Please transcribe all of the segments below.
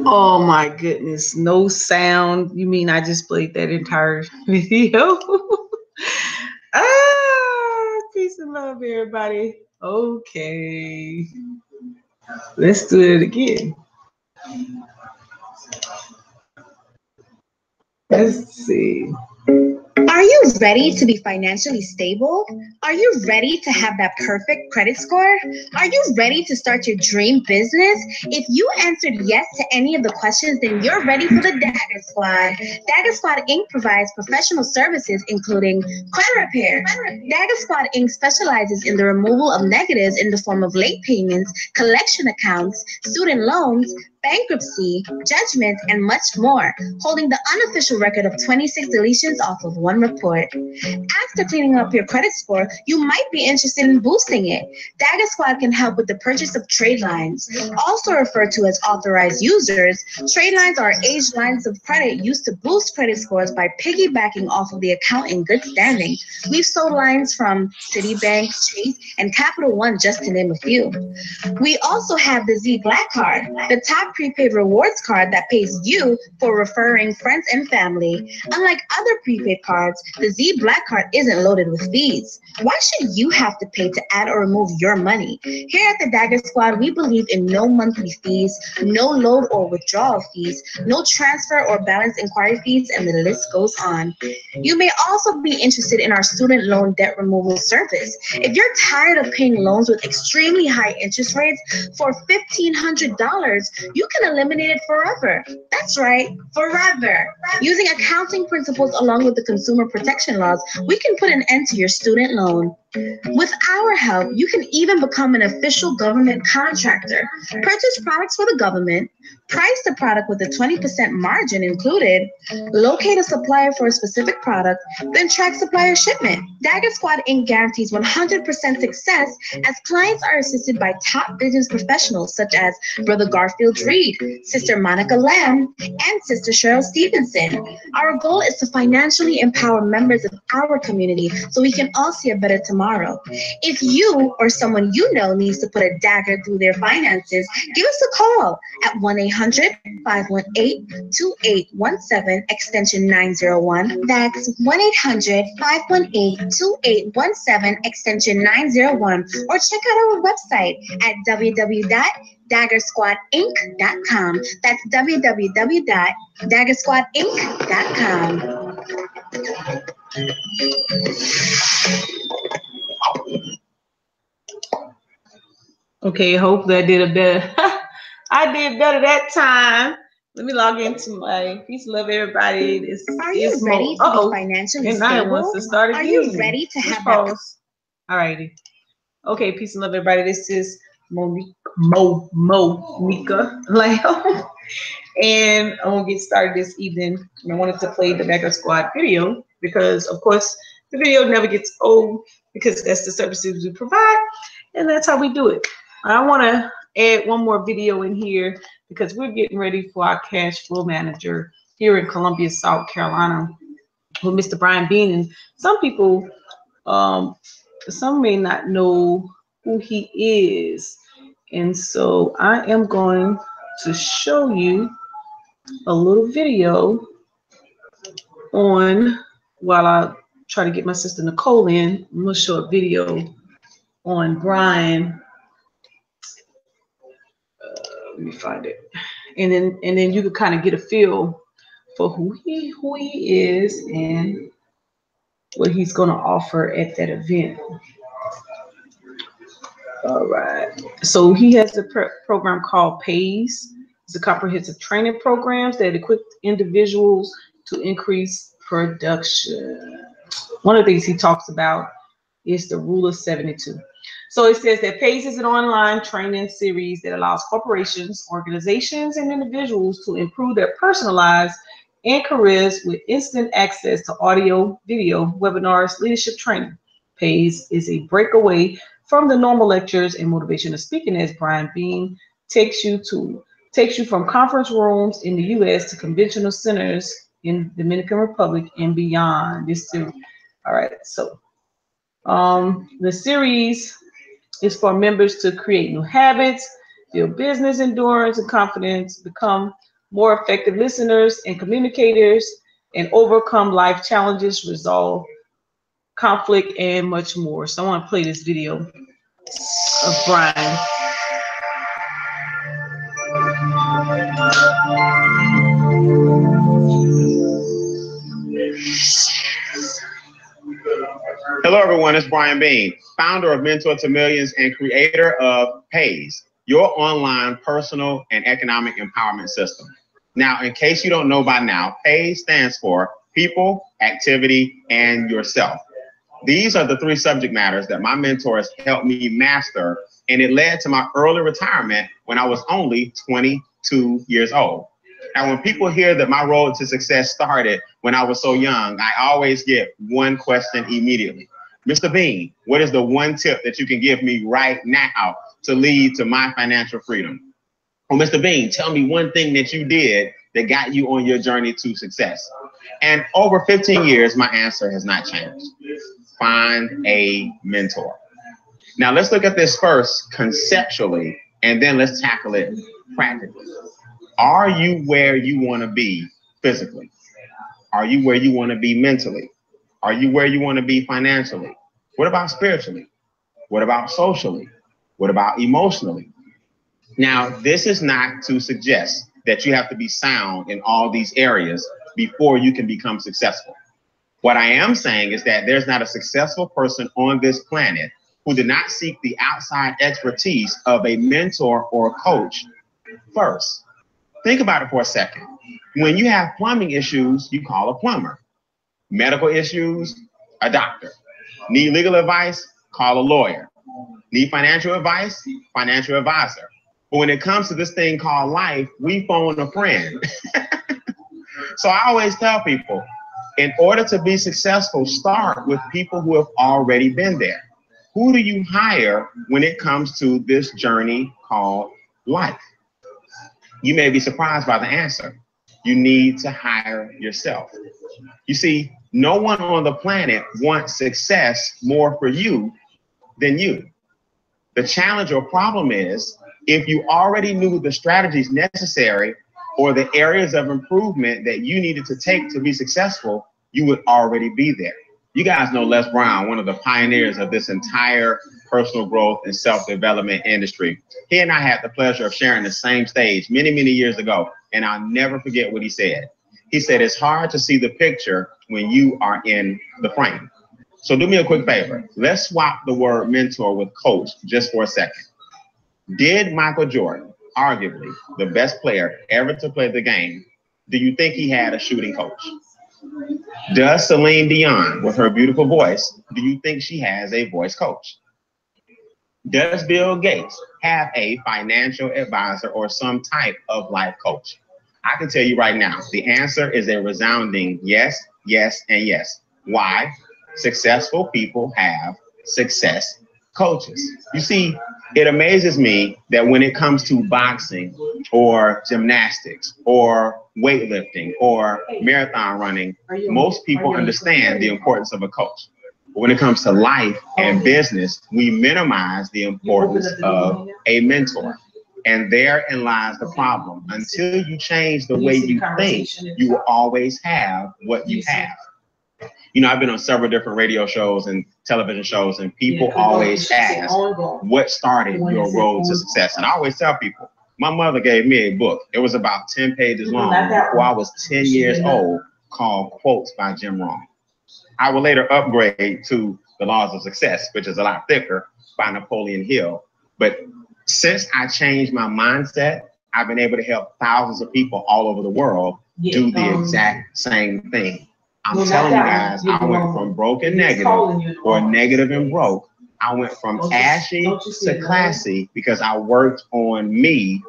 Oh my goodness, no sound. You mean I just played that entire video? Peace and love, everybody. Okay, let's do it again. Let's see. Are you ready to be financially stable? Are you ready to have that perfect credit score? Are you ready to start your dream business? If you answered yes to any of the questions, then you're ready for the Dagger Squad. Dagger Squad Inc. provides professional services including credit repair. Dagger Squad Inc. specializes in the removal of negatives in the form of late payments, collection accounts, student loans, bankruptcy, judgment, and much more, holding the unofficial record of 26 deletions off of one report. After cleaning up your credit score, you might be interested in boosting it. Dagger Squad can help with the purchase of trade lines. Also referred to as authorized users, trade lines are aged lines of credit used to boost credit scores by piggybacking off of the account in good standing. We've sold lines from Citibank, Chase, and Capital One, just to name a few. We also have the Z Black Card, the top prepaid rewards card that pays you for referring friends and family. Unlike other prepaid cards, the Z Black Card isn't loaded with fees. Why should you have to pay to add or remove your money? Here at the Dagger Squad, we believe in no monthly fees, no load or withdrawal fees, no transfer or balance inquiry fees, and the list goes on. You may also be interested in our student loan debt removal service. If you're tired of paying loans with extremely high interest rates, for $1,500, you can eliminate it forever. That's right, forever. Using accounting principles along with the consumer protection laws, we can put an end to your student loan. With our help, you can even become an official government contractor, purchase products for the government, price the product with a 20% margin included, locate a supplier for a specific product, then track supplier shipment. Dagger Squad Inc. guarantees 100% success as clients are assisted by top business professionals such as Brother Garfield Reed, Sister Monika Lamb, and Sister Cheryl Stevenson. Our goal is to financially empower members of our community so we can all see a better tomorrow. If you or someone you know needs to put a dagger through their finances, give us a call at 1-800-518-2817, extension 901. That's 1-800-518-2817, extension 901. Or check out our website at www.daggersquadinc.com. That's www.daggersquadinc.com. Okay, hopefully I did a better. I did better that time. Let me log into my peace, love everybody. Are you ready to be financially stable? Wants to start again. Are you ready to have that? All righty. Okay, peace and love everybody. This is Monika Lamb. And I'm gonna get started this evening. And I wanted to play the Dagger Squad video because of course the video never gets old because that's the services we provide and that's how we do it. I want to add one more video in here because we're getting ready for our cash flow manager here in Columbia, South Carolina with Mr. Brian Bean. And some people, some may not know who he is. And so I am going to show you a little video on while I try to get my sister Nicole in. I'm going to show a video on Brian. Let me find it, and then you can kind of get a feel for who he is and what he's going to offer at that event. All right. So he has a program called PAYS. It's a comprehensive training programs that equip individuals to increase production. One of the things he talks about is the Rule of 72. So it says that PAYS is an online training series that allows corporations, organizations, and individuals to improve their personal lives and careers with instant access to audio, video, webinars, leadership training. PAYS is a breakaway from the normal lectures and motivational speaking as Brian Bean takes you from conference rooms in the U.S. to conventional centers in Dominican Republic and beyond. All right, so the series is for members to create new habits, build business endurance and confidence, become more effective listeners and communicators, and overcome life challenges, resolve conflict, and much more. So I want to play this video of Brian. Hello, everyone. It's Brian Bean, founder of Mentor to Millions and creator of Pays, your online personal and economic empowerment system. Now, in case you don't know by now, Pays stands for People, Activity, and Yourself. These are the three subject matters that my mentors helped me master, and it led to my early retirement when I was only 22 years old. Now, when people hear that my road to success started when I was so young, I always get one question immediately. Mr. Bean, what is the one tip that you can give me right now to lead to my financial freedom? Well, Mr. Bean, tell me one thing that you did that got you on your journey to success. And over 15 years, my answer has not changed. Find a mentor. Now, let's look at this first conceptually, and then let's tackle it practically. Are you where you want to be physically? Are you where you want to be mentally? Are you where you want to be financially? What about spiritually? What about socially? What about emotionally? Now, this is not to suggest that you have to be sound in all these areas before you can become successful. What I am saying is that there's not a successful person on this planet who did not seek the outside expertise of a mentor or coach first. Think about it for a second. When you have plumbing issues, you call a plumber. Medical issues, a doctor. Need legal advice? Call a lawyer. Need financial advice? Financial advisor. But when it comes to this thing called life, we phone a friend. So I always tell people, in order to be successful, start with people who have already been there. Who do you hire when it comes to this journey called life? You may be surprised by the answer. You need to hire yourself. You see, no one on the planet wants success more for you than you. The challenge or problem is, if you already knew the strategies necessary or the areas of improvement that you needed to take to be successful, you would already be there. You guys know Les Brown, one of the pioneers of this entire personal growth and self-development industry. He and I had the pleasure of sharing the same stage many, many years ago, and I'll never forget what he said. He said, it's hard to see the picture when you are in the frame. So do me a quick favor. Let's swap the word mentor with coach just for a second. Did Michael Jordan, arguably the best player ever to play the game, do you think he had a shooting coach? Does Celine Dion, with her beautiful voice, do you think she has a voice coach? Does Bill Gates have a financial advisor or some type of life coach? I can tell you right now, the answer is a resounding yes, yes, and yes. Why? Successful people have success coaches. You see, it amazes me that when it comes to boxing or gymnastics or weightlifting or marathon running, most people understand the importance of a coach. But when it comes to life and business, we minimize the importance of a mentor. And therein lies the problem. Until you change the way you think, you will always have what you have. You know, I've been on several different radio shows and television shows, and people always ask, what started your road to success? And I always tell people, my mother gave me a book. It was about 10 pages long before I was 10 years old, called Quotes by Jim Rohn. I would later upgrade to The Laws of Success, which is a lot thicker, by Napoleon Hill. But since I changed my mindset, I've been able to help thousands of people all over the world do the exact same thing. I'm telling you guys, I went from broke and negative, or negative and broke. I went from ashy to classy because I worked on me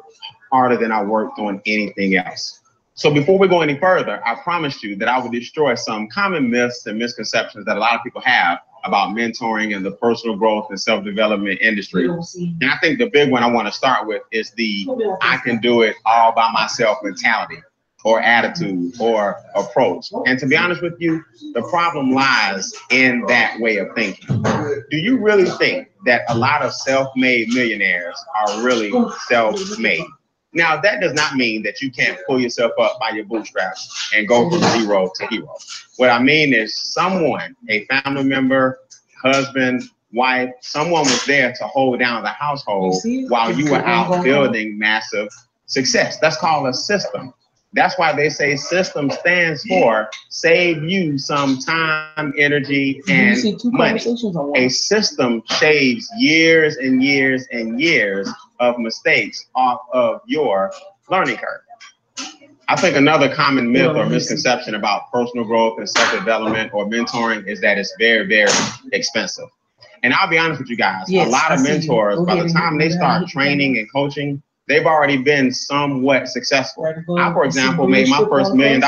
harder than I worked on anything else. So before we go any further, I promised you that I would destroy some common myths and misconceptions that a lot of people have about mentoring and the personal growth and self-development industry. And I think the big one I want to start with is the I can do it all by myself mentality, or attitude or approach. And to be honest with you, the problem lies in that way of thinking. Do you really think that a lot of self-made millionaires are really self-made? Now, that does not mean that you can't pull yourself up by your bootstraps and go from zero to hero. What I mean is someone, a family member, husband, wife, someone was there to hold down the household while you were out building massive success. That's called a system. That's why they say system stands for save you some time, energy, and money. A system shaves years and years and years of mistakes off of your learning curve. I think another common myth or misconception about personal growth and self-development or mentoring is that it's very, very expensive. And I'll be honest with you guys, a lot of mentors, by the time they start training and coaching, they've already been somewhat successful. I, for example, made my first $1 million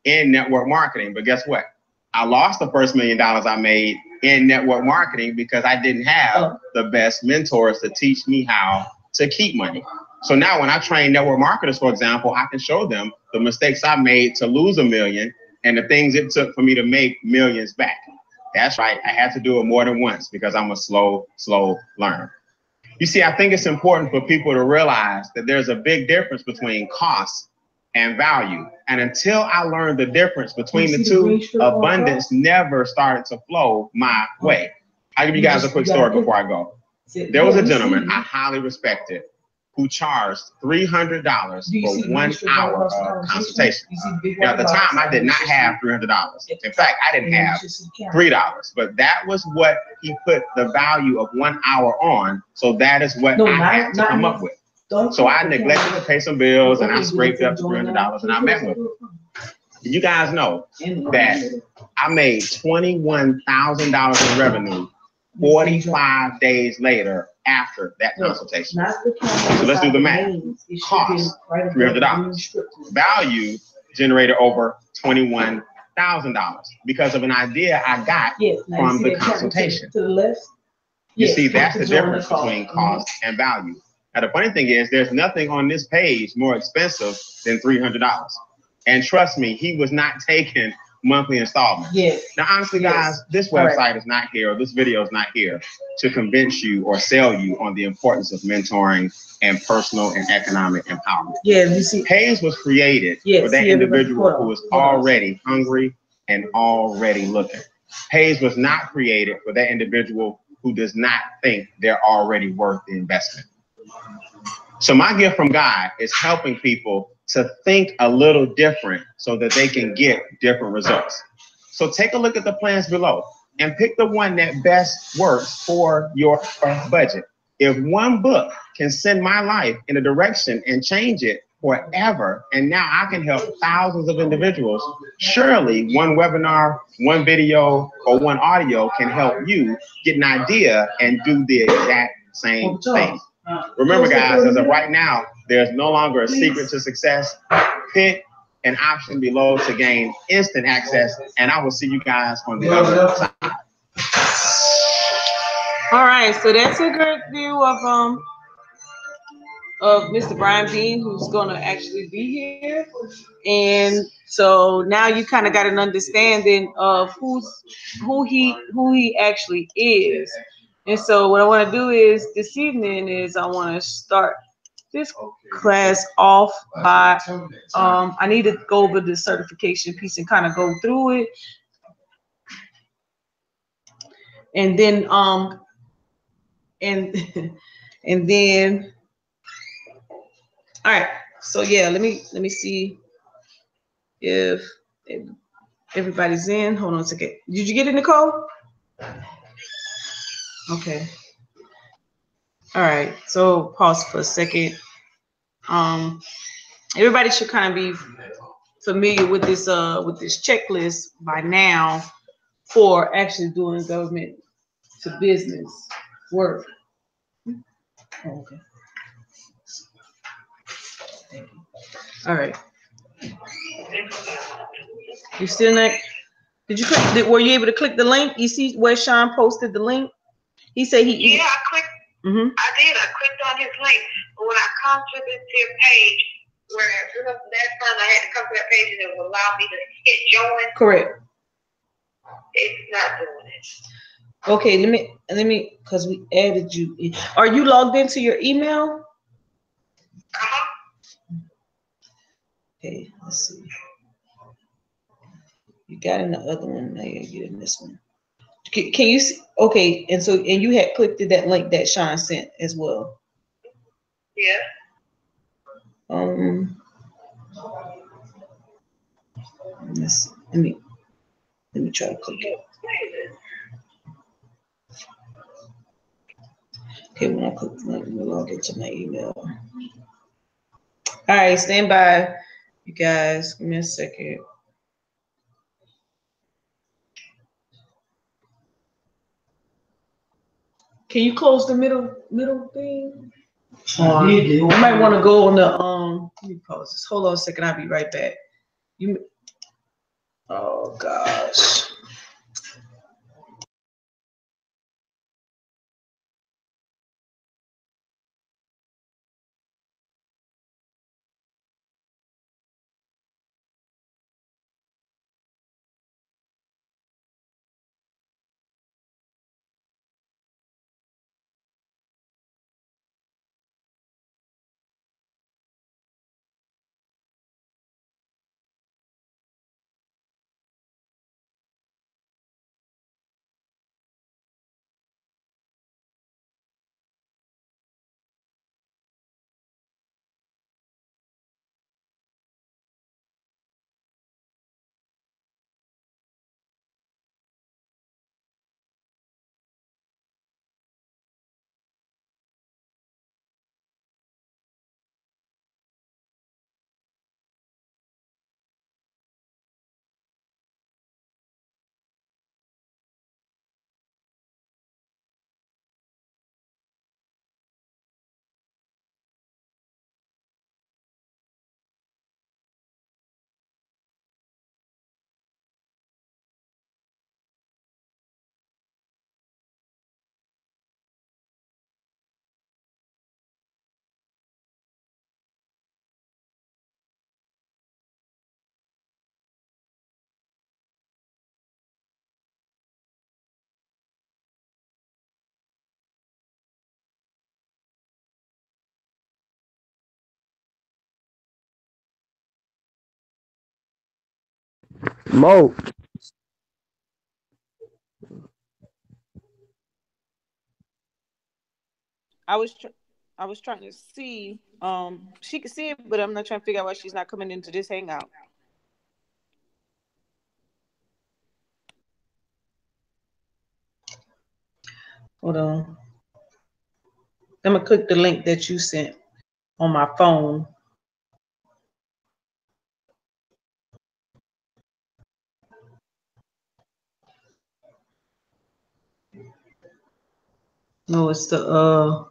in network marketing, but guess what? I lost the first $1 million I made in network marketing because I didn't have the best mentors to teach me how to keep money. So now when I train network marketers, for example, I can show them the mistakes I made to lose $1 million and the things it took for me to make millions back. That's right. I had to do it more than once because I'm a slow learner. You see, I think it's important for people to realize that there's a big difference between cost and value. And until I learned the difference between the two, abundance never started to flow my way. I'll give you guys a quick story before I go. There was a gentleman I highly respected who charged $300 for 1 hour of consultation. Now, at the time, I did not have $300. In fact, I didn't have $3, but that was what he put the value of 1 hour on. So that is what I had to come up with. So I neglected to pay some bills and I scraped up $300 and I met with him. You guys know that I made $21,000 in revenue 45 days later after that consultation. So let's do the math. Cost, $300. Value generated over $21,000 because of an idea I got from the consultation. You see, that's the difference between cost and value. Now, the funny thing is, there's nothing on this page more expensive than $300. And trust me, he was not taking monthly installments. Now, honestly, guys, this website is not here, or this video is not here to convince you or sell you on the importance of mentoring and personal and economic empowerment. You see, Pays was created for that individual who is already hungry and already looking. Pays was not created for that individual who does not think they're already worth the investment. So my gift from God is helping people to think a little different so that they can get different results. So take a look at the plans below and pick the one that best works for your budget. If one book can send my life in a direction and change it forever, and now I can help thousands of individuals, surely one webinar, one video, or one audio can help you get an idea and do the exact same thing. Remember, guys, as of right now, there's no longer a secret to success. Pick an option below to gain instant access, and I will see you guys on the other side. All right, so that's a good view of Mr. Brian Bean, who's going to actually be here. And so now you kind of got an understanding of who he actually is. And so what I want to do is this evening is I want to start this class off by I need to go over the certification piece and kind of go through it, and then and then all right. So yeah, let me see if everybody's in. Hold on a second. Did you get it, Nicole? Okay. All right. So pause for a second. Everybody should kind of be familiar with this checklist by now for actually doing government to business work. Oh, okay. All right. You still not? Did you click? Were you able to click the link? You see where Sean posted the link? He said he. Yeah, I clicked. I did. I clicked on his link, but when I come to this here page, Where that time I had to come to that page and it would allow me to hit join. Correct. It's not doing it. Okay, let me, because we added you. Are you logged into your email? Okay, let's see. You got in the other one, now you get in this one. Can you see? Okay, and you had clicked that link that Sean sent as well. Yeah. Let me try to click it. Okay, when I click the link, we'll log into my email. All right, stand by, you guys. Give me a second. Can you close the middle thing? You might want to go on the let me pause this. Hold on a second, I'll be right back. Oh gosh. Mo. I was trying to see. She could see it, but I'm not trying to figure out why she's not coming into this hangout. Hold on. I'm gonna click the link that you sent on my phone. No, it's the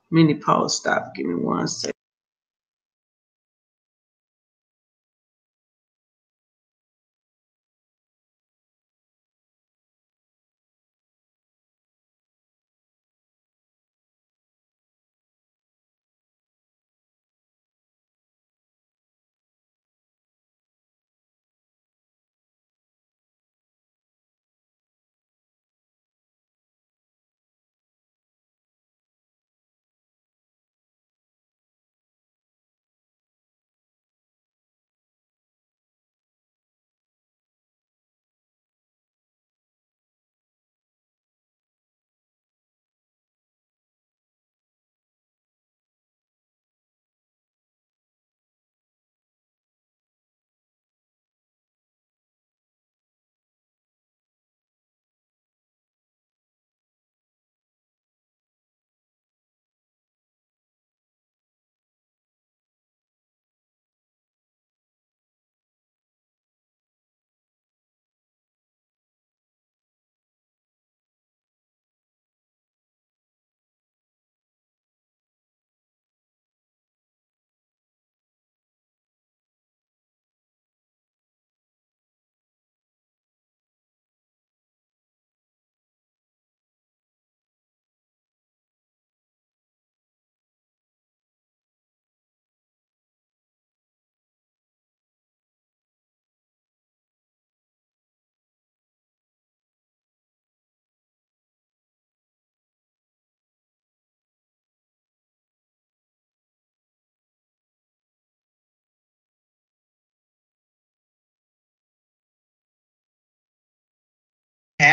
mini pause stop. Give me 1 second.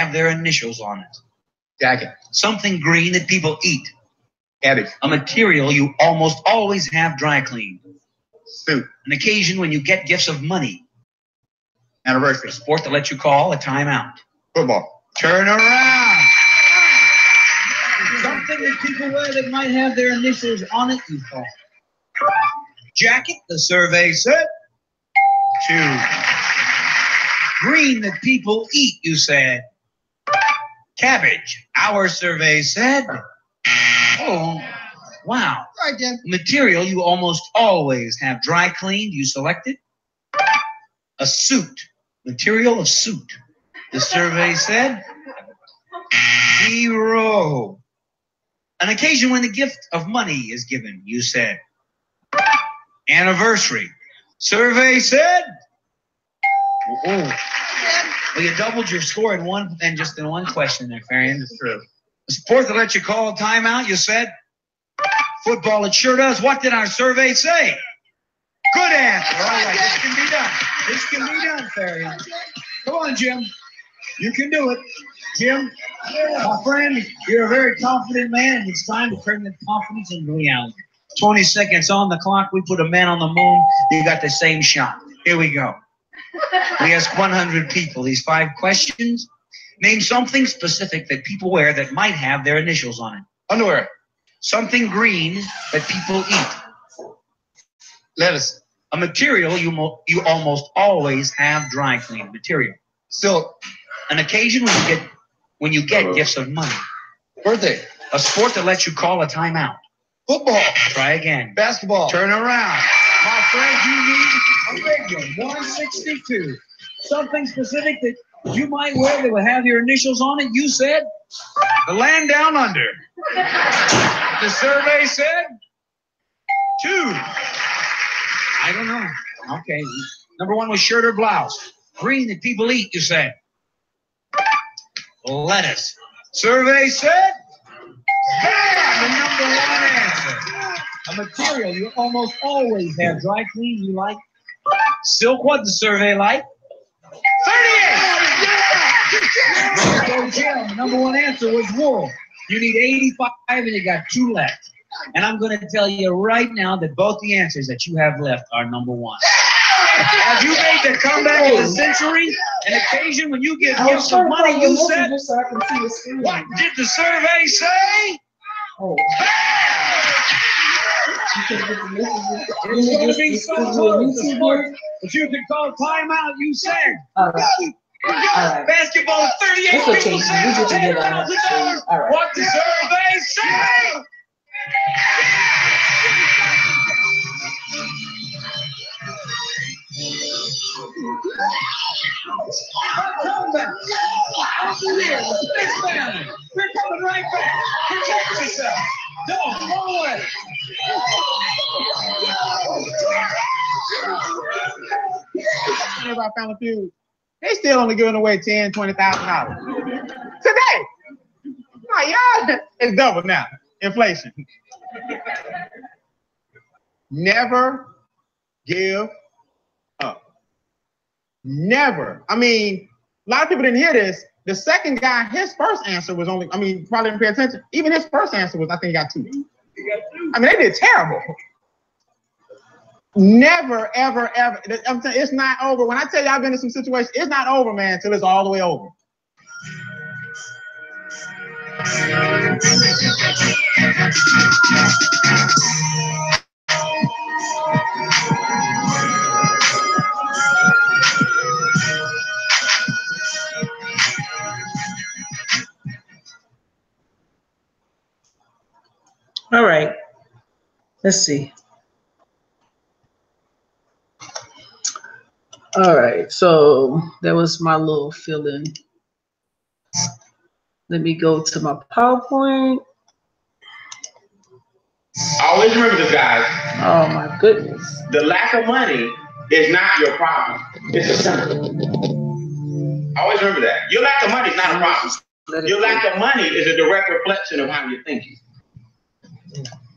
have their initials on it? Jacket. Something green that people eat. Cabbage. A material you almost always have dry cleaned. Suit. An occasion when you get gifts of money. Anniversary. A sport that lets you call a timeout. Football. Turn around. Something that people wear that might have their initials on it, you call. Jacket, the survey said. 2. Green that people eat, you said. Cabbage, our survey said. Oh, wow. Right, Jen. Material you almost always have dry cleaned, you selected. A suit, material of suit. The survey said 0. An occasion when the gift of money is given, you said. Anniversary. Survey said. Oh. Well, you doubled your score in one question there, Farian. It's true. A sport that lets you call a timeout, you said. Football, it sure does. What did our survey say? Good answer. All right, this can be done. This can be done, Farian. Come on, Jim. You can do it. Jim, my friend, you're a very confident man, and it's time to turn that confidence into reality. 20 seconds on the clock. We put a man on the moon. You got the same shot. Here we go. We asked 100 people these 5 questions. Name something specific that people wear that might have their initials on it. Underwear. Something green that people eat. Lettuce. A material you almost always have dry cleaned. Material. Silk. An occasion when you get gifts of money. Birthday. A sport that lets you call a timeout. Football. Try again. Basketball. Turn around. My friend, you need a radio. 162. Something specific that you might wear that will have your initials on it. You said the land down under. The survey said 2. I don't know. Okay. Number 1 was shirt or blouse. Green that people eat, you said. Lettuce. Survey said. The number 1 answer. A material you almost always have dry clean, you like. Silk, what the survey like? 38! Go, Jim. The number 1 answer was wool. You need 85 and you got 2 left. And I'm going to tell you right now that both the answers that you have left are number 1. Have you made the comeback of the century? An occasion when you get gifts of money, you said. So I can see the screen. What did the survey say? Oh. It's going to be so close, the sport, but you can call timeout, you said. All right. Basketball, 38 It's okay. people say We get to get on $10,000. All right. What the survey say? We're coming right back. Protect yourself. Don't go away. About Family Feud, they still only giving away $10,000, $20,000 today. My y'all, it's double now. Inflation. Never give up. Never. I mean, a lot of people didn't hear this. The second guy, his first answer was only, probably didn't pay attention. Even his first answer was, I think he got 2. I mean, they did terrible. Never, ever, ever. I'm saying it's not over. When I tell you I've been in some situations, it's not over, man, until it's all the way over. All right. Let's see. All right. So that was my little fill-in. Let me go to my PowerPoint. Always remember this, guys. Oh my goodness. The lack of money is not your problem. It's a symptom. Always remember that. Your lack of money is not a problem. Your lack of money is a direct reflection of how you're thinking.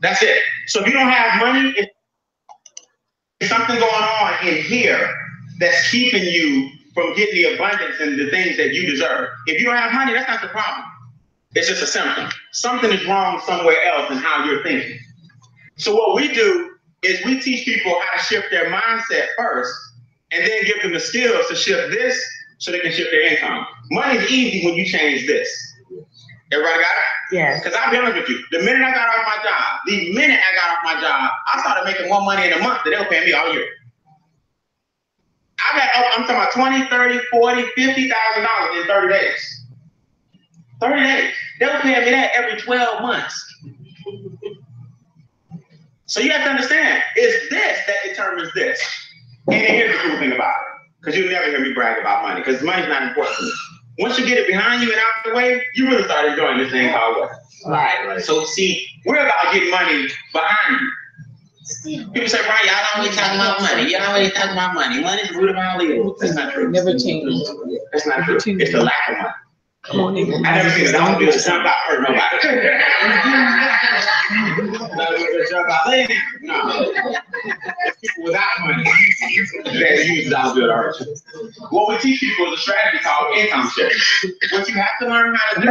That's it. So if you don't have money, there's something going on in here that's keeping you from getting the abundance and the things that you deserve. If you don't have money, that's not the problem. It's just a symptom. Something is wrong somewhere else in how you're thinking. So what we do is we teach people how to shift their mindset first, and then give them the skills to shift this so they can shift their income. Money is easy when you change this. Everybody got it? Yes. Because I'll be honest with you, the minute I got off my job, I started making more money in a month than they were paying me all year. I'm talking about $20,000, $30,000, $40,000, $50,000 in 30 days. 30 days. They were paying me that every 12 months. So you have to understand, it's this that determines this. And here's the cool thing about it, because you'll never hear me brag about money, because money's not important to me. Once you get it behind you and out the way, you really start enjoying this thing called what? Right. So see, we're about getting money behind you. People say, Brian, y'all always talking about money. Y'all always talking about money. Money's the root of all evil. That's not true. Never change. That's not true. It's the lack of money. Come on, nigga. I never seen a dog do a jump out hurt nobody. No. It's people without money that use dollar bill to hurt you. What we teach people is a strategy called income shifting. What you have to learn how to do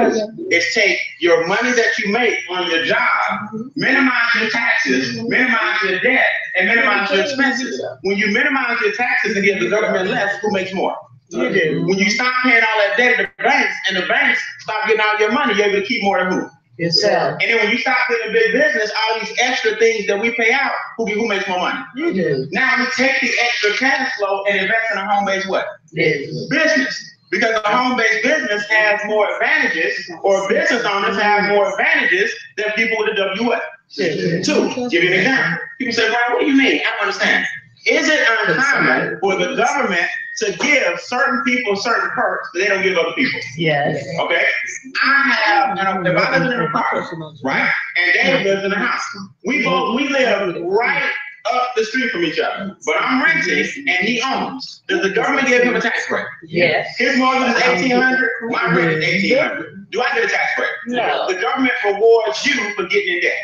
is take your money that you make on your job, minimize your taxes, minimize your debt, and minimize your expenses. When you minimize your taxes and give the government less, who makes more? You do. When you stop paying all that debt to the banks, and the banks stop getting all your money, you're able to keep more than who? Yourself. And then when you stop being a big business, all these extra things that we pay out, who makes more money? You do. Now we take the extra cash flow and invest in a home-based what? Business. Because a home-based business has more advantages, or business owners have more advantages than people with a W what? Two. Give you an example. People say, Brian, what do you mean? I don't understand. Is it uncommon for the government to give certain people certain perks that they don't give other people? Yes. Okay. If I live in an apartment, right, and Dave lives in a house, we live right up the street from each other, but I'm renting and he owns. Does the government give him a tax break? Yes. His mortgage is $1,800. My rent is $1,800. Do I get a tax break? No. The government rewards you for getting in debt.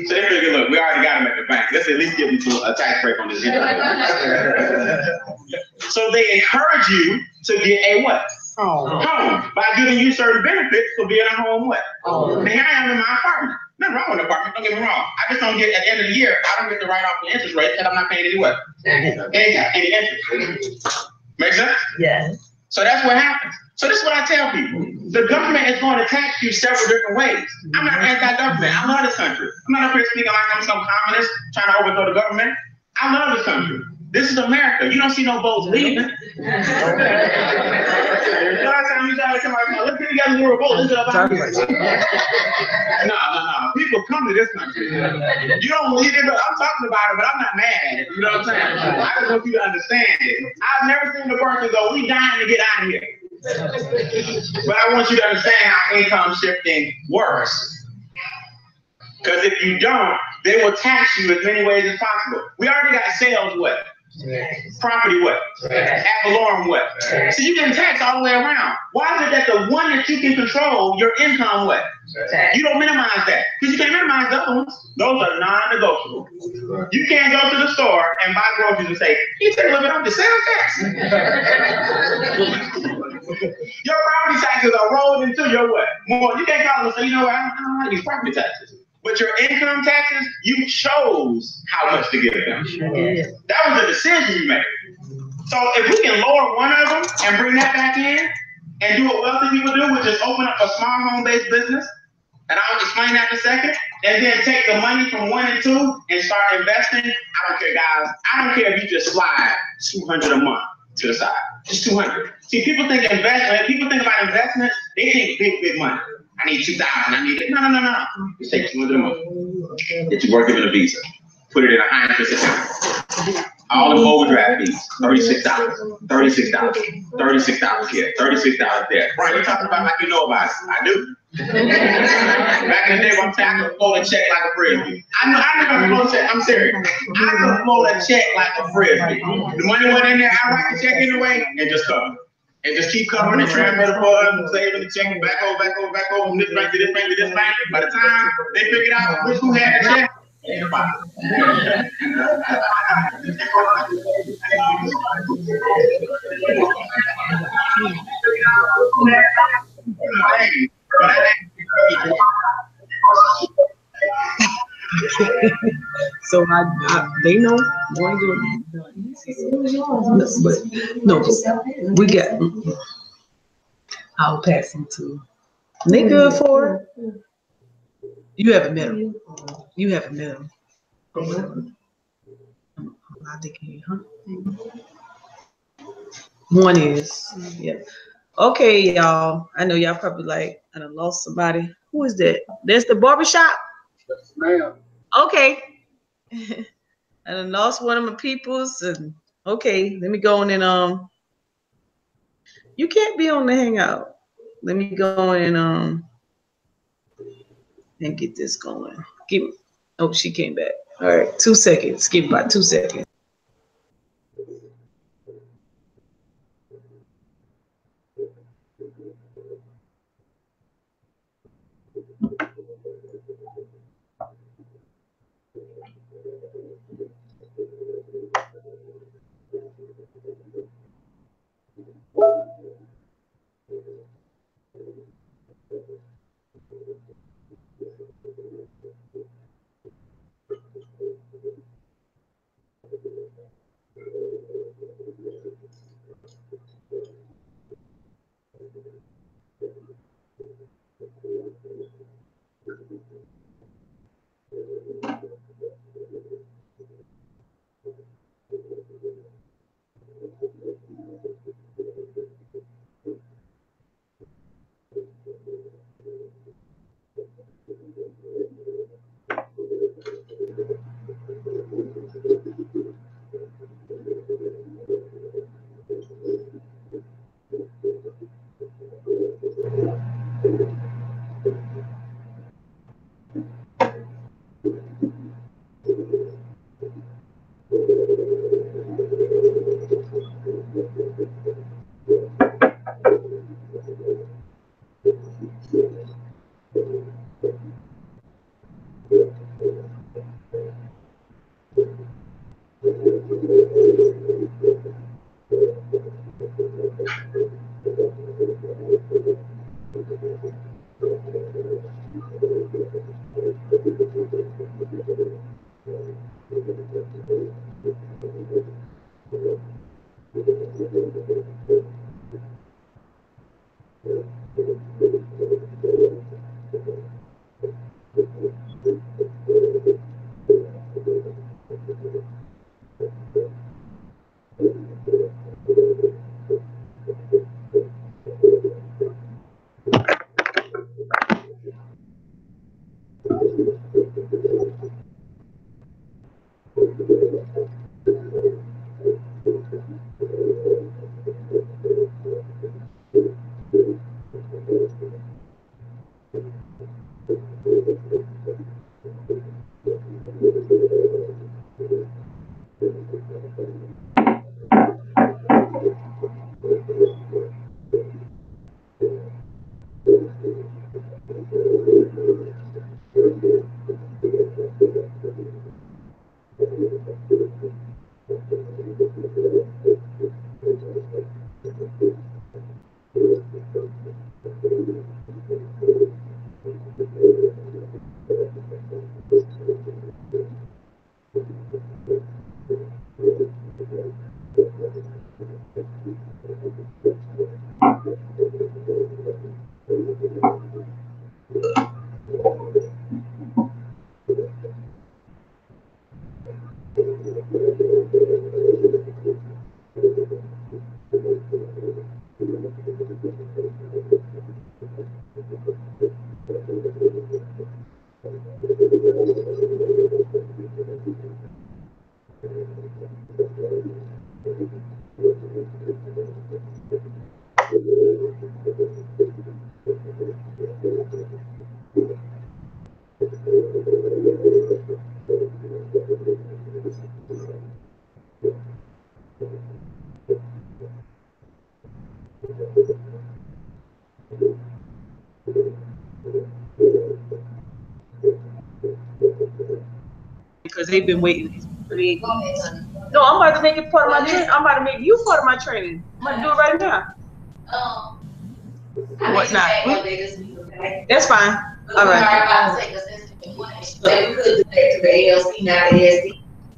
So they figure, look, we already got him at the bank. Let's at least give him a tax break on this interest. So they encourage you to get a what? Home. By giving you certain benefits for being a home what? Now here I am in my apartment. Nothing wrong with the apartment, don't get me wrong. I just don't get, at the end of the year, I don't get to write off the interest rate because I'm not paying any what? Any interest. Make sense? Yes. So that's what happens. So this is what I tell people. The government is going to tax you several different ways. I'm not anti-government. I love this country. I'm not up here speaking like I'm some communist trying to overthrow the government. I love this country. This is America. You don't see no boats leaving. Look at you guys who are boats. No. People come to this country. You don't leave it, but I'm talking about it, but I'm not mad at it. You know what I'm saying? I just want you to understand it. I've never seen the person go, we dying to get out of here. But I want you to understand how income shifting works. Because if you don't, they will tax you as many ways as possible. We already got sales what? Property what? Ad valorem what? So you can tax all the way around. Why is it that the one that you can control, your income what? You don't minimize that. Because you can't minimize the other ones. Those are non-negotiable. You can't go to the store and buy groceries and say, you take a little bit off the sales tax. Your property taxes are rolled into your what? More. You can't call and say, you know what, I don't like these property taxes. But your income taxes, you chose how much to give them. That was a decision you made. So if we can lower one of them and bring that back in and do what wealthy people do, which is open up a small home-based business, and I'll explain that in a second, and then take the money from 1 and 2 and start investing. I don't care, guys. I don't care if you just slide $200 a month to the side. Just $200. See, people think investment. People think about investments. They think big money. I need 2,000. I need it. No. Just take 200 a month. Get your work given a visa. Put it in a high interest account. All the overdraft fees, $36. $36 here. $36 there. Brian, you're talking about like you know about it. I do. Back in the day, I'm saying I could float a check like a frisbee. I never float a check. I'm serious. I could float a check like a frisbee. The money went in there. I write the check anyway and just cover. And just keep covering and transfer the funds, saving the check, back over, from this bank to this bank to this bank. By the time they figured out who had the check, So they know what to do. But no, we got. I'll pass them to. They good for it. You haven't met them. You haven't met them. I think huh? One is, yeah. Okay, y'all. I know y'all probably like, I done lost somebody. Who is that? That's the barbershop? Yes, ma'am. Okay. I done lost one of my peoples. And okay, let me go in and you can't be on the hangout. Let me go in and get this going. Oh, she came back. All right, 2 seconds. Give me about 2 seconds. they've been waiting. No, I'm about to make it part of my training. I'm about to make you part of my training. I'm going to do it right now. What not? That's fine. All right.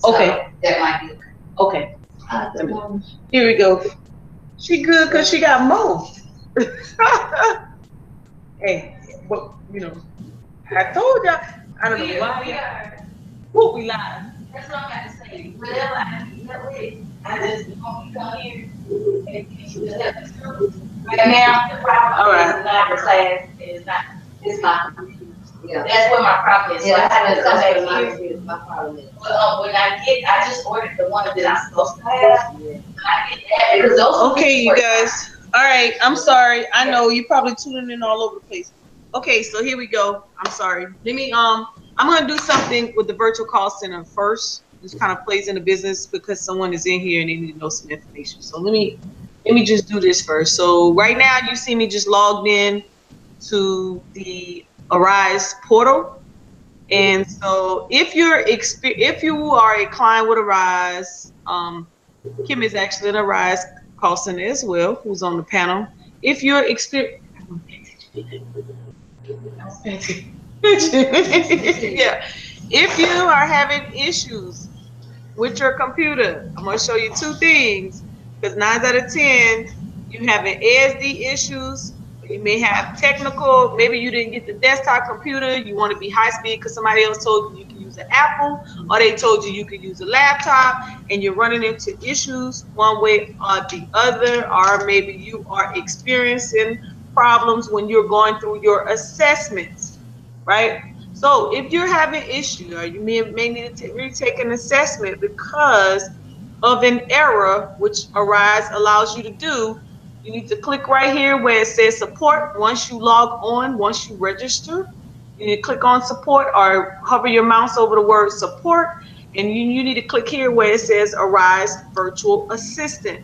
Okay. That might be okay. Here we go. She good because she got Mo. Hey, well, you know, I told y'all. I don't know why. Who we live? That's what I'm about to say. Whatever I do that way, I just come here and right now. All right. Not the class is not. It's not. Yeah. That's what my problem is. So I have to come back here. My problem is. Well, when I just ordered the one that I'm supposed to have. Yeah. I get that because those. Okay, you guys. All right. I'm sorry. I know you probably tuning in all over the place. Okay, so here we go. I'm sorry. Let me I'm gonna do something with the virtual call center first. This kind of plays into business because someone is in here and they need to know some information. So let me just do this first. So right now you see me just logged in to the Arise portal. And so if you are a client with Arise, Kim is actually an Arise call center as well, who's on the panel. If you're yeah. If you are having issues with your computer, I'm going to show you two things. Because 9 out of 10, you having ASD issues. You may have technical. Maybe you didn't get the desktop computer. You want to be high speed because somebody else told you can use an Apple, or they told you could use a laptop, and you're running into issues one way or the other, or maybe you are experiencing problems when you're going through your assessments, right? So if you're having issues, or you may need to retake an assessment because of an error, which Arise allows you to do, you need to click right here where it says support. Once you log on, once you register, you need to click on support or hover your mouse over the word support, and you need to click here where it says Arise Virtual Assistant.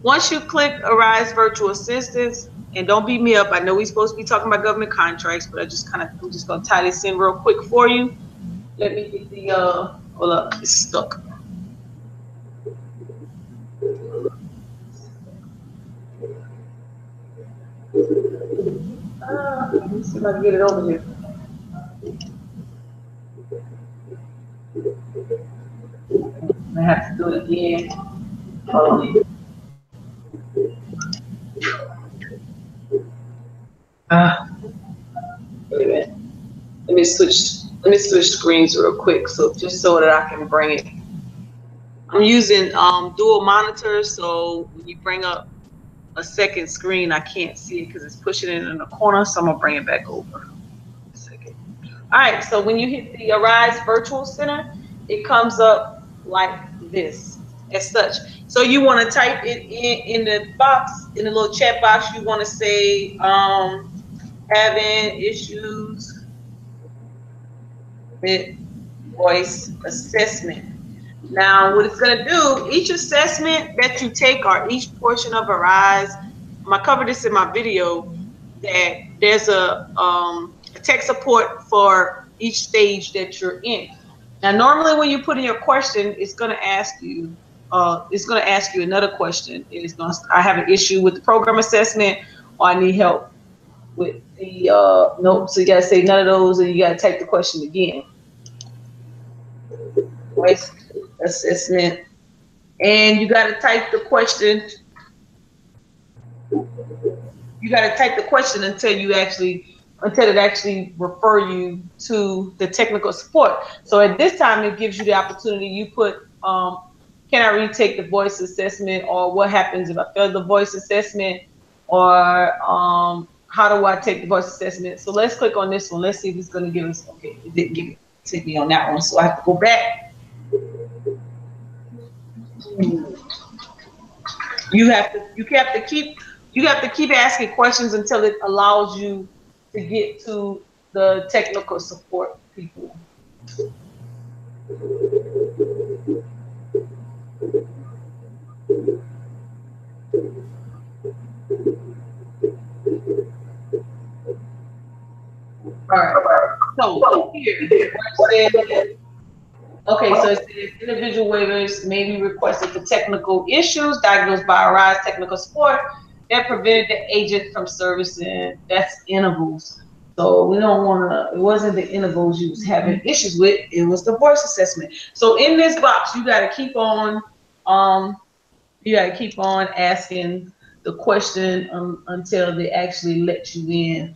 Once you click Arise Virtual Assistance, and don't beat me up, I know we're supposed to be talking about government contracts, but I'm just gonna tie this in real quick for you. Let me get the hold up, it's stuck. Let me see if I can get it over here. I have to do it again. Wait a minute. Let me switch screens real quick, so just so that I can bring it. I'm using dual monitors, so when you bring up a second screen, I can't see it because it's pushing it in the corner, so I'm gonna bring it back over. A second. All right, so when you hit the Arise Virtual Center, it comes up like this, as such. So you want to type it in the box, in the little chat box. You want to say having issues with voice assessment. Now, what it's going to do, each assessment that you take or each portion of Arise, I covered this in my video, that there's a tech support for each stage that you're in. Now, normally when you put in your question, it's going to ask you another question. I have an issue with the program assessment, or I need help with the nope. So you got to say none of those, and you got to type the question again. Voice assessment, and you got to type the question. You got to type the question until it actually refer you to the technical support. So at this time, it gives you the opportunity. You put, can I retake the voice assessment, or what happens if I fail the voice assessment, or how do I take the voice assessment? So let's click on this one. Let's see if it's going to give us. Okay, it didn't take me on that one, so I have to go back. You have to keep asking questions until it allows you to get to the technical support people. All right. So here, Okay, so it says individual waivers may be requested for technical issues diagnosed by arise technical support that prevented the agent from servicing. That's intervals. So we don't want to, it wasn't the intervals you was having issues with, it was the voice assessment. So in this box, you got to keep on asking the question until they actually let you in.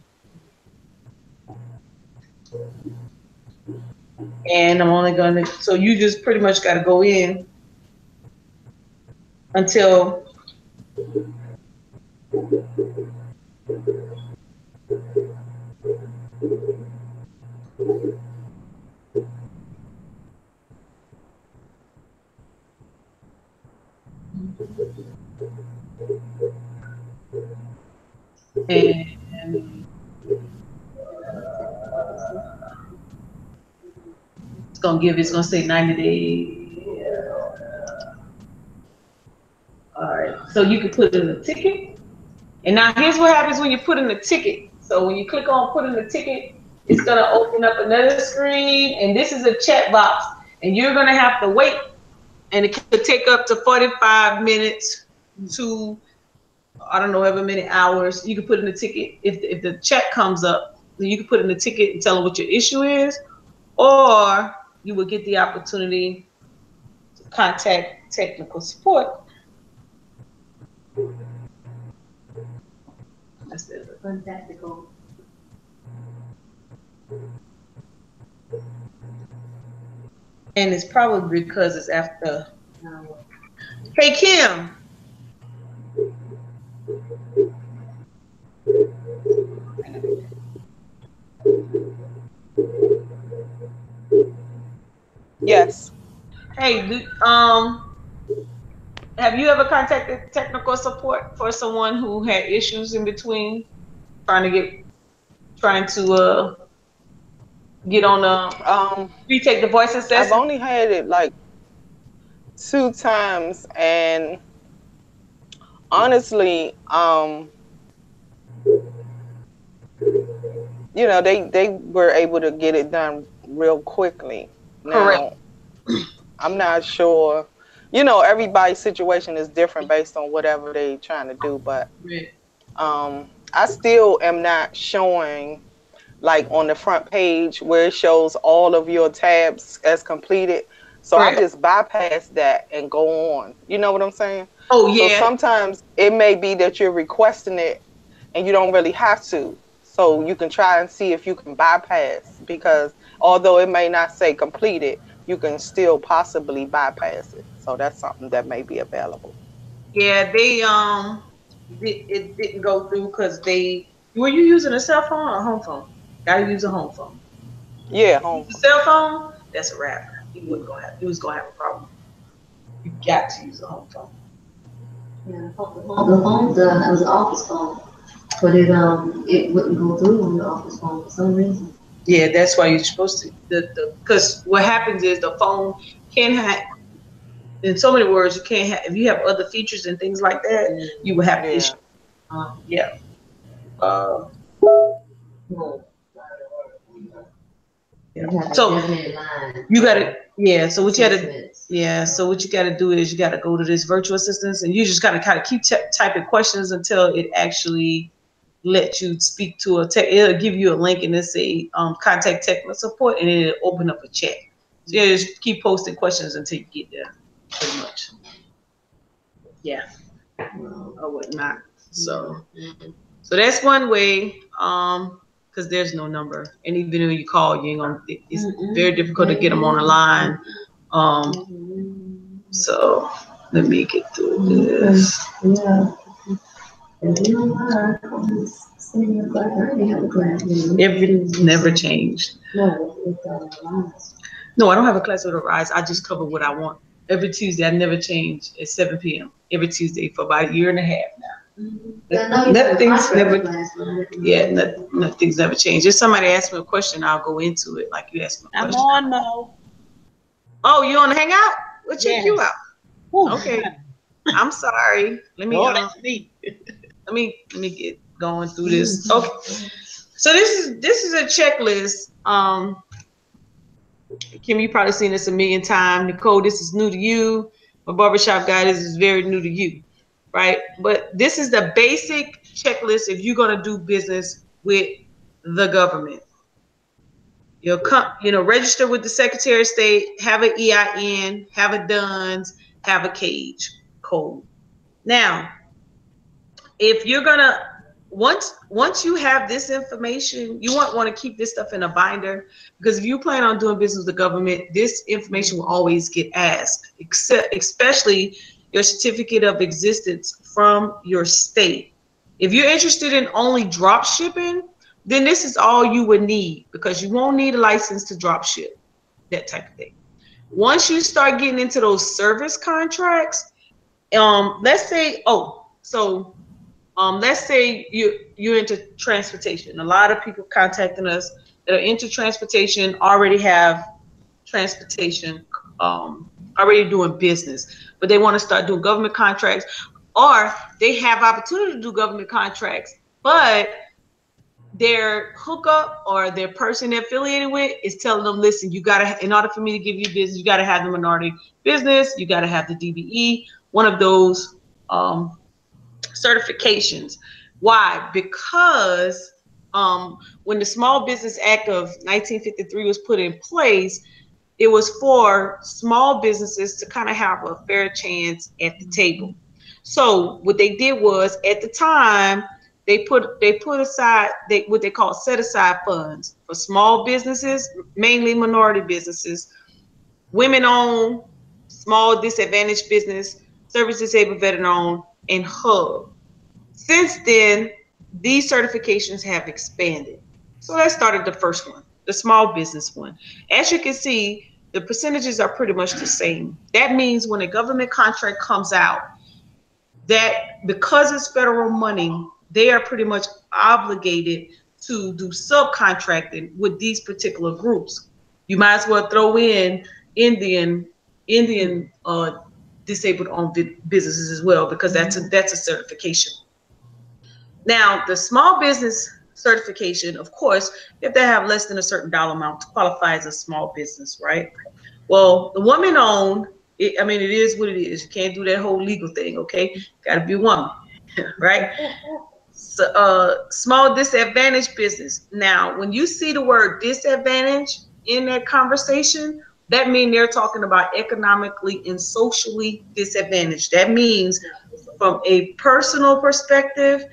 And I'm only gonna, so you just pretty much got to go in until and it's gonna say 90 days. All right, so you can put in a ticket. And now here's what happens when you put in the ticket. So when you click on put in the ticket, it's gonna open up another screen, and this is a chat box, and you're gonna have to wait, and it could take up to 45 minutes to, I don't know, every many hours. You can put in the ticket. If the chat comes up, then you can put in the ticket and tell them what your issue is, or you will get the opportunity to contact technical support. That's it. Untactical. And it's probably because it's after. Hey, Kim. Yes. Hey, have you ever contacted technical support for someone who had issues in between trying to get on retake the voice assessment? I've only had it like 2 times, and honestly, you know, they were able to get it done real quickly. Now, I'm not sure. You know, everybody's situation is different based on whatever they're trying to do, but I still am not showing, like, on the front page where it shows all of your tabs as completed. So I just bypass that and go on. You know what I'm saying? Oh, yeah. So sometimes it may be that you're requesting it and you don't really have to. So you can try and see if you can bypass, because although it may not say completed, you can still possibly bypass it. So that's something that may be available. Yeah, it didn't go through because were you using a cell phone or a home phone? Gotta use a home phone. Yeah, home phone. Cell phone, that's a wrap. He was gonna have a problem. You got to use a home phone. Yeah, the phone, it was an office phone, but it wouldn't go through on the office phone for some reason. Yeah, that's why you're supposed to. Because what happens is the phone can have, in so many words, you can't have, if you have other features and things like that, you will have issues. Yeah. So you gotta, so what you gotta, so what you gotta do is you gotta go to this virtual assistance, and you just gotta kind of keep typing questions until it actually let you speak to it'll give you a link and it'll say contact technical support, and it'll open up a chat. So yeah, just keep posting questions until you get there, pretty much. Yeah. Or whatnot. So that's one way, because there's no number, and even when you call, you ain't gonna, it's very difficult to get them on the line. So let me get through this. Everything's never changed. No, I don't have a class with a rise. I just cover what I want. Every Tuesday, I never change at 7 p.m. every Tuesday for about a year and a half now. Nothing's never changed. If somebody asks me a question, I'll go into it like you asked me a question. I'm on, Mo. Oh, you on the hangout? We'll check you out. Okay. I'm sorry. Let me get going through this. Okay. So this is a checklist. Kim, you probably seen this a million times. Nicole, this is new to you. My barbershop guy, this is very new to you, right? But this is the basic checklist if you're going to do business with the government. You'll come, register with the Secretary of State, have an EIN, have a DUNS, have a cage code. Now, if you're gonna once you have this information, you want to keep this stuff in a binder, because if you plan on doing business with the government, this information will always get asked, especially your certificate of existence from your state. If you're interested in only drop shipping, then this is all you would need, because you won't need a license to drop ship, that type of thing. Once you start getting into those service contracts, let's say you're into transportation. A lot of people contacting us that are into transportation already have transportation, already doing business, but they want to start doing government contracts, or they have opportunity to do government contracts, but their hookup or their person they're affiliated with is telling them, listen, you gotta, in order for me to give you business, you gotta have the minority business, you gotta have the DBE, one of those certifications. Why? Because when the Small Business Act of 1953 was put in place, it was for small businesses to kind of have a fair chance at the table. So what they did was, at the time, they put aside what they call set aside funds for small businesses, mainly minority businesses, women-owned, small disadvantaged business, service disabled veteran-owned, and HUB. Since then, these certifications have expanded. So that started the first one, the small business one. As you can see, the percentages are pretty much the same. That means when a government contract comes out, that because it's federal money, they are pretty much obligated to do subcontracting with these particular groups. You might as well throw in Indian disabled owned businesses as well, because that's a certification. Now, the small business certification, of course, you have to have less than a certain dollar amount to qualify as a small business, right? Well, the woman owned, it is what it is. You can't do that whole legal thing, okay? Got to be a woman, right? So, small disadvantaged business. Now, when you see the word disadvantage in that conversation, that means they're talking about economically and socially disadvantaged. That means from a personal perspective,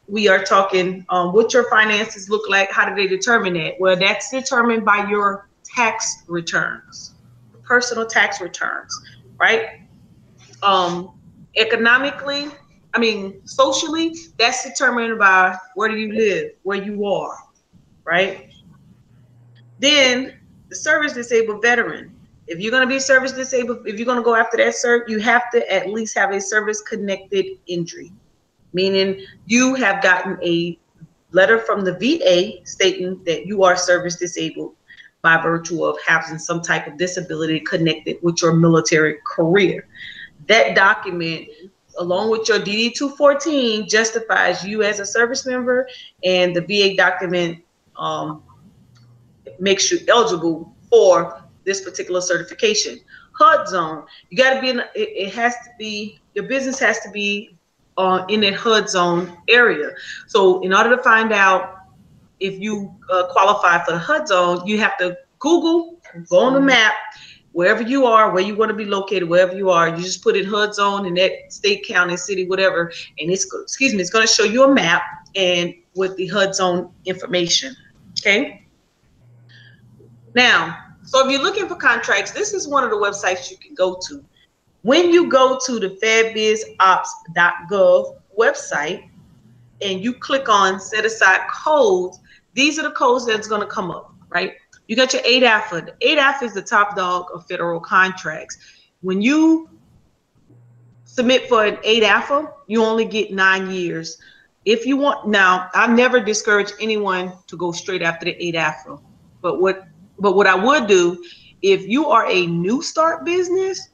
we are talking what your finances look like. How do they determine that? Well, that's determined by your tax returns, personal tax returns, right? Economically, socially, that's determined by where do you live, where you are, right? Then the service disabled veteran. If you're going to be service disabled, if you're going to go after that cert, you have to at least have a service connected injury, meaning you have gotten a letter from the VA stating that you are service disabled by virtue of having some type of disability connected with your military career. That document, along with your DD-214, justifies you as a service member, and the VA document makes you eligible for this particular certification. HUD zone, you got to be in. It has to be, your business has to be in that HUD zone area. So in order to find out if you qualify for the HUD zone, you have to go on the map, wherever you are, where you want to be located, wherever you are, you just put in HUD zone in that state, county, city, whatever, and it's going to show you a map and with the HUD zone information. Okay. Now, so if you're looking for contracts, this is one of the websites you can go to. When you go to the fedbizops.gov website and you click on set aside codes, these are the codes that's going to come up, right? You got your 8AFA. The 8AFA is the top dog of federal contracts. When you submit for an 8AFA, you only get 9 years. If you want, now, I never discourage anyone to go straight after the 8AFA, but what I would do, if you are a new start business,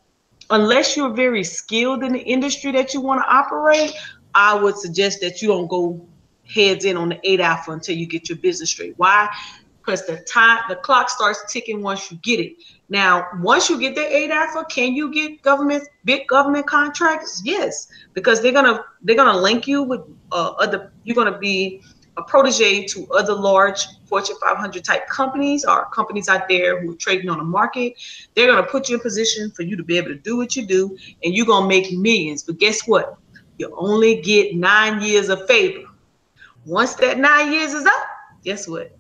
unless you're very skilled in the industry that you want to operate, I would suggest that you don't go heads in on the 8AFA until you get your business straight. Why? because the clock starts ticking once you get it. Now, once you get the 8 AFA, can you get big government contracts? Yes, because they're gonna link you with other. You're gonna be a protege to other large Fortune 500 type companies or companies out there who are trading on the market. They're gonna put you in position for you to be able to do what you do, and you're gonna make millions. But guess what? You only get 9 years of favor. Once that 9 years is up, guess what?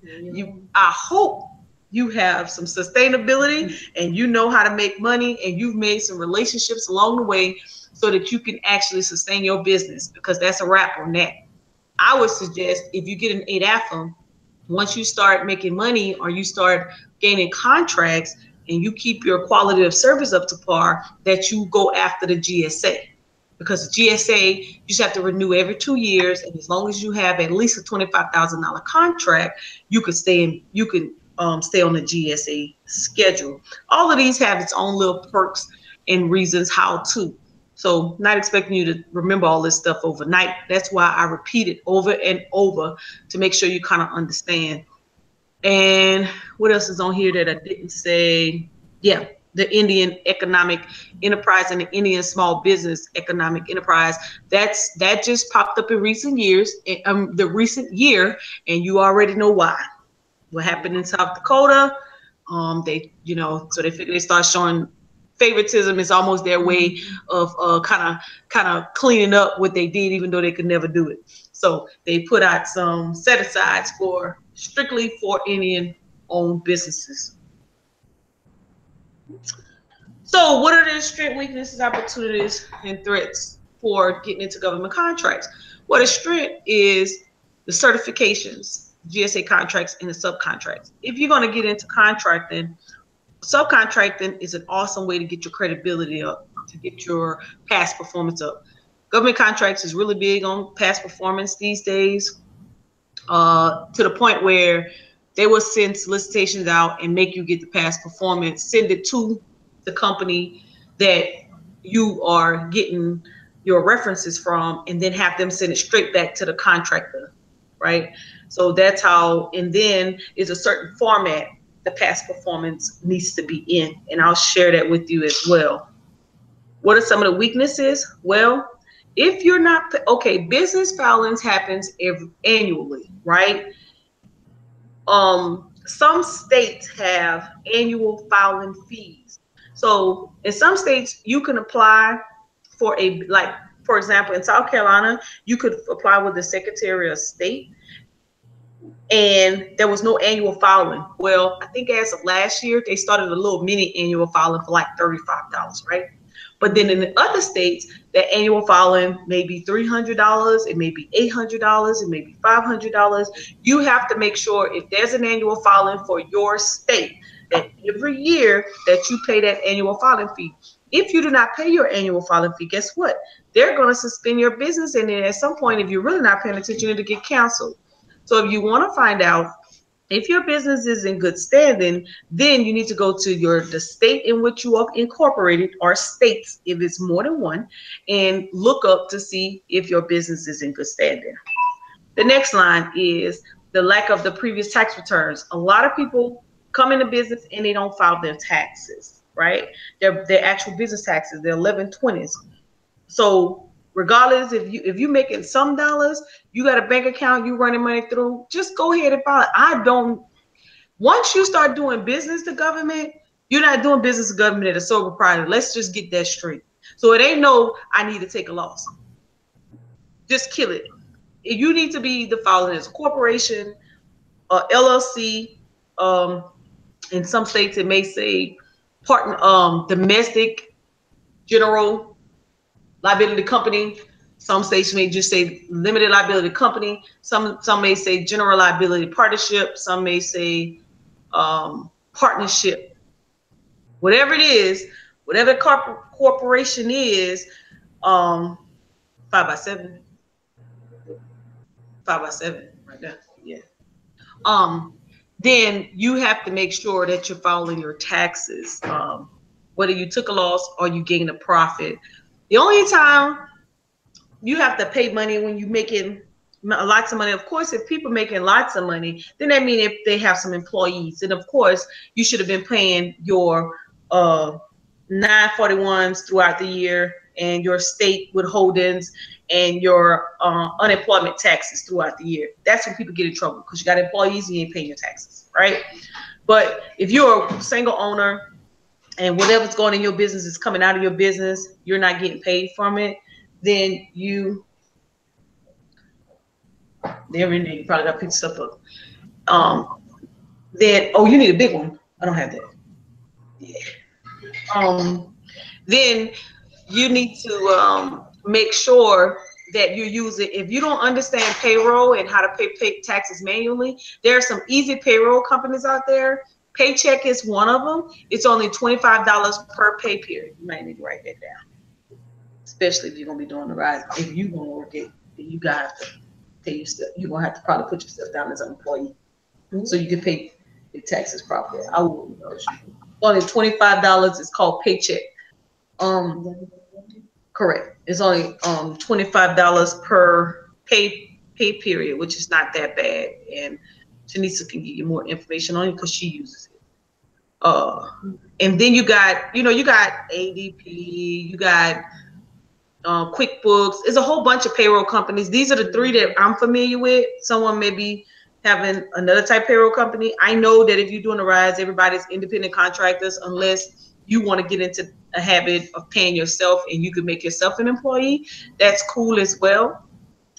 I hope you have some sustainability and you know how to make money and you've made some relationships along the way so that you can actually sustain your business, because that's a wrap on that. I would suggest if you get an 8 AFA, once you start making money or you start gaining contracts and you keep your quality of service up to par, that you go after the GSA. Because the GSA, you just have to renew every 2 years, and as long as you have at least a $25,000 contract, you could stay on the GSA schedule. All of these have its own little perks and reasons how to. So, not expecting you to remember all this stuff overnight. That's why I repeat it over and over to make sure you kind of understand. And what else is on here that I didn't say? Yeah. The Indian Economic Enterprise and the Indian Small Business Economic Enterprise. That just popped up in recent years, the recent year, and you already know why. What happened in South Dakota? So they figure they start showing favoritism. Is almost their way of kind of cleaning up what they did, even though they could never do it. So they put out some set asides strictly for Indian-owned businesses. So what are the strengths, weaknesses, opportunities, and threats for getting into government contracts? What a strength is the certifications, GSA contracts, and the subcontracts. If you're going to get into contracting, subcontracting is an awesome way to get your credibility up, to get your past performance up. Government contracts is really big on past performance these days, to the point where they will send solicitations out and make you get the past performance, send it to the company that you are getting your references from, and then have them send it straight back to the contractor, right? So that's how, and then is a certain format the past performance needs to be in, and I'll share that with you as well. What are some of the weaknesses? Well, if you're not, business filings happens annually, right? Some states have annual filing fees. So in some states, you can apply for for example, in South Carolina, you could apply with the Secretary of State, and there was no annual filing. Well, I think as of last year, they started a little mini annual filing for like $35, right? But then in the other states, that annual filing may be $300, it may be $800, it may be $500. You have to make sure if there's an annual filing for your state, that every year that you pay that annual filing fee. If you do not pay your annual filing fee, guess what? They're going to suspend your business, and then at some point, if you're really not paying attention, it'll get canceled. So if you want to find out if your business is in good standing, then you need to go to the state in which you are incorporated, or states if it's more than one, and look up to see if your business is in good standing. The next line is the lack of the previous tax returns. A lot of people come into business and they don't file their taxes, right? Their actual business taxes, their 1120s. So regardless, if you're making some dollars, you got a bank account, you running money through, just go ahead and file it. Once you start doing business to government, you're not doing business to government at a sole proprietor. Let's just get that straight. So it ain't I need to take a loss. Just kill it. You need to be filing as a corporation, LLC. In some states, it may say domestic general liability company. Some states may just say limited liability company. Some may say general liability partnership. Some may say partnership. Whatever it is, whatever corporation is, 5x7. 5x7 right there. Yeah. Then you have to make sure that you're filing your taxes. Whether you took a loss or you gained a profit. The only time you have to pay money when you're making lots of money. Of course, if people making lots of money, then that means if they have some employees, and of course, you should have been paying your 941s throughout the year, and your state withholdings, and your unemployment taxes throughout the year. That's when people get in trouble, because you got employees and you ain't paying your taxes, right? But if you're a single owner and whatever's going in your business is coming out of your business, you're not getting paid from it, then you probably got to pick stuff up. Then, oh, you need a big one. I don't have that. Yeah. Then you need to make sure that you use it. If you don't understand payroll and how to pay taxes manually, there are some easy payroll companies out there. Paycheck is one of them. It's only $25 per pay period. You might need to write that down, especially if you're gonna be doing the rise. If you're gonna work it, then you gotta have to pay your stuff. You're gonna have to probably put yourself down as an employee, so you can pay your taxes properly. I wouldn't know. Only $25 is called paycheck. Correct. It's only $25 per pay period, which is not that bad. And Janisa can give you more information on it because she uses it. And then you got ADP, you got QuickBooks. There's a whole bunch of payroll companies. These are the three that I'm familiar with. Someone may be having another type payroll company. I know that if you're doing a rise, everybody's independent contractors, unless you want to get into a habit of paying yourself and you can make yourself an employee. That's cool as well.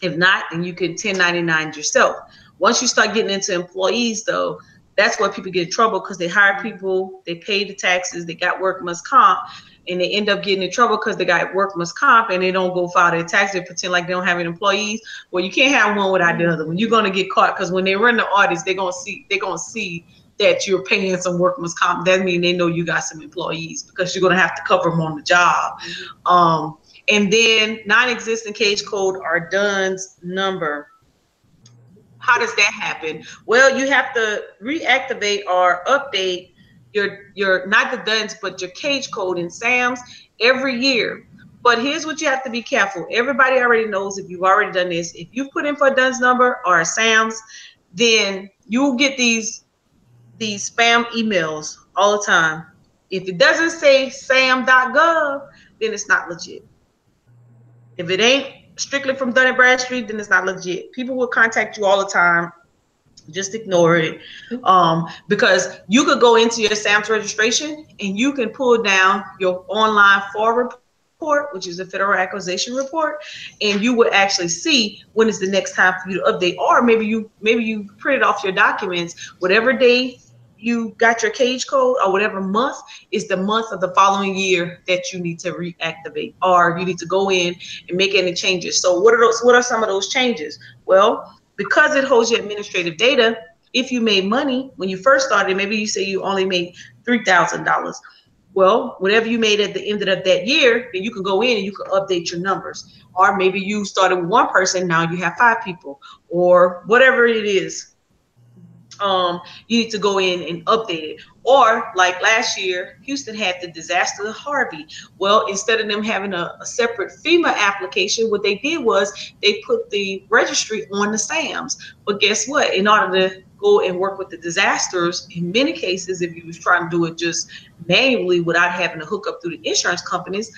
If not, then you can 1099 yourself. Once you start getting into employees, though, that's where people get in trouble, because they hire people, they pay the taxes, they got workman's comp, and they end up getting in trouble because they got workman's comp and they don't go file their taxes. They pretend like they don't have any employees. Well, you can't have one without the other one. You're gonna get caught, because when they run the audits, they're gonna see that you're paying some workman's comp. That means they know you got some employees, because you're gonna have to cover them on the job. And then non-existent cage code or DUNS number. How does that happen? Well, you have to reactivate or update your not the DUNS, but your cage code in SAMS every year. But here's what you have to be careful. Everybody already knows, if you've already done this, if you put in for a DUNS number or a SAMS, then you'll get these spam emails all the time. If it doesn't say sam.gov, then it's not legit. If it ain't strictly from Dun & Bradstreet, then it's not legit. People will contact you all the time. Just ignore it. Because you could go into your SAMS registration and you can pull down your online FAR report, which is a Federal Acquisition Report, and you would actually see when is the next time for you to update. Or maybe you printed off your documents, whatever day you got your cage code or whatever month is the month of the following year that you need to reactivate, or you need to go in and make any changes. So what are some of those changes? Well, because it holds your administrative data, if you made money when you first started, maybe you say you only made $3,000. Well, whatever you made at the end of that year, then you can go in and you can update your numbers. Or maybe you started with one person, now you have 5 people, or whatever it is. You need to go in and update it. Or like last year, Houston had the disaster of Harvey. Well, instead of them having a separate FEMA application, what they did was they put the registry on the SAMS. But guess what? In order to go and work with the disasters, in many cases, if you was trying to do it just manually without having to hook up through the insurance companies,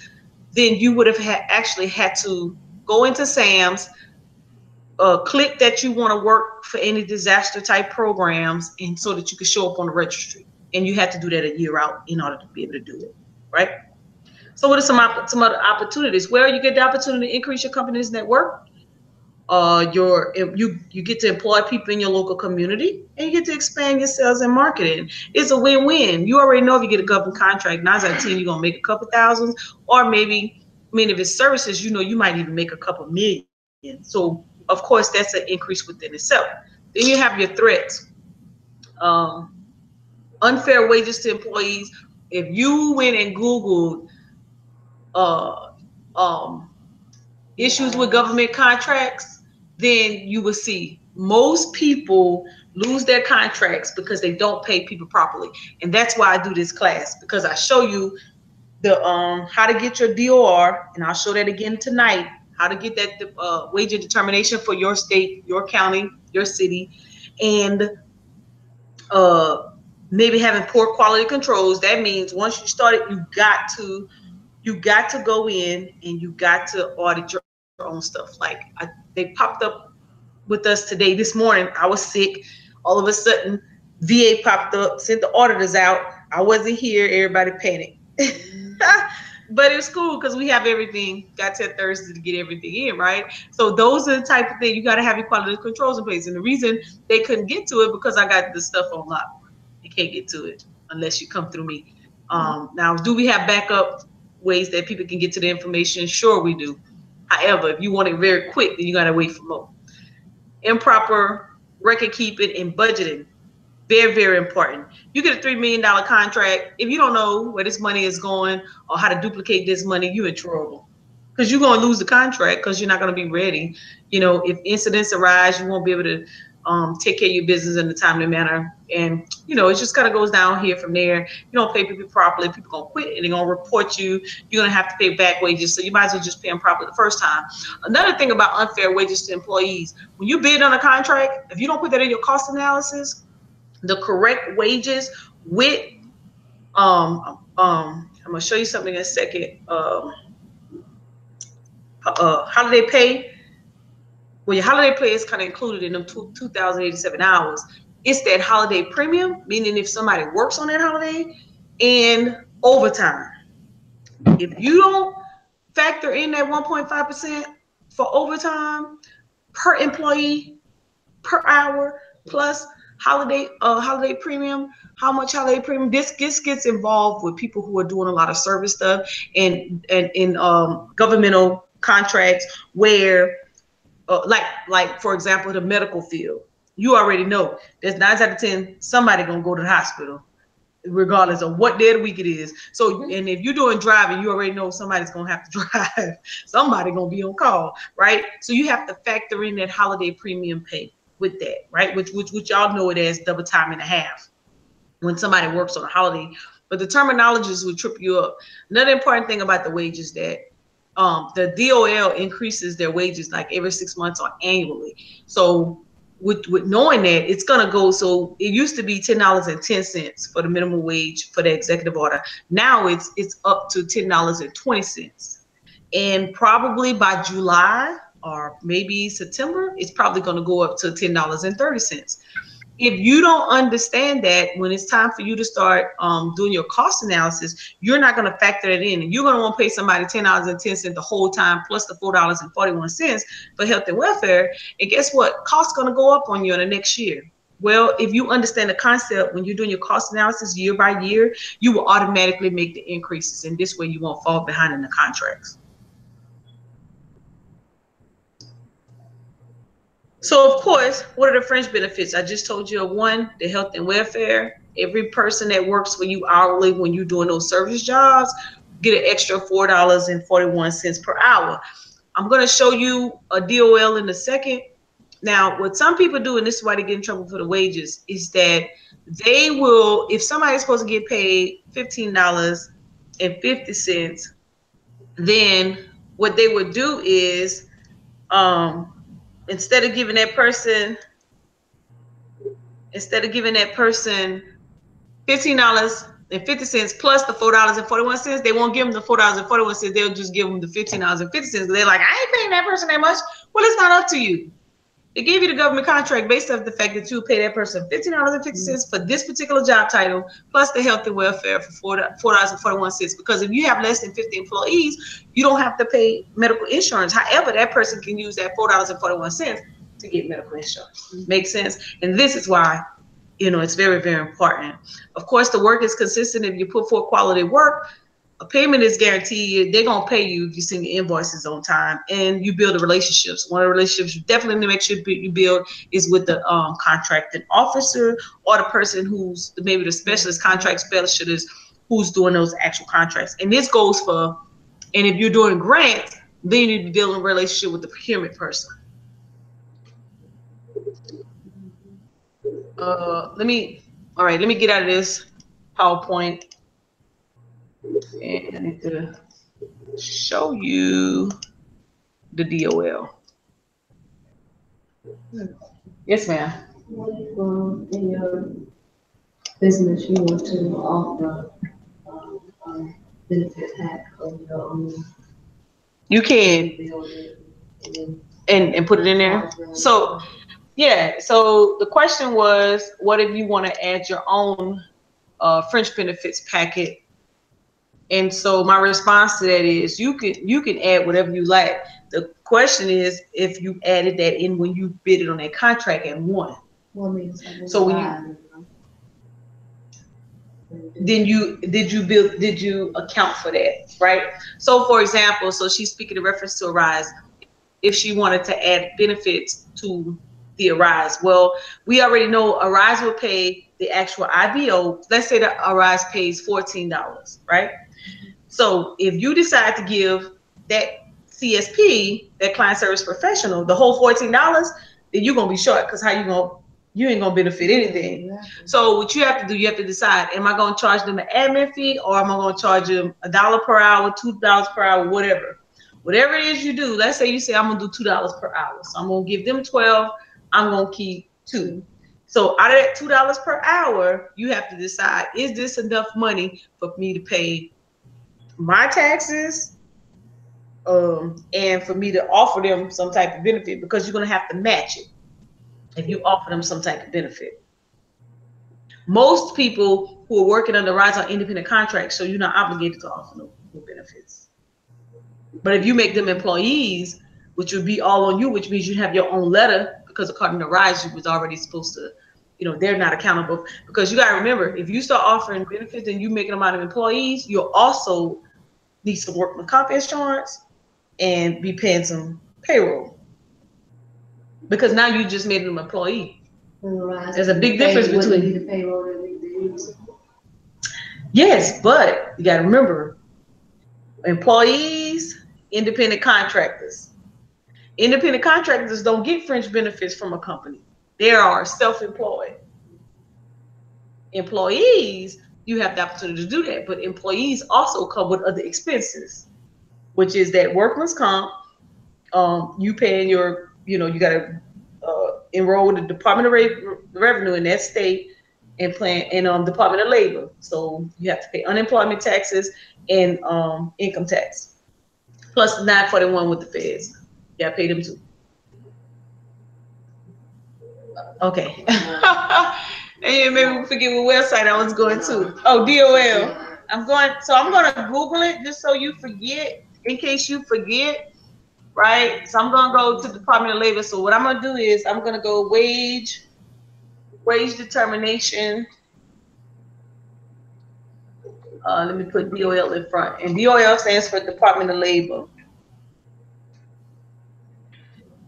then you would have actually had to go into SAMS, click that you want to work for any disaster type programs, and so that you could show up on the registry. And you have to do that a year out in order to be able to do it, right? So what are some other opportunities? Well, you get the opportunity to increase your company's network. You get to employ people in your local community, and you get to expand your sales and marketing. It's a win-win. You already know if you get a government contract, 9 out of 10, you're gonna make a couple thousands, or maybe, if it's services, you might even make a couple million. So of course, that's an increase within itself. Then you have your threats. Unfair wages to employees. If you went and Googled issues with government contracts, then you will see most people lose their contracts because they don't pay people properly. And that's why I do this class, because I show you the how to get your DOR, and I'll show that again tonight, how to get that wage of determination for your state, your county, your city, and maybe having poor quality controls. That means once you start it, you got to go in and you got to audit your own stuff. Like they popped up with us today, this morning. I was sick. All of a sudden, VA popped up, sent the auditors out. I wasn't here. Everybody panicked. But it was cool because we have everything. Got till Thursday to get everything in, right? So those are the type of thing you got to have your quality controls in place. And the reason they couldn't get to it because I got the stuff on lock. You can't get to it unless you come through me. Now, do we have backup ways that people can get to the information? Sure, we do. However, if you want it very quick, then you got to wait for more. Improper record keeping and budgeting. Very, very important. You get a $3 million contract. If you don't know where this money is going or how to duplicate this money, you're in trouble. Because you're going to lose the contract because you're not going to be ready. You know, if incidents arise, you won't be able to take care of your business in a timely manner. And, you know, it just kind of goes down here from there. You don't pay people properly, people going to quit and they're going to report you. You're going to have to pay back wages. So you might as well just pay them properly the first time. Another thing about unfair wages to employees, when you bid on a contract, if you don't put that in your cost analysis, the correct wages with I'm gonna show you something in a second. Holiday pay. Well, your holiday pay is kind of included in them 2,087 hours. It's that holiday premium, meaning if somebody works on that holiday, and overtime. If you don't factor in that 1.5% for overtime per employee per hour plus holiday premium, how much holiday premium? This gets involved with people who are doing a lot of service stuff and in governmental contracts where like for example the medical field. You already know there's 9 out of 10 somebody gonna go to the hospital regardless of what day of the week it is. So and if you're doing driving, you already know somebody's gonna have to drive. Somebody gonna be on call, right? So you have to factor in that holiday premium pay with that, right? Which y'all know it as double time and a half when somebody works on a holiday. But the terminologies will trip you up. Another important thing about the wages that the DOL increases their wages like every 6 months or annually. So with knowing that, it's gonna go. So it used to be $10.10 for the minimum wage for the executive order. Now it's up to $10.20, and probably by July or maybe September, it's probably going to go up to $10.30. If you don't understand that, when it's time for you to start doing your cost analysis, you're not going to factor it in. And you're going to want to pay somebody $10.10 the whole time, plus the $4.41 for health and welfare. And guess what? Costs going to go up on you in the next year. Well, if you understand the concept, when you're doing your cost analysis year by year, you will automatically make the increases. And this way you won't fall behind in the contracts. So, of course, what are the fringe benefits? I just told you of one, the health and welfare. Every person that works for you hourly when you're doing those service jobs get an extra $4.41 per hour. I'm going to show you a DOL in a second. Now, what some people do, and this is why they get in trouble for the wages, is that they will, if somebody's supposed to get paid $15.50, then what they would do is, instead of giving that person $15.50 plus the $4.41, they won't give them the $4.41. They'll just give them the $15.50. They're like, I ain't paying that person that much. Well, it's not up to you. They gave you the government contract based off the fact that you pay that person $15.50 for this particular job title, plus the health and welfare for $4.41. Because if you have less than 50 employees, you don't have to pay medical insurance. However, that person can use that $4.41 to get medical insurance. Makes sense? And this is why, you know, it's very, very important. Of course, the work is consistent. If you put forth quality work, a payment is guaranteed. They're going to pay you if you send your invoices on time and you build the relationships. One of the relationships you definitely need to make sure you build is with the contracting officer or the person who's maybe the specialist contract specialist who's doing those actual contracts. And this goes for, and if you're doing grants, then you need to build a relationship with the procurement person. Let me get out of this PowerPoint. And I need to show you the DOL. Yes, ma'am. What if in your business you want to offer benefit pack of your own? You can and put it in there. So yeah. So the question was, what if you want to add your own French benefits packet? And so my response to that is you can add whatever you like. The question is if you added that in when you bid it on that contract and won. So when you did you account for that, right? So for example, so she's speaking in reference to Arise. If she wanted to add benefits to the Arise, well, we already know Arise will pay the actual IBO. Let's say that Arise pays $14, right? So if you decide to give that CSP, that client service professional, the whole $14, then you're gonna be short, because you ain't gonna benefit anything. So what you have to do, you have to decide, am I gonna charge them an admin fee, or am I gonna charge them $1 per hour, $2 per hour, whatever it is you do. Let's say you say I'm gonna do $2 per hour, so I'm gonna give them 12, I'm gonna keep 2. So out of that $2 per hour, you have to decide, is this enough money for me to pay my taxes, and for me to offer them some type of benefit, because you're gonna have to match it if you offer them some type of benefit. Most people who are working under Rise are independent contracts, so you're not obligated to offer no benefits. But if you make them employees, which would be all on you, which means you have your own letter, because according to Rise, you was already supposed to, they're not accountable. Because you gotta remember, if you start offering benefits and you making them out of employees, you'll also need some workman's comp insurance and be paying some payroll, because now you just made them an employee. There's a big difference between the payroll that they use. Yes, but you got to remember, employees, independent contractors. Independent contractors don't get fringe benefits from a company. They are self-employed. Employees, you have the opportunity to do that, but employees also come with other expenses, which is that workman's comp. You paying your, you got to enroll with the Department of Revenue in that state, and Department of Labor. So you have to pay unemployment taxes and income tax, plus 941 with the feds. You got to pay them too. Okay. And maybe we forget what website I was going to. Oh, DOL. I'm going to Google it just so you forget, in case you forget, right? So I'm going to go to the Department of Labor. So what I'm going to do is I'm going to go wage determination. Let me put DOL in front. And DOL stands for Department of Labor.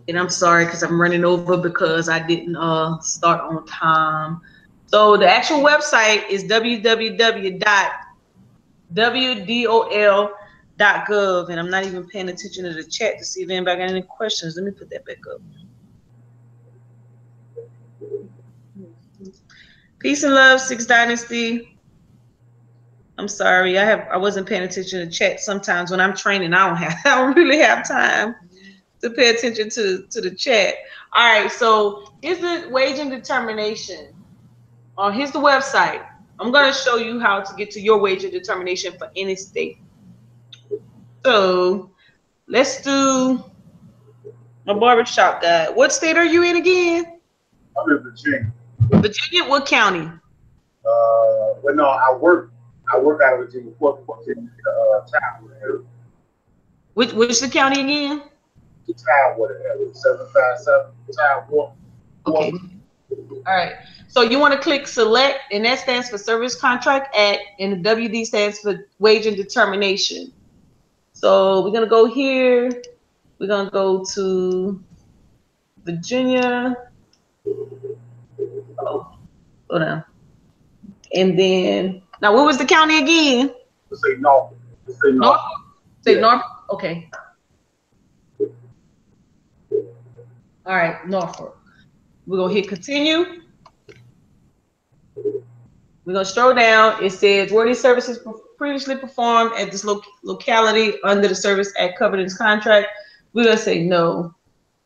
And I'm sorry because I'm running over because I didn't start on time. So the actual website is www.wdol.gov. And I'm not even paying attention to the chat to see if anybody got any questions. Let me put that back up. Peace and love, Six Dynasty. I'm sorry, I wasn't paying attention to chat. Sometimes when I'm training, I don't really have time to pay attention to the chat. All right, so here's the wage and determination. Here's the website. I'm going to show you how to get to your wage and determination for any state. So let's do a barbershop guide. What state are you in again? I'm in Virginia. Virginia, what county? Well, no, I work out of Virginia, Tidewater area. Which the county again? The Tidewater area, 757 Tidewater. Okay. All right. So you want to click select, and that stands for Service Contract Act, and the WD stands for Wage and Determination. So we're gonna go here. We're gonna go to Virginia. Oh, go down. And then now, what was the county again? Say Norfolk. Say Norfolk. Say Norfolk. Okay. All right, Norfolk. We're gonna hit continue. We're gonna scroll down. It says were these services previously performed at this locality under the Service Act covered in this contract. We're gonna say no.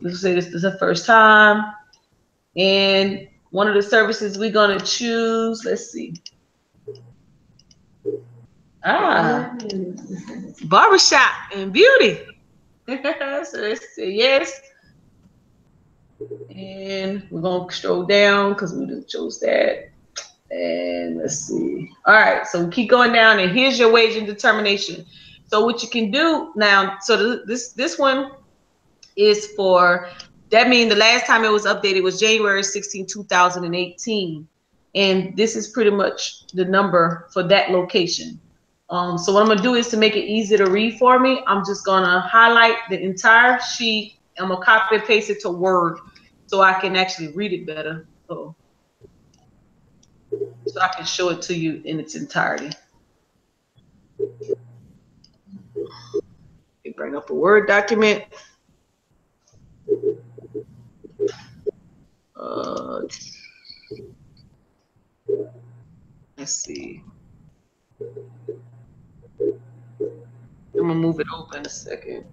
Let's say this is the first time. And one of the services we're gonna choose, let's see. Barbershop and beauty. So let's say yes. And we're gonna scroll down because we just chose that. And let's see. All right, so we keep going down, and here's your wage and determination. So what you can do now, so this one is for, that means the last time it was updated was January 16, 2018. And this is pretty much the number for that location. So what I'm gonna do is, to make it easy to read for me, I'm just gonna highlight the entire sheet. I'm gonna copy and paste it to Word so I can actually read it better. So I can show it to you in its entirety. You bring up a Word document. Let's see. I'm gonna move it over in a second.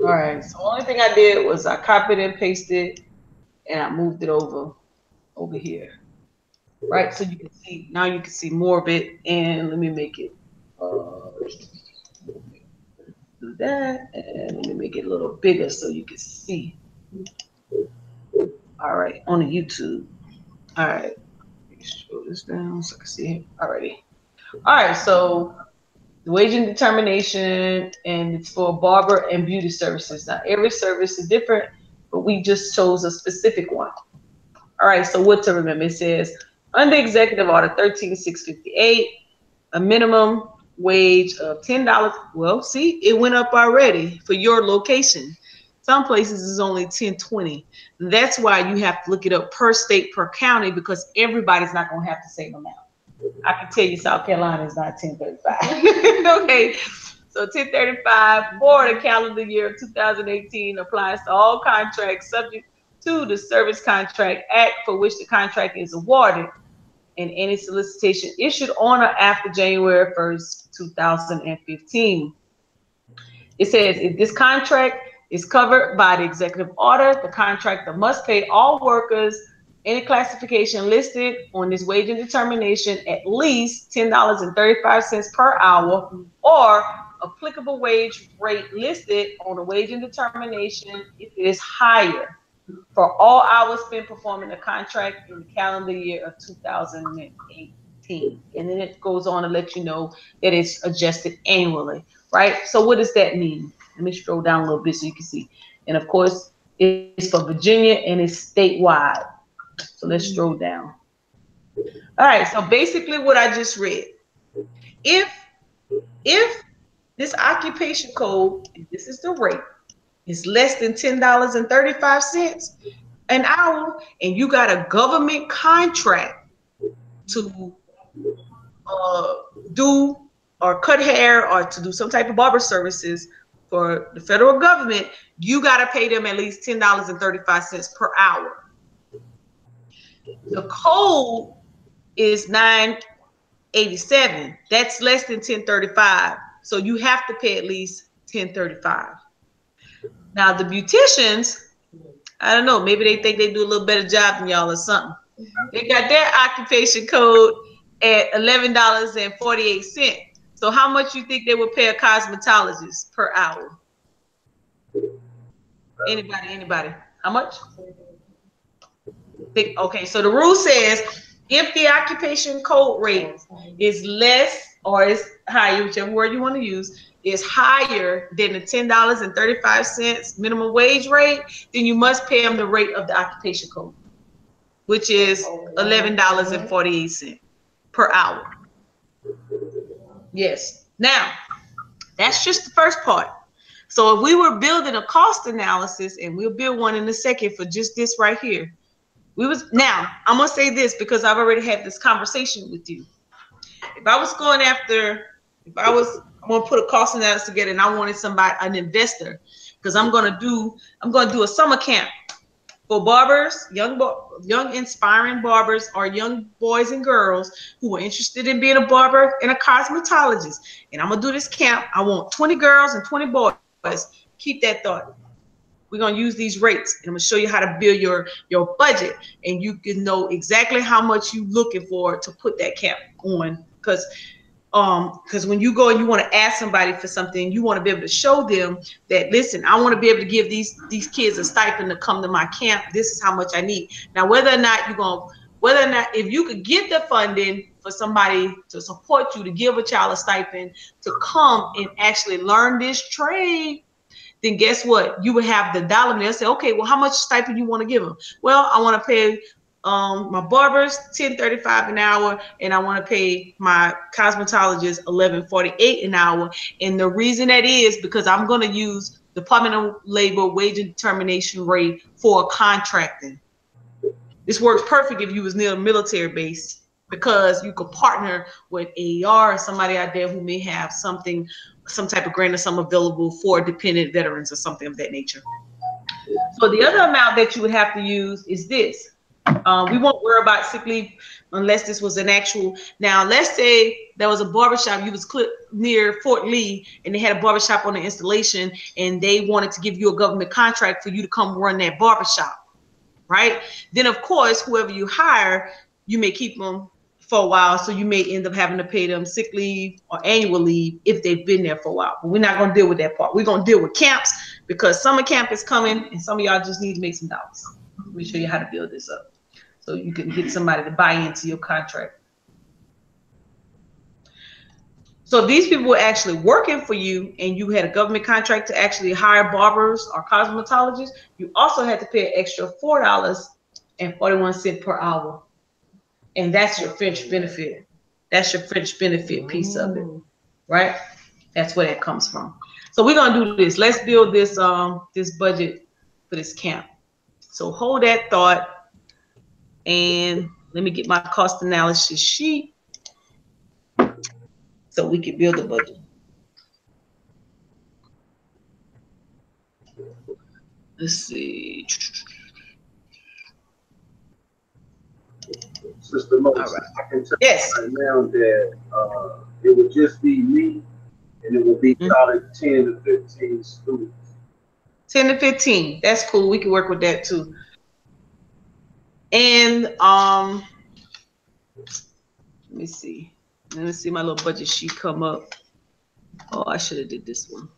All right, so the only thing I did was I copied and pasted, and I moved it over here. Right, so you can see, now you can see more of it. And let me make it do that, and let me make it a little bigger so you can see. All right, on the YouTube. All right, let me scroll this down so I can see it already. All right, so the wage and determination, and it's for barber and beauty services. Now every service is different, but we just chose a specific one. All right, so what to remember? It says under Executive Order 13658, a minimum wage of $10. Well, see, it went up already for your location. Some places is only $10.20. That's why you have to look it up per state, per county, because everybody's not going to have the same amount. I can tell you South Carolina is not $10.35. Okay, so $10.35 for the calendar year 2018 applies to all contracts subject to the Service Contract Act for which the contract is awarded, and any solicitation issued on or after January 1st, 2015. It says if this contract is covered by the executive order, the contractor must pay all workers any classification listed on this wage and determination at least $10.35 per hour, or applicable wage rate listed on the wage and determination if it is higher for all hours spent performing the contract in the calendar year of 2018. And then it goes on to let you know that it's adjusted annually, right? So what does that mean? Let me scroll down a little bit so you can see. And of course, it's for Virginia and it's statewide. So let's scroll down. All right, so basically what I just read, if this occupation code, and this is the rate, is less than $10.35 an hour, and you got a government contract to do or cut hair or to do some type of barber services for the federal government, you got to pay them at least $10.35 per hour. The code is 987. That's less than 1035. So you have to pay at least 1035. Now the beauticians, I don't know, maybe they think they do a little better job than y'all or something. They got their occupation code at $11.48. So how much you think they would pay a cosmetologist per hour? Anybody? How much? Okay, so the rule says if the occupation code rate is less or is higher, whichever word you want to use, is higher than the $10.35 minimum wage rate, then you must pay them the rate of the occupation code, which is $11.48 per hour. Yes. Now, that's just the first part. So if we were building a cost analysis, and we'll build one in a second for just this right here, now I'm gonna say this because I've already had this conversation with you. If I was going after, I'm gonna put a cost analysis together, and I wanted an investor, because I'm gonna do a summer camp for barbers, young inspiring barbers, or young boys and girls who are interested in being a barber and a cosmetologist. And I'm gonna do this camp. I want 20 girls and 20 boys. Keep that thought. We're gonna use these rates, and I'm gonna show you how to build your budget, and you can know exactly how much you're looking for to put that camp on. Because when you go and you want to ask somebody for something, you want to be able to show them that, listen, I want to be able to give these kids a stipend to come to my camp. This is how much I need. Now, whether or not if you could get the funding for somebody to support you to give a child a stipend to come and actually learn this trade, then guess what? You would have the dollar. They'll say, okay, well, how much stipend you want to give them? Well, I want to pay my barbers $10.35 an hour, and I want to pay my cosmetologist $11.48 an hour. And the reason that is because I'm going to use Department of Labor wage determination rate for contracting. This works perfect if you was near a military base, because you could partner with AER or somebody out there who may have some type of grant or some available for dependent veterans or something of that nature. So the other amount that you would have to use is this. We won't worry about sick leave unless this was an actual. Now, let's say there was a barbershop, you was near Fort Lee, and they had a barbershop on the installation, and they wanted to give you a government contract for you to come run that barbershop, right? Then, of course, whoever you hire, you may keep them for a while, so you may end up having to pay them sick leave or annual leave if they've been there for a while. But we're not going to deal with that part. We're going to deal with camps, because summer camp is coming, and some of y'all just need to make some dollars. Let me show you how to build this up, so you can get somebody to buy into your contract. So if these people were actually working for you and you had a government contract to actually hire barbers or cosmetologists, you also had to pay an extra $4.41 per hour. And that's your fringe benefit. That's your fringe benefit piece of it, right? That's where that comes from. So we're gonna do this. Let's build this this budget for this camp. So hold that thought, and let me get my cost analysis sheet so we can build a budget. Let's see. Sister Mo, right. I can tell yes. right now that it would just be me, and it would be probably 10 to 15 students. 10 to 15. That's cool. We can work with that too. And let me see. Let me see my little budget sheet come up. Oh, I should have did this one.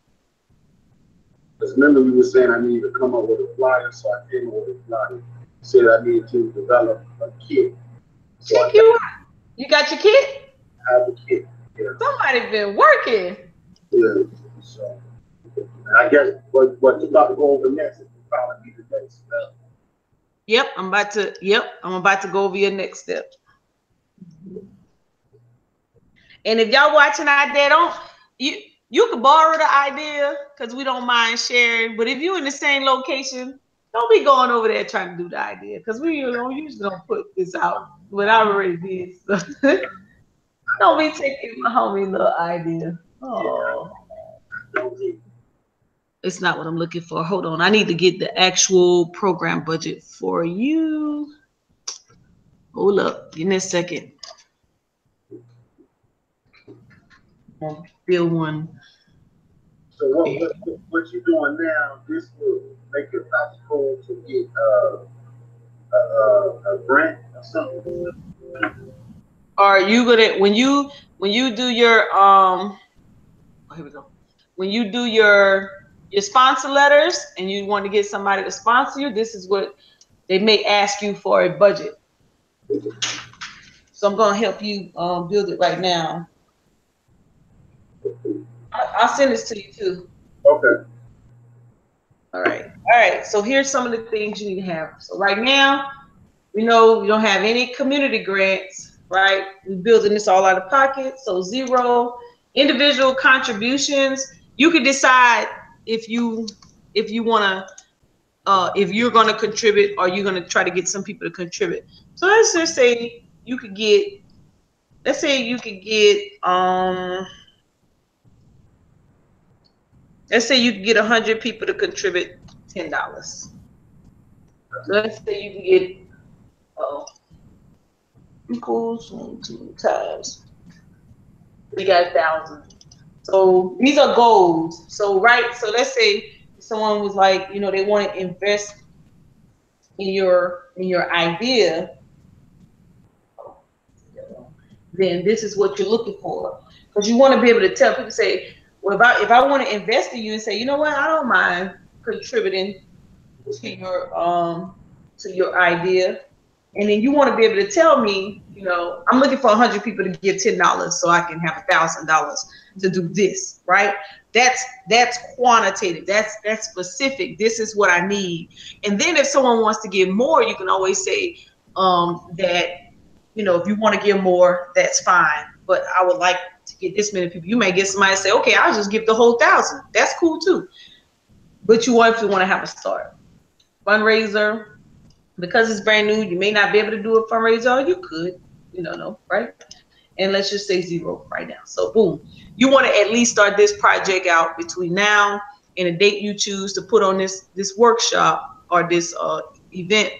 Because remember, we were saying I needed to come up with a flyer, so I came up with a flyer. Said I needed to develop a kit. So you got your kit? I have a kit. Yeah. Somebody been working. Yeah. So I guess what you about to go over next is probably be the next step. Yep, I'm about to go over your next step. And if y'all watching out there, you can borrow the idea, because we don't mind sharing. But if you're in the same location, don't be going over there trying to do the idea, because we usually don't put this out. But I already did. So don't be taking my homie little idea. Oh, it's not what I'm looking for. Hold on, I need to get the actual program budget for you. Hold up, give me a second. I'll build one. So what you're doing now, this will make it possible to get a grant or something? Are you gonna when you do your here we go. When you do your sponsor letters and you want to get somebody to sponsor you, this is what they may ask you for a budget. So I'm gonna help you build it right now. I'll send this to you too. Okay. All right. So here's some of the things you need to have. So right now, we know you don't have any community grants, right? We're building this all out of pocket. So 0 individual contributions. You can decide if you want to, if you're going to contribute, or you're going to try to get some people to contribute. So let's just say you could get, let's say you could get 100 people to contribute $10. So let's say you can get equals 1, 2 times. We got 1,000. So these are goals. So so let's say someone was like, you know, they want to invest in your idea, then this is what you're looking for. Because you want to be able to tell people, say, well, if I want to invest in you and say, you know what, I don't mind contributing to your idea. And then you want to be able to tell me, you know, I'm looking for 100 people to give $10 so I can have $1,000 to do this, right? That's quantitative. That's specific. This is what I need. And then if someone wants to give more, you can always say that, you know, if you want to give more, that's fine. But I would like to get this many people. You may get somebody to say, okay, I'll just give the whole 1,000. That's cool too. But you want to have a start. Fundraiser. Because it's brand new, you may not be able to do a fundraiser, or you could, you don't know, right? And let's just say 0 right now. So boom, you want to at least start this project out between now and the date you choose to put on this workshop or this event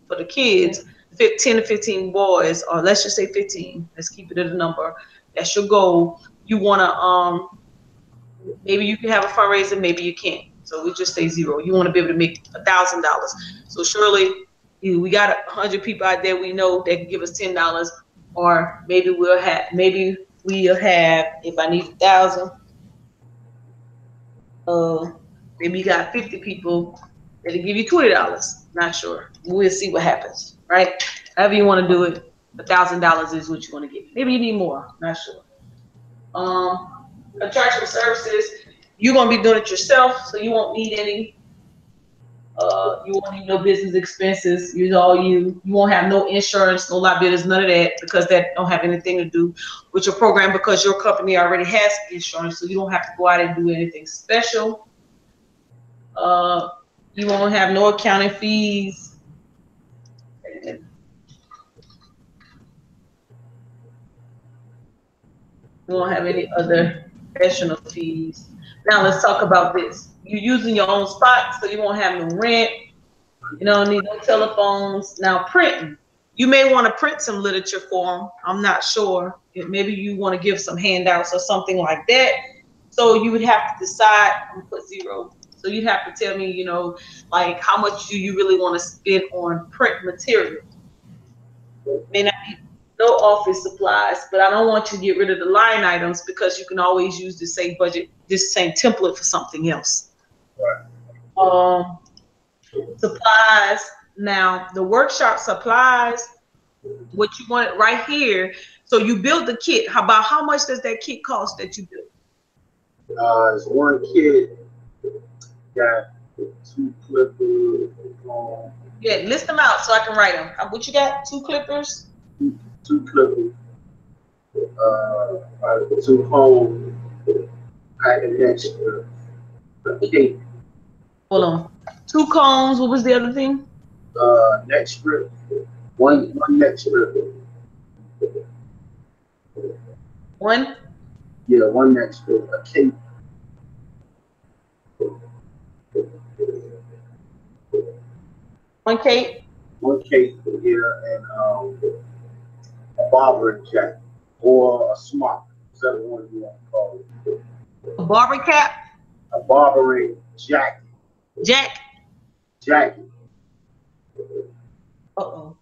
for the kids. 10 to 15 boys, or let's just say 15. Let's keep it at a number. That's your goal. You want to maybe you can have a fundraiser, maybe you can't. So we just say 0. You want to be able to make $1,000. So surely we got 100 people out there we know that can give us $10, or maybe we'll have, if I need 1,000, maybe you got 50 people that'll give you $20. Not sure. We'll see what happens, right? However you want to do it, $1,000 is what you want to get. Maybe you need more. Not sure. Contractual services, you're gonna be doing it yourself, so you won't need any. You won't need no business expenses. You won't have no insurance, no liabilities, none of that, because that don't have anything to do with your program, because your company already has insurance, so you don't have to go out and do anything special. You won't have no accounting fees. You won't have any other professional fees. Now let's talk about this. You're using your own spot, so you won't have no rent. You don't need no telephones. Now printing. You may want to print some literature for them. I'm not sure. Maybe you want to give some handouts or something like that. So you would have to decide. I'm gonna put 0. So you'd have to tell me, you know, like how much do you really want to spend on print material? May not be no office supplies, but I don't want you to get rid of the line items, because you can always use the same budget, this same template for something else. Right. Supplies. Now the workshop supplies, what you want right here. So you build the kit. How much does that kit cost that you built? It's one kit, got 2 clippers. Yeah, list them out so I can write them. What you got? 2 clippers? 2 clippers. 2 combs. Packet extra. Okay. Hold on. 2 combs. What was the other thing? Neck strip. One neck strip. One? Yeah, 1 neck strip. A cape. One cape? 1 cape, yeah, and a barber jacket or a smock, whichever one you want to call it. A barber cap? A barbering jacket. Jacket. Uh-oh.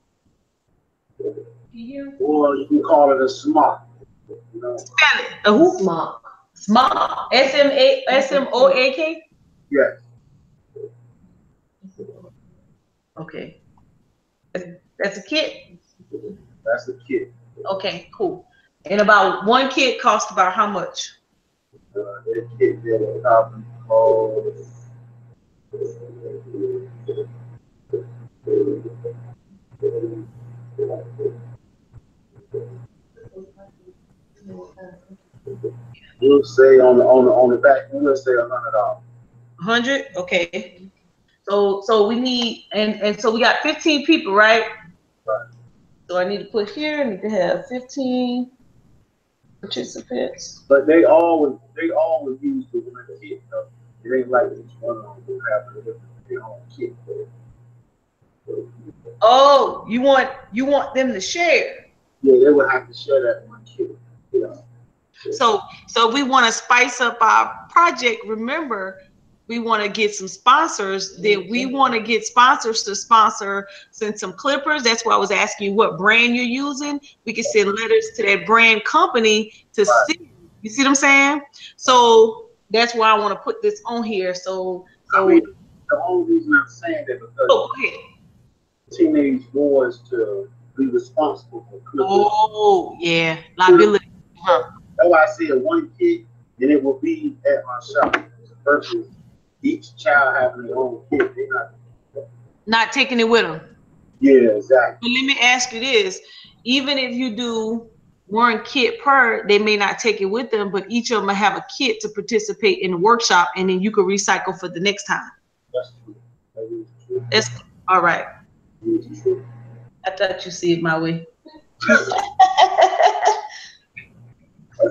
Or you can call it a smock. You know? Spell it. A who? Smock. Smock. S-M-O-A-K? Yes. Okay. That's a kit? That's a kit. Okay, cool. And about 1 kit costs about how much? That kit that probably costs we'll say on the back, we'll say $100. 100? Okay. So we need, and so we got 15 people, right? Right. So I need to put here, I need to have 15 participants. But they always use the one kit though. It ain't like each one of them will have their own kit. Oh, you want them to share. Yeah, they would have to share that one kid. Yeah. So we want to spice up our project. Remember, we want to get some sponsors. Then we want to get sponsors to send some clippers. That's why I was asking you what brand you're using. We can send letters to that brand company to see. You see what I'm saying? So that's why I want to put this on here. So I mean, the only reason I'm saying that because go ahead. Teenage boys to be responsible for clippers. Oh yeah, liability. That's why I said one kid, and it will be at my shop. Versus each child having their own kid. They're not taking it with them. Yeah, exactly. But let me ask you this: even if you do one kit per, they may not take it with them, but each of them will have a kit to participate in the workshop, and then you can recycle for the next time. That's true. That is true. That's all right. That is true. I thought you see it my way. That's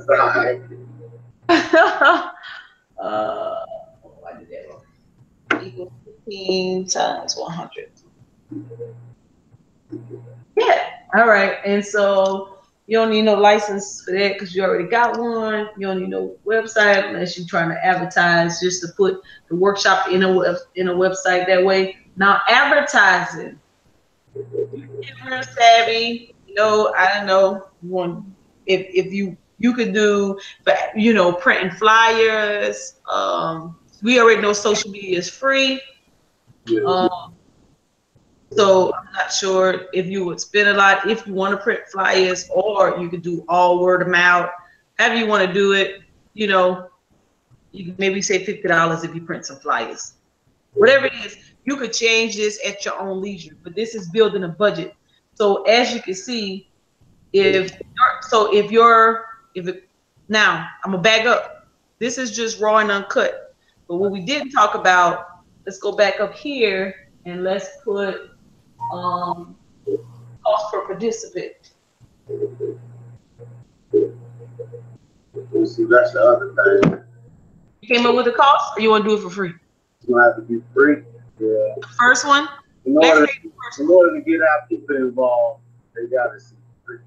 all right. I did that wrong. Equals 15 times 100. Yeah. All right. And so you don't need no license for that because you already got one. You don't need no website unless you're trying to advertise just to put the workshop in a website that way. Now advertising. You get real savvy. You know, I don't know. If you could do, you know, printing flyers. We already know social media is free. So I'm not sure if you would spend a lot if you want to print flyers, or you could do all word of mouth. However you want to do it, you know, you can maybe say $50 if you print some flyers. Whatever it is, you could change this at your own leisure, but this is building a budget. So as you can see, now I'm gonna back up. This is just raw and uncut. But what we didn't talk about, let's go back up here and let's put cost per participant. See, that's the other thing. You came up with the cost, or you want to do it for free? It's gonna have to be free. Yeah. First one. In order to get our people involved, they gotta see free.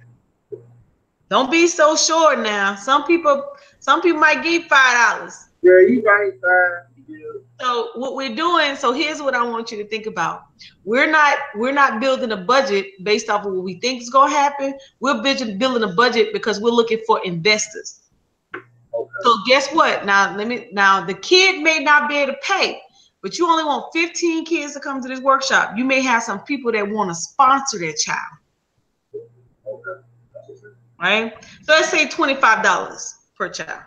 Don't be so short now. Some people might give $5. Yeah, you right, $5. Yeah. So what we're doing, so here's what I want you to think about. We're not building a budget based off of what we think is gonna happen. We're building a budget because we're looking for investors. Okay. So guess what? Now the kid may not be able to pay, but you only want 15 kids to come to this workshop. You may have some people that want to sponsor their child. Okay. Right? So let's say $25 per child.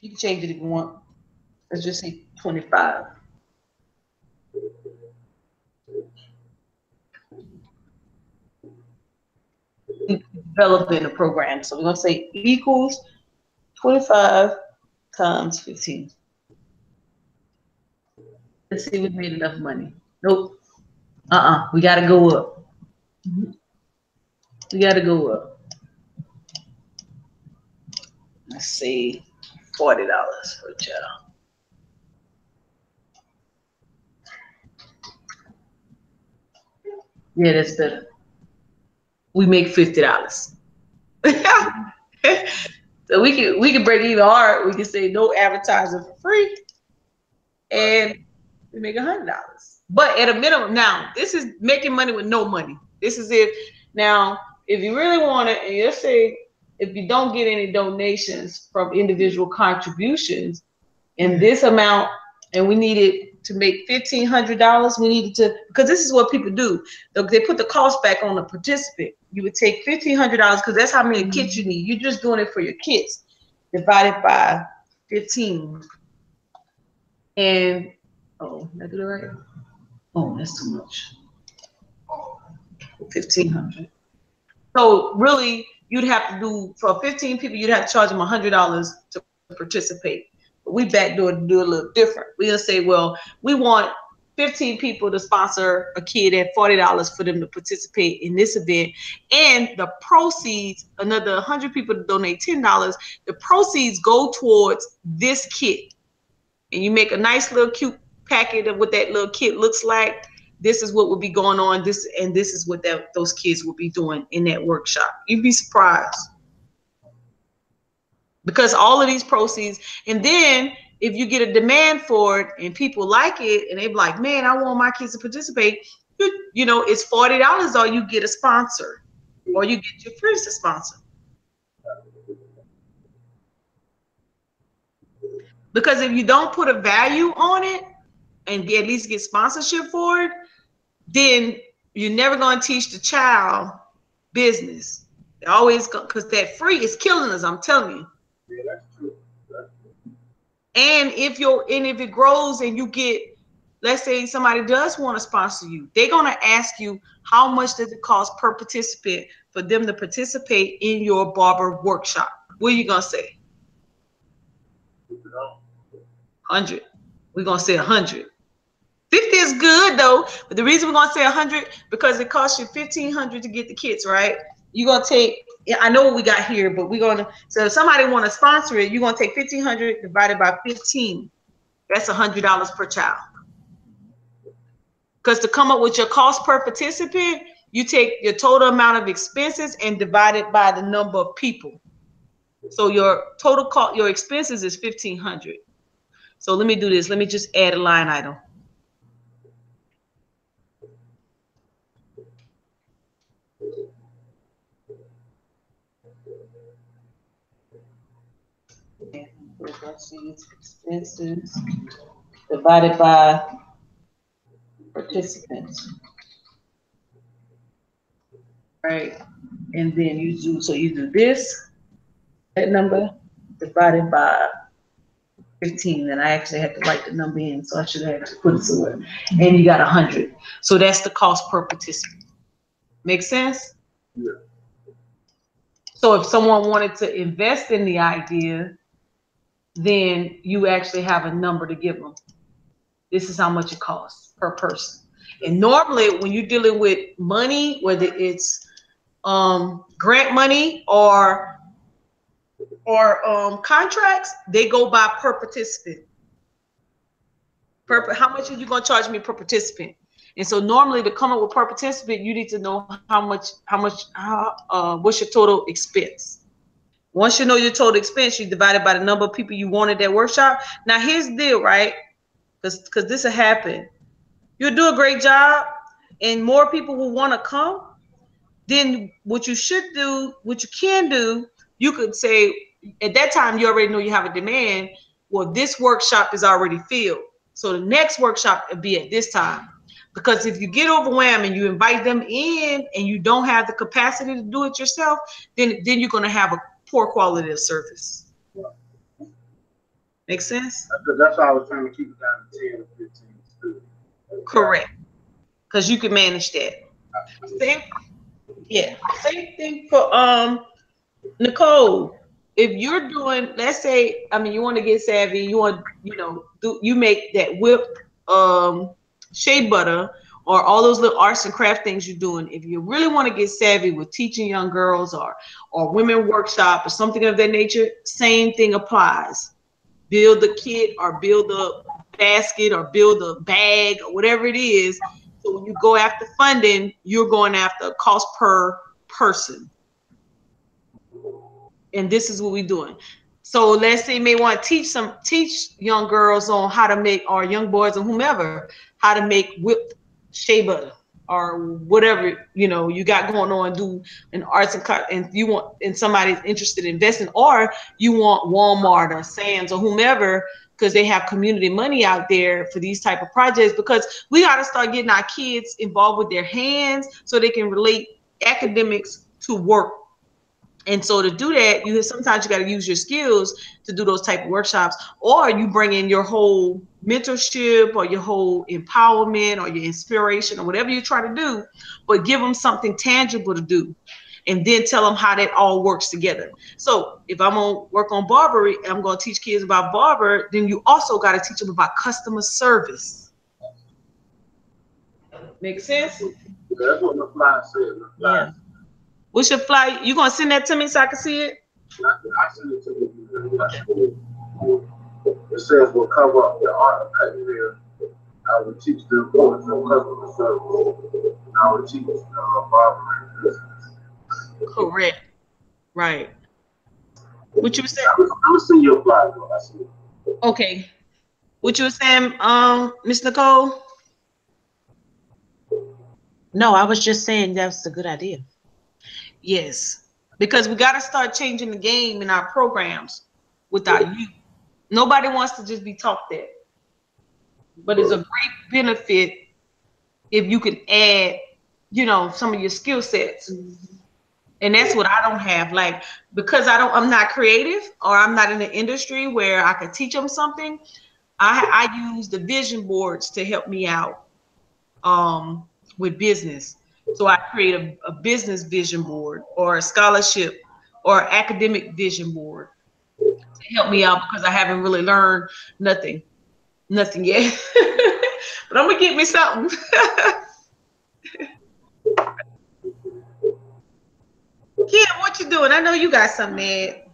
You can change it if you want. Let's just say 25. Developing a program. So we're going to say equals 25 times 15. Let's see if we made enough money. Nope. We got to go up. We got to go up. Let's see. $40 per child. Yeah, that's better. We make $50. So we can break even hard. We can say no advertising for free, and we make $100. But at a minimum, now this is making money with no money. This is if you really want it, and let's say if you don't get any donations from individual contributions in this amount, and we needed to make $1,500, we needed to, because this is what people do. They put the cost back on the participant. You would take $1,500 because that's how many kits you need. You're just doing it for your kits, divided by 15. And did I do it right? Oh, that's too much. 1,500. So really, you'd have to do for 15 people. You'd have to charge them $100 to participate. But we do a little different. We'll say, well, we want 15 people to sponsor a kid at $40 for them to participate in this event, and the proceeds, another 100 people to donate $10. The proceeds go towards this kit, and you make a nice little cute packet of what that little kit looks like. this is what will be going on. This is what those kids will be doing in that workshop. You'd be surprised. Because all of these proceeds, and then if you get a demand for it and people like it and they be like, man, I want my kids to participate, you know, it's $40 or you get a sponsor or you get your friends to sponsor. Because if you don't put a value on it and at least get sponsorship for it, then you're never going to teach the child business. They always, because that free is killing us, I'm telling you. Yeah, that's true. That's true. And if it grows and you get, let's say somebody does want to sponsor you, they're going to ask you how much does it cost per participant for them to participate in your barber workshop. What are you going to say? 100. We're going to say 100. 50 is good though, but the reason we're going to say 100 because it costs you $1,500 to get the kits, right? You're going to take, I know what we got here, but we're going to, so if somebody want to sponsor it, you're going to take $1,500 divided by 15. That's $100 per child. Because to come up with your cost per participant, you take your total amount of expenses and divide it by the number of people. So your total cost, your expenses is $1,500. So let me do this. Let me just add a line item. Expenses divided by participants, right? And then you do this, that number divided by 15, and I actually had to write the number in, so I should have to put it somewhere. And you got 100. So that's the cost per participant. Make sense? Yeah. So if someone wanted to invest in the idea, then you actually have a number to give them. This is how much it costs per person. And normally when you're dealing with money, whether it's grant money or contracts, they go by per participant. How much are you going to charge me per participant? And so normally to come up with per participant, you need to know what's your total expense. Once you know your total expense, you divide it by the number of people you want at that workshop. Now here's the deal, right? Because this will happen. You'll do a great job and more people will want to come. Then what you should do, what you can do, you could say at that time, you already know you have a demand. Well, this workshop is already filled. So the next workshop will be at this time. Because if you get overwhelmed and you invite them in and you don't have the capacity to do it yourself, then you're going to have a poor quality of service. Make sense? That's why I was trying to keep it down to 10 or 15 students. Correct. Because you can manage that. Same thing for Nicole. If you're doing, let's say, I mean, you want to get savvy, you want, you make that whipped shea butter or all those little arts and craft things you're doing. If you really want to get savvy with teaching young girls or women workshop or something of that nature, same thing applies. Build the kit or build a basket or build a bag or whatever it is. So when you go after funding, you're going after a cost per person. And this is what we're doing. So let's say you may want to teach young girls on how to make, or young boys or whomever, how to make whipped shea butter or whatever, you got going on, do an arts and you want, and somebody's interested in investing, or you want Walmart or Sam's or whomever, because they have community money out there for these type of projects, because we got to start getting our kids involved with their hands so they can relate academics to work. And so to do that, sometimes you got to use your skills to do those type of workshops, or you bring in your whole mentorship or your whole empowerment or your inspiration or whatever you're trying to do, but give them something tangible to do and then tell them how that all works together. So if I'm going to work on barbery, I'm going to teach kids about barber, then you also got to teach them about customer service. Make sense? That's what the flyer said. Yeah. What's your flyer? You gonna send that to me so I can see it? I send it to you. It says we'll cover up the art of cutting hair. I would teach them customer service. And I would teach barbering business. Correct. Right. What you saying? I was seeing your flyer, though. I see it. Okay. What you were saying, Miss Nicole? No, I was just saying that's a good idea. Yes, because we got to start changing the game in our programs with our youth. Nobody wants to just be taught that, but it's a great benefit if you can add, you know, some of your skill sets. And that's what I don't have. Like, because I'm not creative, or I'm not in the industry where I could teach them something. I use the vision boards to help me out with business. So I create a business vision board, or a scholarship or academic vision board to help me out, because I haven't really learned nothing yet. But I'm gonna get me something. Kim, what you doing? I know you got something, Ed.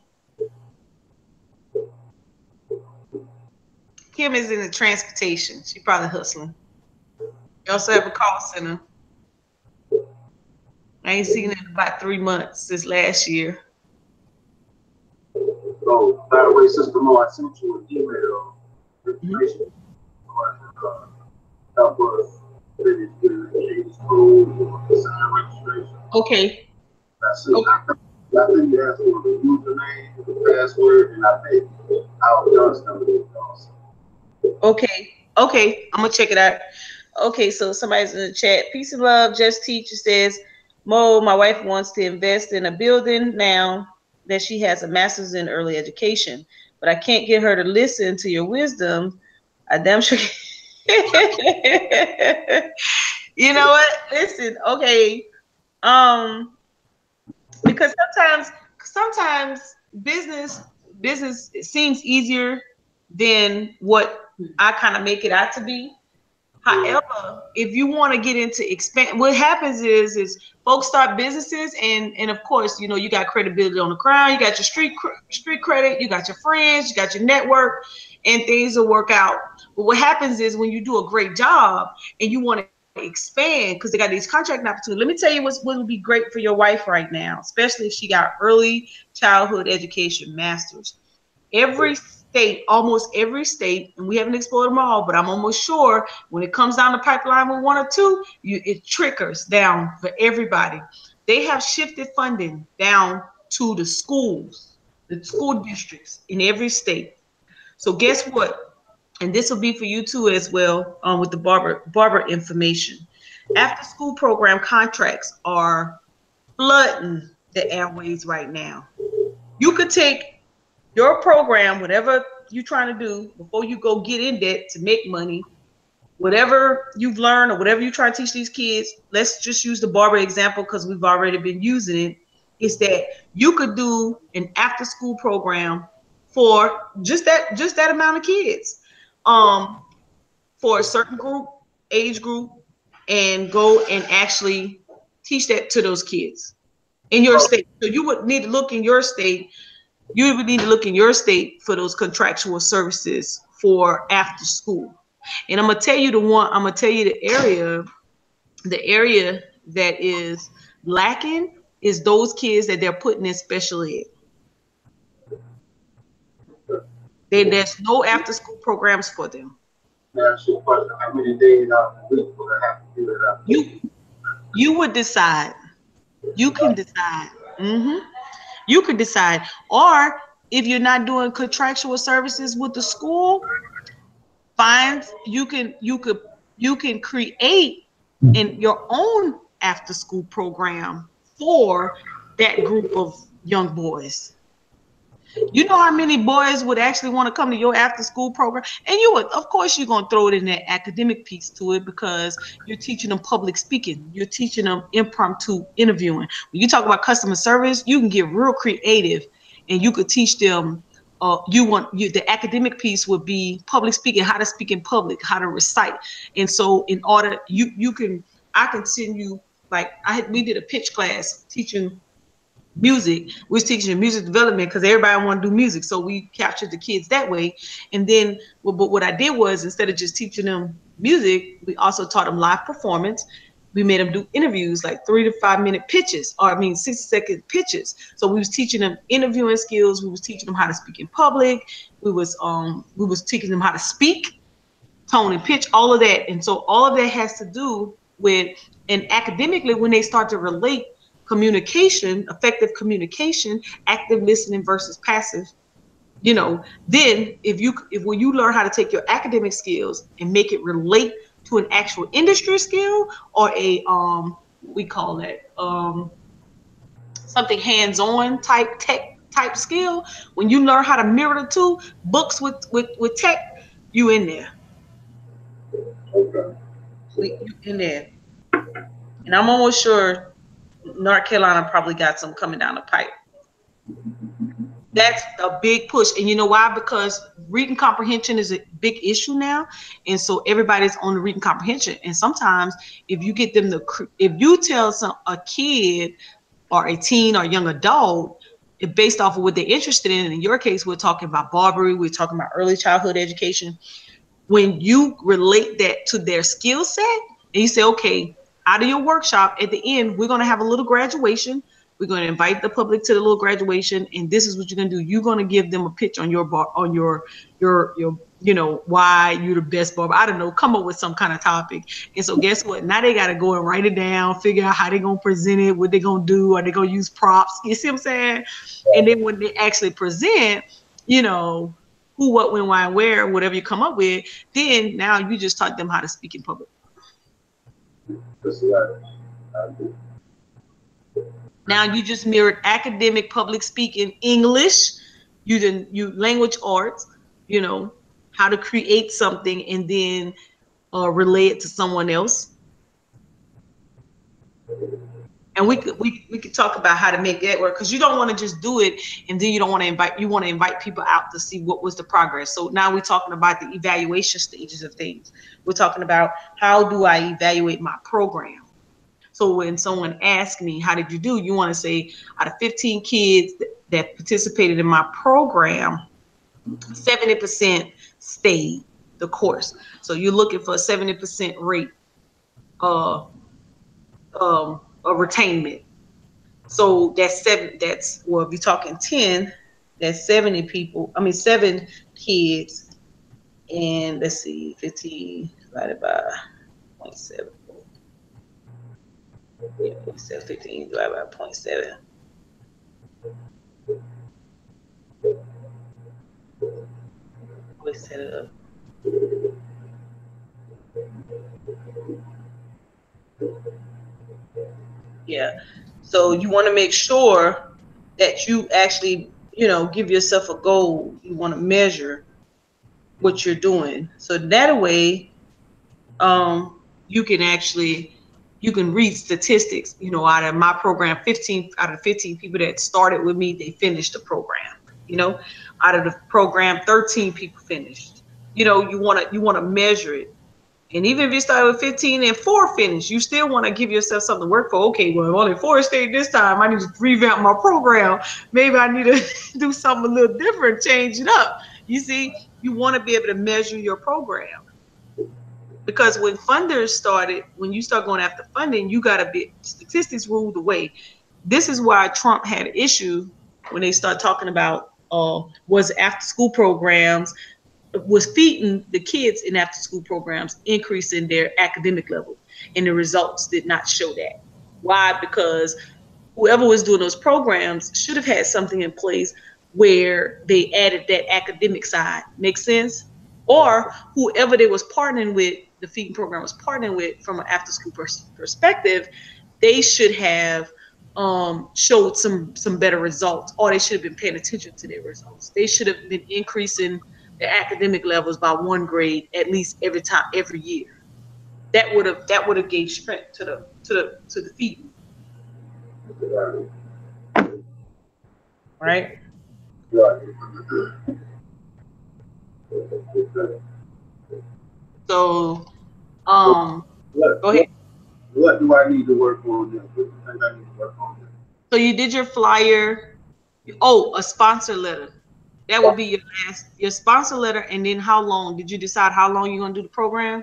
Kim is in the transportation. She probably hustling. You also have a call center. I ain't seen it in about 3 months since last year. So, by the way, Sister Mo, I sent you an email information help us finish getting the James code or sign registration. Okay. That's it. Okay. I think you asked for the username, the password, and I think our John's number is also. Okay. I'm gonna check it out. Okay, so somebody's in the chat. Peace and love. Just Teacher says, Mo, my wife wants to invest in a building now that she has a master's in early education, but I can't get her to listen to your wisdom. I damn sure. You know what? Listen, okay. Because sometimes business it seems easier than what I kind of make it out to be. However, if you want to get into expand, what happens is folks start businesses, and of course, you know, you got credibility on the ground, you got your street credit, you got your friends, you got your network, and things will work out. But what happens is when you do a great job and you want to expand, because they got these contract opportunities. Let me tell you what would be great for your wife right now, especially if she got early childhood education masters. Almost every state, and we haven't explored them all, but I'm almost sure when it comes down the pipeline with 1 or 2, it trickles down for everybody. They have shifted funding down to the schools, the school districts in every state. So guess what? And this will be for you too as well, with the barber information. After school program contracts are flooding the airways right now. You could take your program, whatever you're trying to do, before you go get in debt to make money, whatever you've learned or whatever you try to teach these kids, let's just use the barber example because we've already been using it, is that you could do an after school program for just that amount of kids, for a certain age group, and go and actually teach that to those kids in your state. So you would need to look in your state. You would need to look in your state for those contractual services for after school. And I'm gonna tell you the area that is lacking is those kids that they're putting in special ed. There's no after school programs for them. How many days out of the week would I have to do it up? You would decide. You can decide. You could decide. Or if you're not doing contractual services with the school, you can create your own after school program for that group of young boys. You know how many boys would actually want to come to your after school program? And you would, of course, you're going to throw it in that academic piece to it, because you're teaching them public speaking. You're teaching them impromptu interviewing. When you talk about customer service, you can get real creative, and you could teach them. The academic piece would be public speaking, how to speak in public, how to recite. And so in order, I can send you, like we did a pitch class teaching music. We was teaching them music development because everybody want to do music. So we captured the kids that way. And then, but what I did was, instead of just teaching them music, we also taught them live performance. We made them do interviews, like 3 to 5 minute pitches, or 60-second pitches. So we was teaching them interviewing skills. We was teaching them how to speak in public. We was teaching them how to speak, tone and pitch, all of that. And so all of that has to do with, and academically, when they start to relate communication, effective communication, active listening versus passive, you know, then when you learn how to take your academic skills and make it relate to an actual industry skill, or a we call that something hands-on type tech skill, when you learn how to mirror the two, books with tech, you in there. Okay. You in there. And I'm almost sure North Carolina probably got some coming down the pipe. That's a big push. And you know why? Because reading comprehension is a big issue now. And so everybody's on the reading comprehension. And sometimes if you get them if you tell a kid or a teen or young adult, based off of what they're interested in your case, we're talking about Barbary, we're talking about early childhood education. When you relate that to their skill set, and you say, okay, out of your workshop, at the end, we're going to have a little graduation. We're going to invite the public to the little graduation, and this is what you're going to do. You're going to give them a pitch on your you know, why you're the best barber. I don't know, come up with some kind of topic. And so guess what? Now they got to go and write it down, figure out how they're going to present it, what they're going to do, are they going to use props? You see what I'm saying? And then when they actually present, you know, who, what, when, why, where, whatever you come up with, then now you just taught them how to speak in public. Now you just mirrored academic public speaking, English, you language arts, you know, how to create something and then relay it to someone else. And we could talk about how to make that work, because you don't want to just do it and then you want to invite people out to see what was the progress. So now we're talking about the evaluation stages of things. We're talking about, how do I evaluate my program? So when someone asks me, how did you do? You want to say, out of 15 kids that participated in my program, 70% stayed the course. So you're looking for a 70% rate of retainment. So that's well, if you're talking 10, that's 70 people. I mean, 7 kids, and let's see, 15 divided by 0.7. Yeah, 15 divided by 0.7. We set it up. Yeah. So you want to make sure that you actually, you know, give yourself a goal. You want to measure what you're doing. So that way, you can read statistics. You know, out of my program, 15 out of 15 people that started with me, they finished the program. You know, out of the program, 13 people finished. You know, you want to measure it. And even if you start with 15 and 4 finished, you still want to give yourself something to work for. Okay, well, if only 4 stayed this time, I need to revamp my program. Maybe I need to do something a little different, change it up. You see, you want to be able to measure your program. Because when funders started, when you start going after funding, you got to be, statistics rule the way. This is why Trump had an issue when they start talking about was after school programs, was feeding the kids in after school programs, increasing their academic level, and the results did not show that. Why? Because whoever was doing those programs should have had something in place where they added that academic side. Make sense? Or whoever they was partnering with, the feeding program was partnering with, from an after school perspective, they should have showed some better results, or they should have been paying attention to their results. They should have been increasing their academic levels by 1 grade at least every year. That would have gave strength to the feeding. Right? So go ahead. What do I need to work on now? What do you think I need to work on now? So you did your flyer. Oh, a sponsor letter. That would be your sponsor letter. And then how long? Did you decide how long you're going to do the program?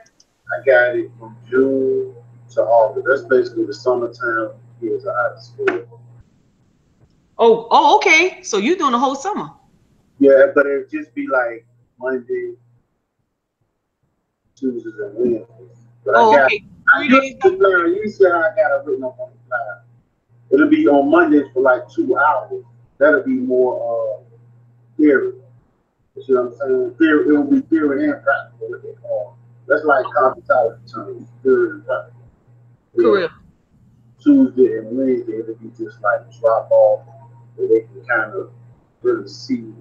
I got it from June to August. That's basically the summertime. Kids are out of school. Oh, okay. So you're doing the whole summer. Yeah, but it'd just be like Monday, Tuesdays, and Wednesdays. But okay. You see how I got it written up on the flyer. It'll be on Mondays for like 2 hours. That'll be more theory. You see what I'm saying? Theory, it will be theory and practical, what they call. That's like computational terms, theory and practical. Correct. Tuesday and Wednesday, it'll be just like drop off, where they can kind of really see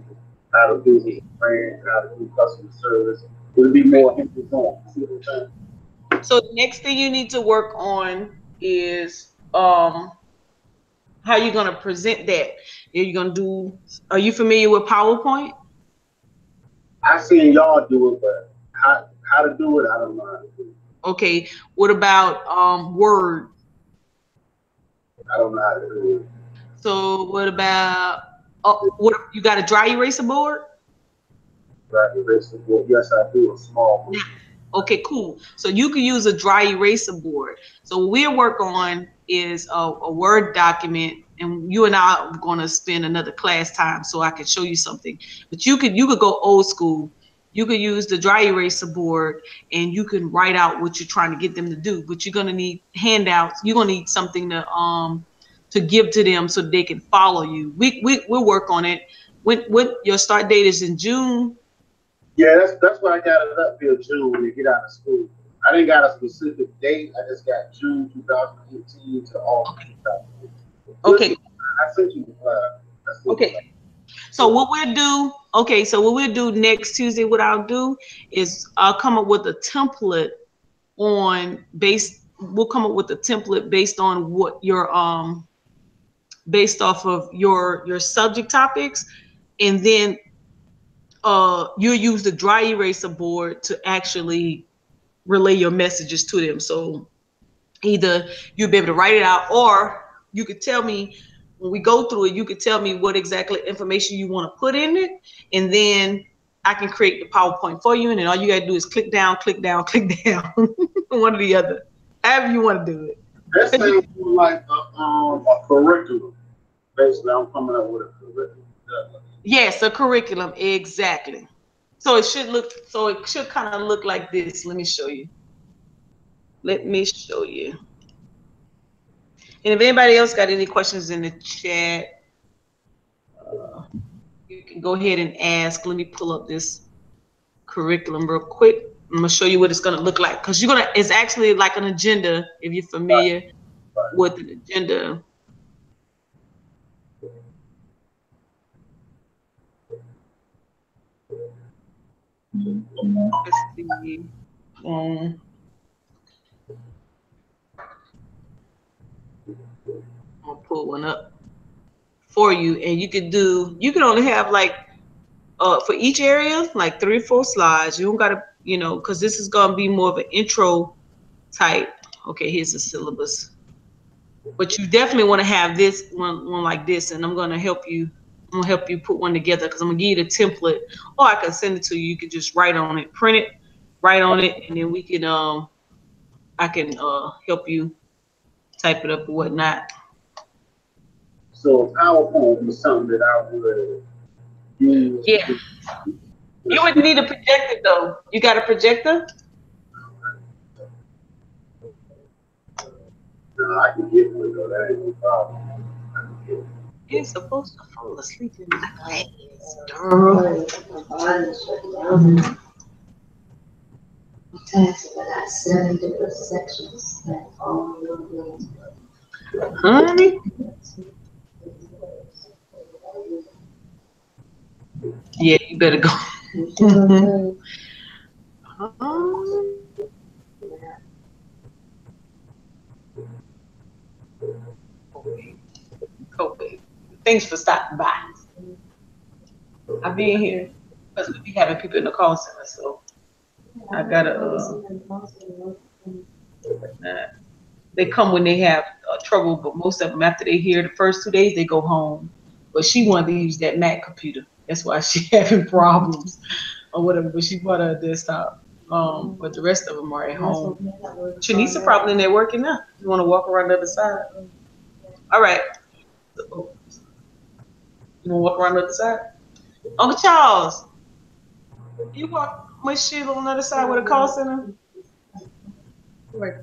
how to business brand, how to do customer service. It'll be more hands-on. See what I'm saying? So the next thing you need to work on is how you're going to present that. Are you familiar with PowerPoint? I seen y'all do it, but how to do it, I don't know how to do it. Okay. What about Word? I don't know how to do it. So what about what you got a dry eraser board? Dry eraser board, yes, I do, a small one. Okay, cool. So you can use a dry eraser board. So what we'll work on is a Word document, and you and I are going to spend another class time so I can show you something. But you could go old school. You could use the dry eraser board, and you can write out what you're trying to get them to do. But you're going to need handouts. You're going to need something to give to them so they can follow you. We'll work on it. When your start date is in June. Yeah, that's why I got it up here June when they get out of school. I didn't got a specific date. I just got June 2018 to August 2018. Okay. I sent you the flyer. Okay. So what we'll do next Tuesday, what I'll do is I'll come up with a template we'll come up with a template based on what your based off of your subject topics, and then you'll use the dry eraser board to actually relay your messages to them. So either you'll be able to write it out, or you could tell me when we go through it, you could tell me what exactly information you want to put in it, and then I can create the PowerPoint for you, and then all you gotta do is click down, click down, click down, one or the other, however you want to do it. That sounds like a curriculum. Basically, I'm coming up with a curriculum. Yes, a curriculum, exactly. So it should kind of look like this. Let me show you. And if anybody else got any questions in the chat, you can go ahead and ask. Let me pull up this curriculum real quick. I'm gonna show you what it's gonna look like, because it's actually like an agenda, if you're familiar with an agenda. Let's see. I'll pull one up for you, and you can only have like for each area like 3 or 4 slides. You don't gotta, because this is gonna be more of an intro type. Okay, here's the syllabus, but you definitely want to have this one like this, and I'm gonna help you put one together, because I'm gonna give you the template, or I can send it to you. You can just write on it, print it, write on it, and then we can I can help you type it up or whatnot. So PowerPoint is something that I would use. Yeah. You would need a projector though. You got a projector? No, I can get one though. That ain't no problem. I can get one. You're supposed to fall asleep in my class. I got 7 different sections that all your Honey? Yeah, you better go. Okay. Thanks for stopping by. I'll be in here because we be having people in the call center, so I gotta They come when they have trouble, but most of them, after they hear the first 2 days, they go home. But she wanted to use that Mac computer. That's why she having problems or whatever. But she bought her desktop. But the rest of them are at home. Shanisa probably in there working now. You want to walk around the other side? All right. You want to walk around the other side? Uncle Charles, you walk with Sheila on the other side with a call center? Right.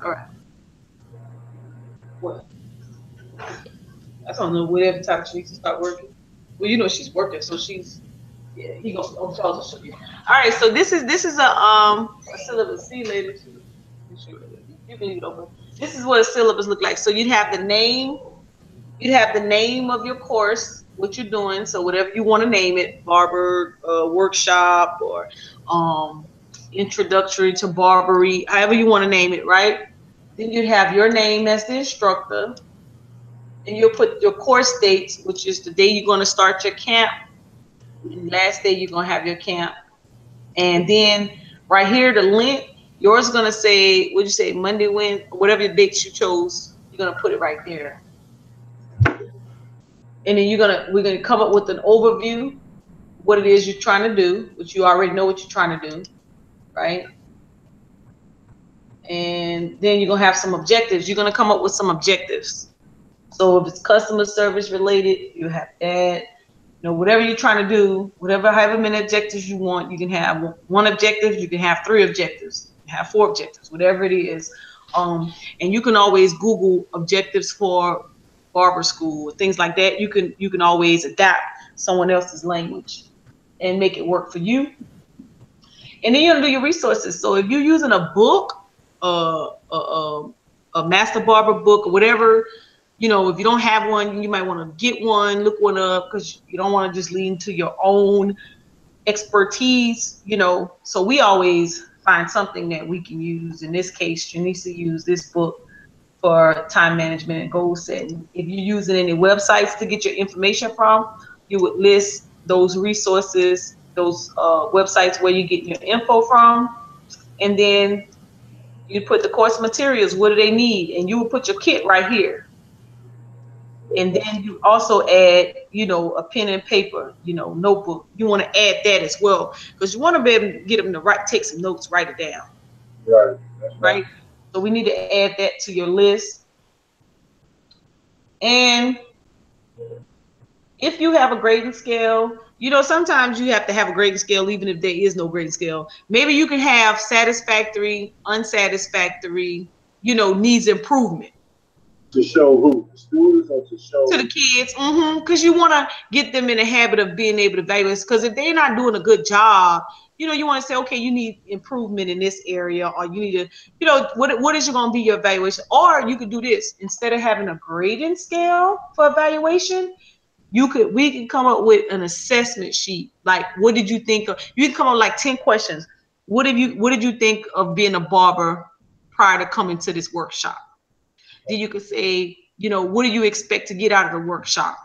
All right. What? I don't know. Whatever time she needs to start working. Well, you know she's working, so she's. Yeah, he goes. Oh, Charles will show you. All right. So this is a syllabus. See you later. You can leave it open. This is what a syllabus look like. So you'd have the name. You'd have the name of your course, what you're doing. So whatever you want to name it, barber workshop or introductory to barbery, however you want to name it, right? Then you'd have your name as the instructor. And you'll put your course dates, which is the day you're going to start your camp. And last day you're going to have your camp. And then right here, the link, yours is going to say, what'd you say, Monday, Wednesday, whatever the dates you chose, you're going to put it right there. And then we're gonna come up with an overview, what it is you're trying to do, which you already know what you're trying to do, right? And then you're gonna have some objectives. You're gonna come up with some objectives. So if it's customer service related, you have that. You know, whatever you're trying to do, however many objectives you want, you can have one objective, you can have 3 objectives, you have 4 objectives, whatever it is. And you can always Google objectives for barber school, things like that. You can always adapt someone else's language and make it work for you. And then you're gonna do your resources. So if you're using a book, a master barber book or whatever, you know, if you don't have one, you might want to get one, look one up, because you don't want to just lean to your own expertise, you know. So we always find something that we can use. In this case, Janisa used this book for time management and goal setting. If you're using any websites to get your information from, you would list those resources, those websites where you get your info from, and then you put the course materials, what do they need, and you will put your kit right here. And then you also add, you know, a pen and paper, you know, notebook. You want to add that as well, because you want to be able to get them to take some notes, write it down. Right. Right. So we need to add that to your list. And if you have a grading scale, you know, sometimes you have to have a grading scale even if there is no grading scale. Maybe you can have satisfactory, unsatisfactory, you know, needs improvement. To show who? The students or to show? To the kids, because you want to get them in the habit of being able to evaluate. Because if they're not doing a good job, you know, you want to say, okay, you need improvement in this area, or you need to, you know, what is going to be your evaluation? Or you could do this. Instead of having a grading scale for evaluation, we can come up with an assessment sheet. Like, what did you think of? You can come up with like 10 questions. What did you think of being a barber prior to coming to this workshop? Then you could say, you know, what do you expect to get out of the workshop?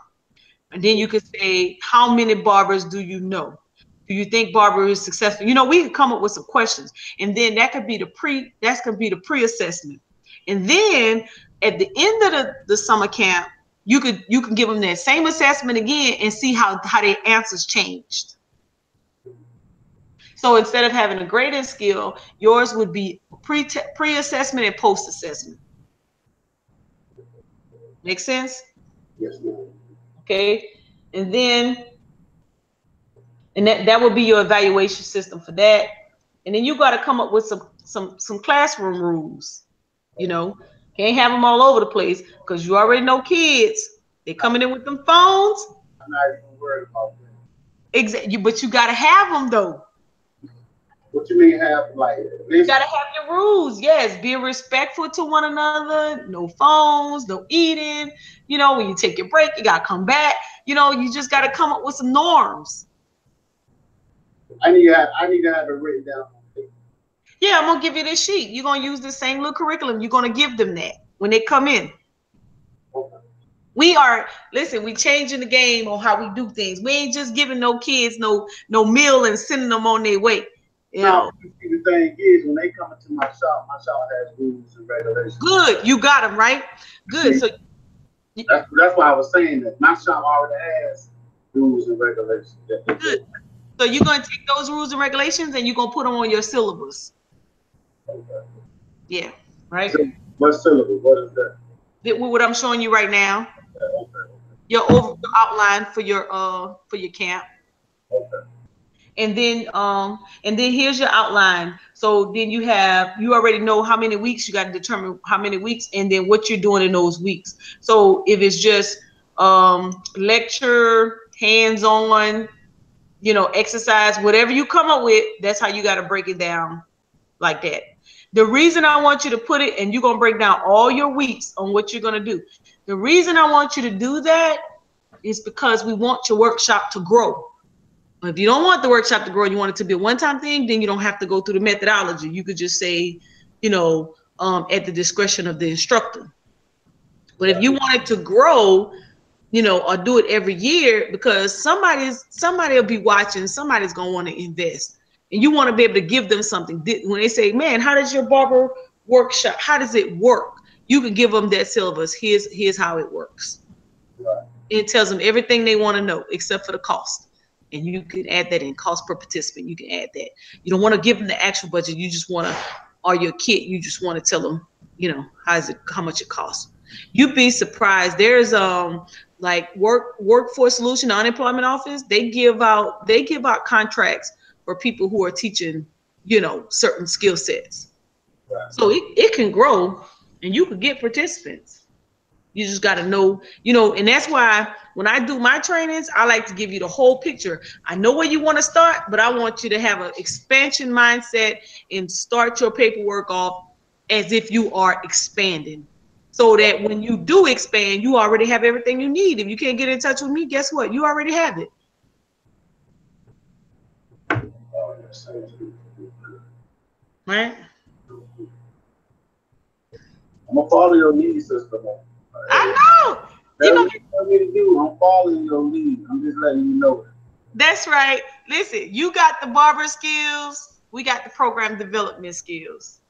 And then you could say, how many barbers do you know? Do you think barber is successful? You know, we can come up with some questions, and then that could be the pre-assessment. And then at the end of the summer camp, you can give them that same assessment again and see how their answers changed. So instead of having a grading scale, yours would be pre-assessment and post-assessment. Make sense? Yes, ma'am. Okay, and then that would be your evaluation system for that. And then you got to come up with some classroom rules. You know, can't have them all over the place, because you already know kids. They're coming in with them phones. I'm not even worried about that. Exactly, but you got to have them though. What you mean have, like, you got to have your rules. Yes, be respectful to one another. No phones, no eating. You know, when you take your break, you got to come back. You know, you just got to come up with some norms. I need to have it written down. Yeah, I'm going to give you this sheet. You're going to use the same little curriculum. You're going to give them that when they come in. Okay. We changing the game on how we do things. We ain't just giving no kids no meal and sending them on their way. You know? The thing is, when they come into my shop has rules and regulations. Good, you got them right. Good. So that's why I was saying that my shop already has rules and regulations. Good. So you're going to take those rules and regulations and you're going to put them on your syllabus. Okay. Yeah. Right. So what syllabus? What is that? What I'm showing you right now. Okay. Your overall outline for your camp. Okay. And then here's your outline. So then you already know how many weeks. You got to determine how many weeks and then what you're doing in those weeks. So if it's just lecture, hands-on, exercise, whatever you come up with, that's how you got to break it down like that. The reason I want you to put it, and you're going to break down all your weeks on what you're going to do. The reason I want you to do that is because we want your workshop to grow. If you don't want the workshop to grow and you want it to be a one-time thing, then you don't have to go through the methodology. You could just say, at the discretion of the instructor. But if you want it to grow, or do it every year, because somebody will be watching, somebody's going to want to invest. And you want to be able to give them something. When they say, man, how does your barber workshop, how does it work? You can give them that syllabus. Here's how it works. Right. It tells them everything they want to know except for the cost. And you can add that in, cost per participant. You can add that. You don't want to give them the actual budget. You just want to, or your kit, you just want to tell them, how much it costs. You'd be surprised. There's like Workforce Solution, the unemployment office, they give out contracts for people who are teaching, certain skill sets. Right. So it can grow and you could get participants. You just got to know, and that's why when I do my trainings, I like to give you the whole picture. I know where you want to start, but I want you to have an expansion mindset and start your paperwork off as if you are expanding. So that when you do expand, you already have everything you need. If you can't get in touch with me, guess what? You already have it. Right? I'm gonna follow your lead, sister. I know. That's what you want me to do. I'm following your lead. I'm just letting you know it. That's right. Listen, you got the barber skills. We got the program development skills.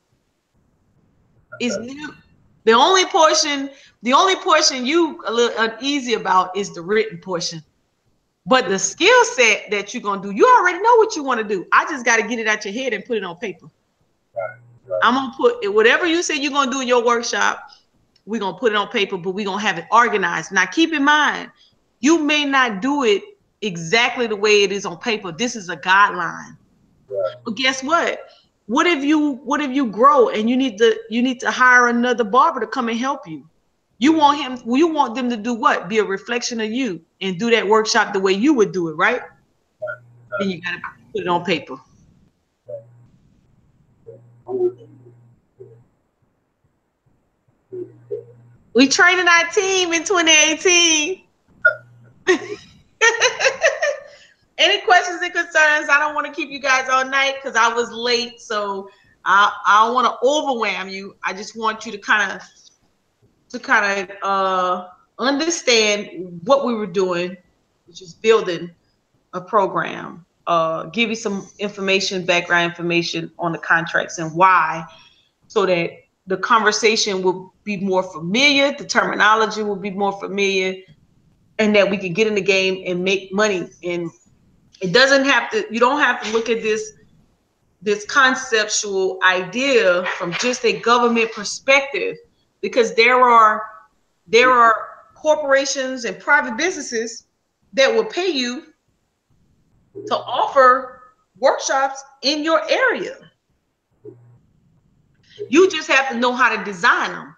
It's new. The only portion you a little uneasy about is the written portion. But the skill set that you're going to do, you already know what you want to do. I just got to get it out your head and put it on paper. Right. I'm going to put it, whatever you say you're going to do in your workshop, we're going to put it on paper, but we're going to have it organized. Now, keep in mind, you may not do it exactly the way it is on paper. This is a guideline. Right. But guess what? What if you grow and you need to hire another barber to come and help you? You want them to do what? Be a reflection of you and do that workshop the way you would do it, right? Then you gotta put it on paper. We training our team in 2018. Any questions and concerns? I don't want to keep you guys all night because I was late, so I don't want to overwhelm you. I just want you to kind of understand what we were doing, which is building a program, give you some information, background information on the contracts and why, so that the conversation will be more familiar, the terminology will be more familiar, and that we can get in the game and make money. And it doesn't have to, you don't have to look at this conceptual idea from just a government perspective, because there are corporations and private businesses that will pay you to offer workshops in your area. You just have to know how to design them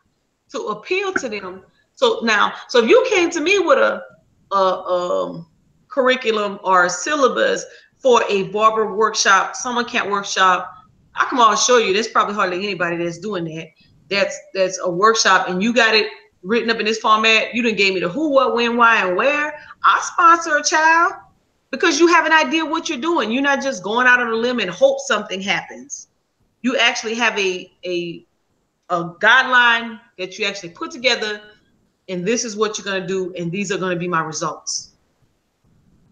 to appeal to them. So if you came to me with a curriculum or a syllabus for a barber workshop, summer camp workshop, I can always show you. There's probably hardly anybody that's doing that. That's a workshop, and you got it written up in this format. You done gave me the who, what, when, why, and where. I sponsor a child because you have an idea what you're doing. You're not just going out on a limb and hope something happens. You actually have a guideline that you actually put together, and this is what you're going to do, and these are going to be my results.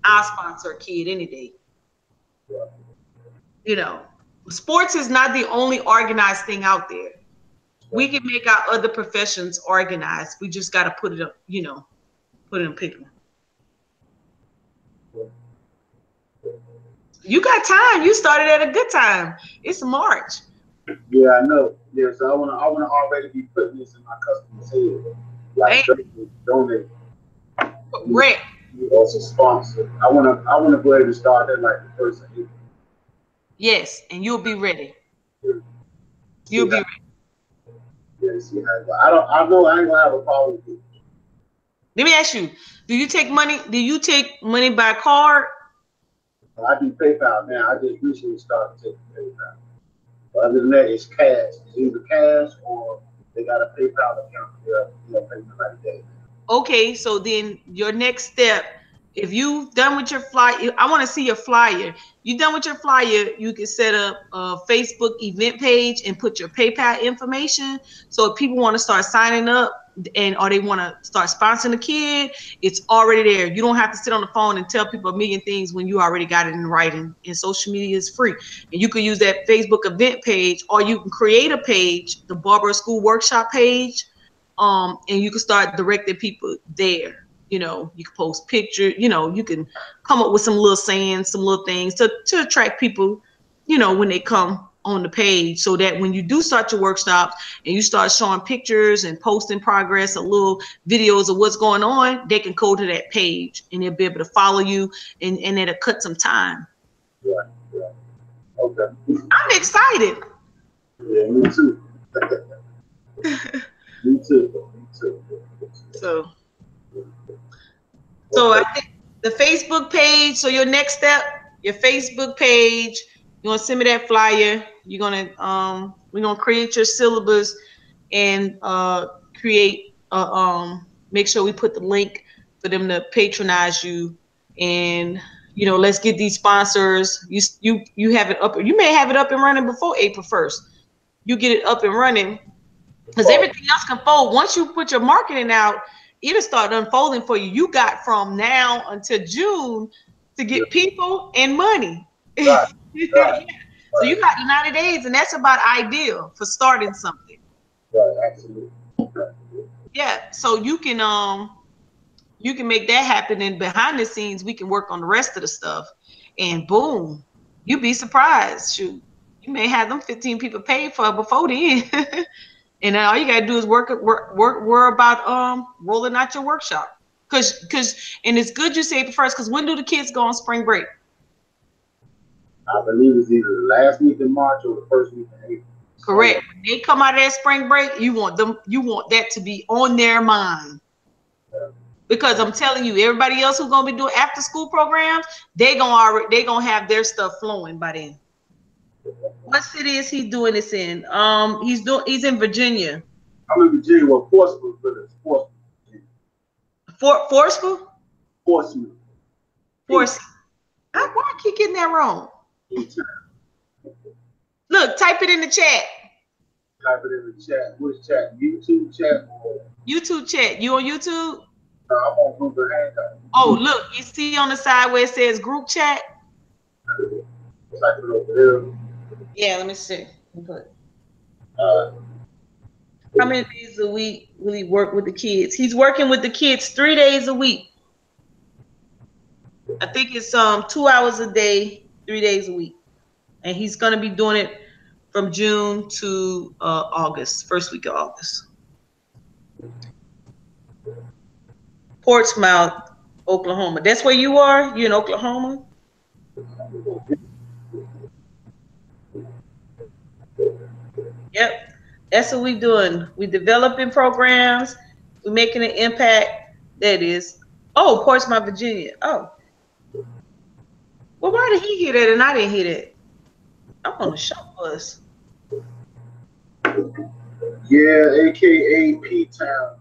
I'll sponsor a kid any day. You know, Sports is not the only organized thing out there. We can make our other professions organized. We just got to put it up, you know, put it in picture. You got time. You started at a good time. It's March. Yeah, I know. Yeah, so I wanna already be putting this in my customers' head. Like donate. Correct. Also sponsor. I wanna go ahead and start that like the first of April. Yes, and you'll be ready. You'll be ready. Yeah, see how I know I ain't gonna have a problem with it. Let me ask you, do you take money by card? I do PayPal now. I just recently started taking PayPal. But other than that, it's cash. It's either cash or they got a PayPal account for payment like that. Okay, so then your next step, if you done with your flyer, I want to see your flyer. You done with your flyer, you can set up a Facebook event page and put your PayPal information. So if people want to start signing up or they want to start sponsoring a kid, it's already there. You don't have to sit on the phone and tell people a million things when you already got it in writing. And social media is free. And you can use that Facebook event page, or you can create a page, the Barber School Workshop page, and you can start directing people there. You know, you can post pictures, you know, you can come up with some little sayings, some little things to attract people, you know, when they come on the page, so that when you do start your workshops and you start showing pictures and posting progress or little videos of what's going on, they can go to that page and they'll be able to follow you, and it'll cut some time. Yeah. Okay. I'm excited. Yeah, me too. Me too. So I think the Facebook page, so your next step, your Facebook page, you're gonna send me that flyer. You're gonna we're gonna create your syllabus and create make sure we put the link for them to patronize you, and you know, let's get these sponsors. You have it up, you may have it up and running before April 1st. You get it up and running, because everything else can fold. Once you put your marketing out, it'll start unfolding for you. You got from now until June to get people and money. Right. Yeah. So you got 90 days, and that's about ideal for starting something. Right, absolutely. Yeah, so you can make that happen, and behind the scenes we can work on the rest of the stuff, and boom, you'd be surprised. Shoot, you may have them 15 people paid for before then. And then all you gotta do is worry about rolling out your workshop. Cause and it's good you say it first, because when do the kids go on spring break? I believe it's either the last week in March or the first week in April. Correct. When they come out of that spring break, you want that to be on their mind. Yeah. Because I'm telling you, everybody else who's gonna be doing after school programs, they gonna have their stuff flowing by then. What city is he doing this in? He's in Virginia. I'm in Virginia. Well, Portsmouth, Portsmouth. Forceful? Portsmouth. Why I keep getting that wrong? Look, type it in the chat. Type it in the chat. Which chat? YouTube chat? YouTube chat. You on YouTube? No, I'm on Google Hangout. Oh, look, you see on the side where it says group chat? Type it over there. Yeah, let me see. How many days a week will he work with the kids? He's working with the kids 3 days a week. I think it's 2 hours a day, 3 days a week. And he's gonna be doing it from June to August, first week of August. Portsmouth, Oklahoma. That's where you are? You're in Oklahoma? Yep, that's what we're doing. We're developing programs. We're making an impact. That is. Oh, Portsmouth, Virginia. Oh. Well, why did he hear that and I didn't hear that? I'm on the shop bus. Yeah, AKA P-Town.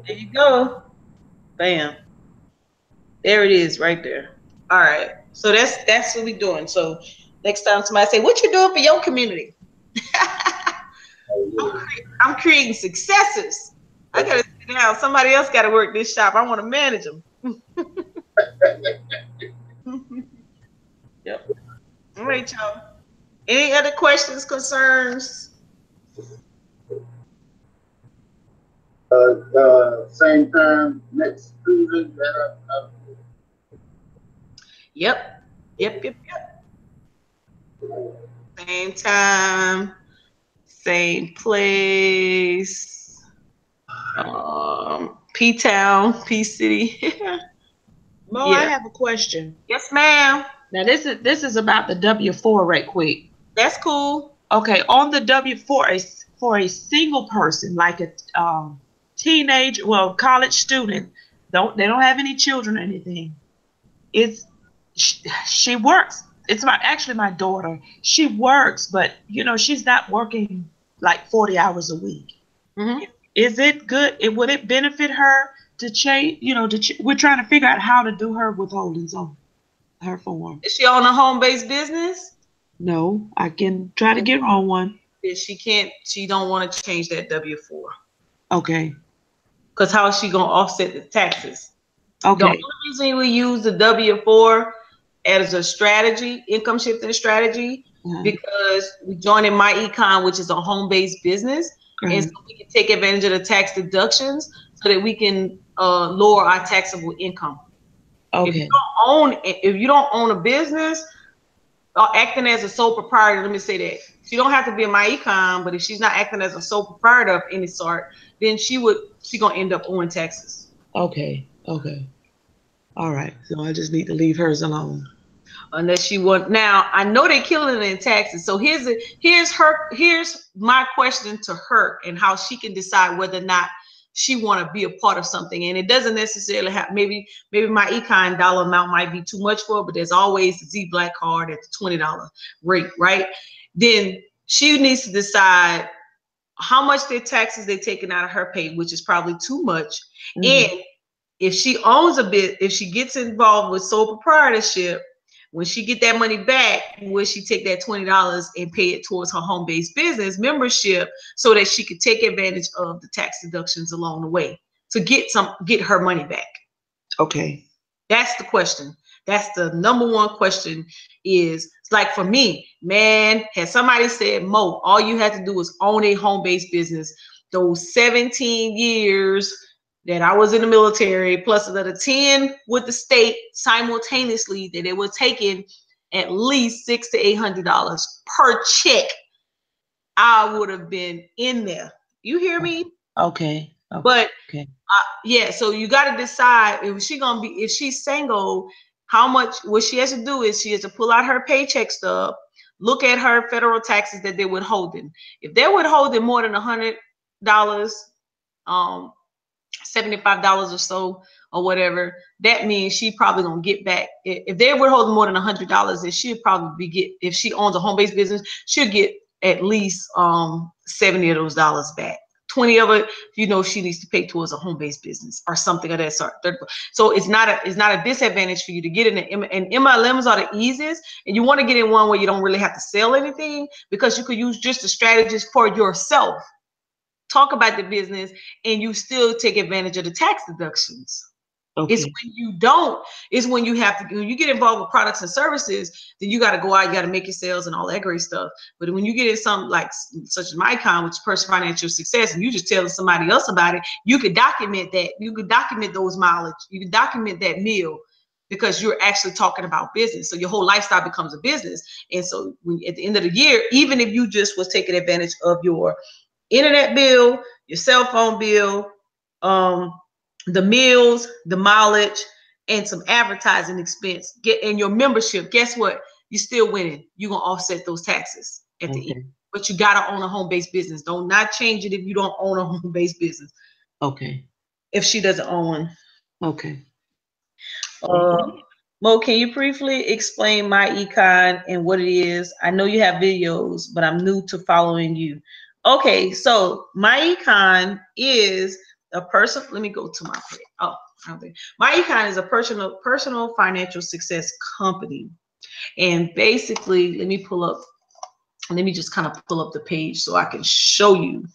There you go. Bam. There it is right there. All right. So that's what we're doing. So next time somebody say, what you doing for your community? I'm creating successes. I gotta sit down. Somebody else gotta work this shop. I want to manage them. Yep. All right, y'all. Any other questions, concerns? Same time next Tuesday. Yep. Same time, same place. P-Town, P-City. Mo, I have a question. Yes, ma'am. Now this is about the W-4 right quick. That's cool. Okay, on the W-4, for a single person, like a teenage, well, college student, they don't have any children or anything. She works. It's actually my daughter. She works, but you know she's not working like 40 hours a week. Mm-hmm. Is it good? Would it benefit her to change? You know, we're trying to figure out how to do her withholdings on her form. Is she on a home-based business? No, I can try to get her on one. She don't want to change that W-4. Okay. Because how is she going to offset the taxes? Okay. The only reason we use the W-4 as a strategy, income shifting strategy, because we joined in My Econ, which is a home-based business. And so we can take advantage of the tax deductions so that we can lower our taxable income. Okay. If you don't own a business, acting as a sole proprietor, let me say that. She don't have to be a My Econ, but if she's not acting as a sole proprietor of any sort, then she gonna end up owing taxes. Okay. All right. So I just need to leave hers alone. Unless she want. Now I know they're killing it in taxes. So here's my question to her and how she can decide whether or not she want to be a part of something. And it doesn't necessarily have, maybe My Econ dollar amount might be too much for her, but there's always the Z Black card at the $20 rate, right? Then she needs to decide how much their taxes they're taking out of her pay, which is probably too much. And if she owns a bit, if she gets involved with sole proprietorship, when she get that money back, will she take that $20 and pay it towards her home-based business membership so that she could take advantage of the tax deductions along the way to get her money back? Okay. That's the question. That's the number one question. Is it's like for me, man, had somebody said, Mo, all you had to do was own a home-based business. Those 17 years that I was in the military, plus another 10 with the state simultaneously, that it was taking at least $600 to $800 per check, I would have been in there. You hear me? Okay. But yeah, so you got to decide if she's single, how much. What she has to do is she has to pull out her paycheck stub, look at her federal taxes that they're withholding. If they're withholding more than $100, $75 or so or whatever, that means she probably gonna get back. If they're withholding more than $100, then she'll probably get, if she owns a home-based business, she'll get at least 70 of those dollars back. 20 of it, you know, she needs to pay towards a home-based business or something of that sort. So it's not a disadvantage for you to get in and MLMs are the easiest, and you want to get in one where you don't really have to sell anything, because you could use just the strategies for yourself, talk about the business, and you still take advantage of the tax deductions. Okay. It's when you don't, it's when you have to, when you get involved with products and services, then you got to go out, you got to make your sales and all that great stuff. But when you get in something like such as MyCon, which is personal financial success, and you just telling somebody else about it, you could document that. You could document those mileage. You could document that meal, because you're actually talking about business. So your whole lifestyle becomes a business. And so when, at the end of the year, even if you just was taking advantage of your internet bill, your cell phone bill, the meals, the mileage, and some advertising expense, and your membership, guess what? You're still winning. You're going to offset those taxes at the end. But you got to own a home-based business. Don't not change it if you don't own a home-based business. Okay. If she doesn't own one. Okay. Mo, can you briefly explain My Econ and what it is? I know you have videos, but I'm new to following you. Okay, so My Econ is a person. Let me go to my page. Oh, okay. My Econ is a personal financial success company, and basically, let me just kind of pull up the page so I can show you.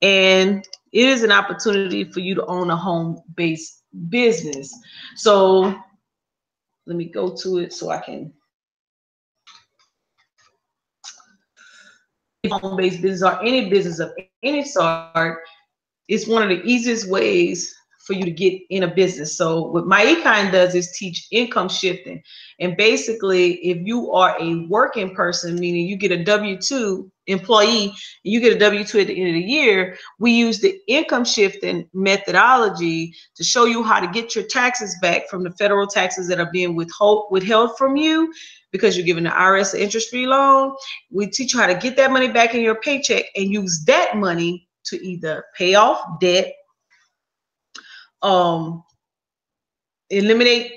And it is an opportunity for you to own a home-based business. So let me go to it so I can. home-based business or any business of any sort, it's one of the easiest ways for you to get in a business. So what MyEcon does is teach income shifting. And basically, if you are a working person, meaning you get a W-2 employee, and you get a W-2 at the end of the year, we use the income shifting methodology to show you how to get your taxes back from the federal taxes that are being withheld from you because you're giving the IRS an interest-free loan. We teach you how to get that money back in your paycheck and use that money to either pay off debt, eliminate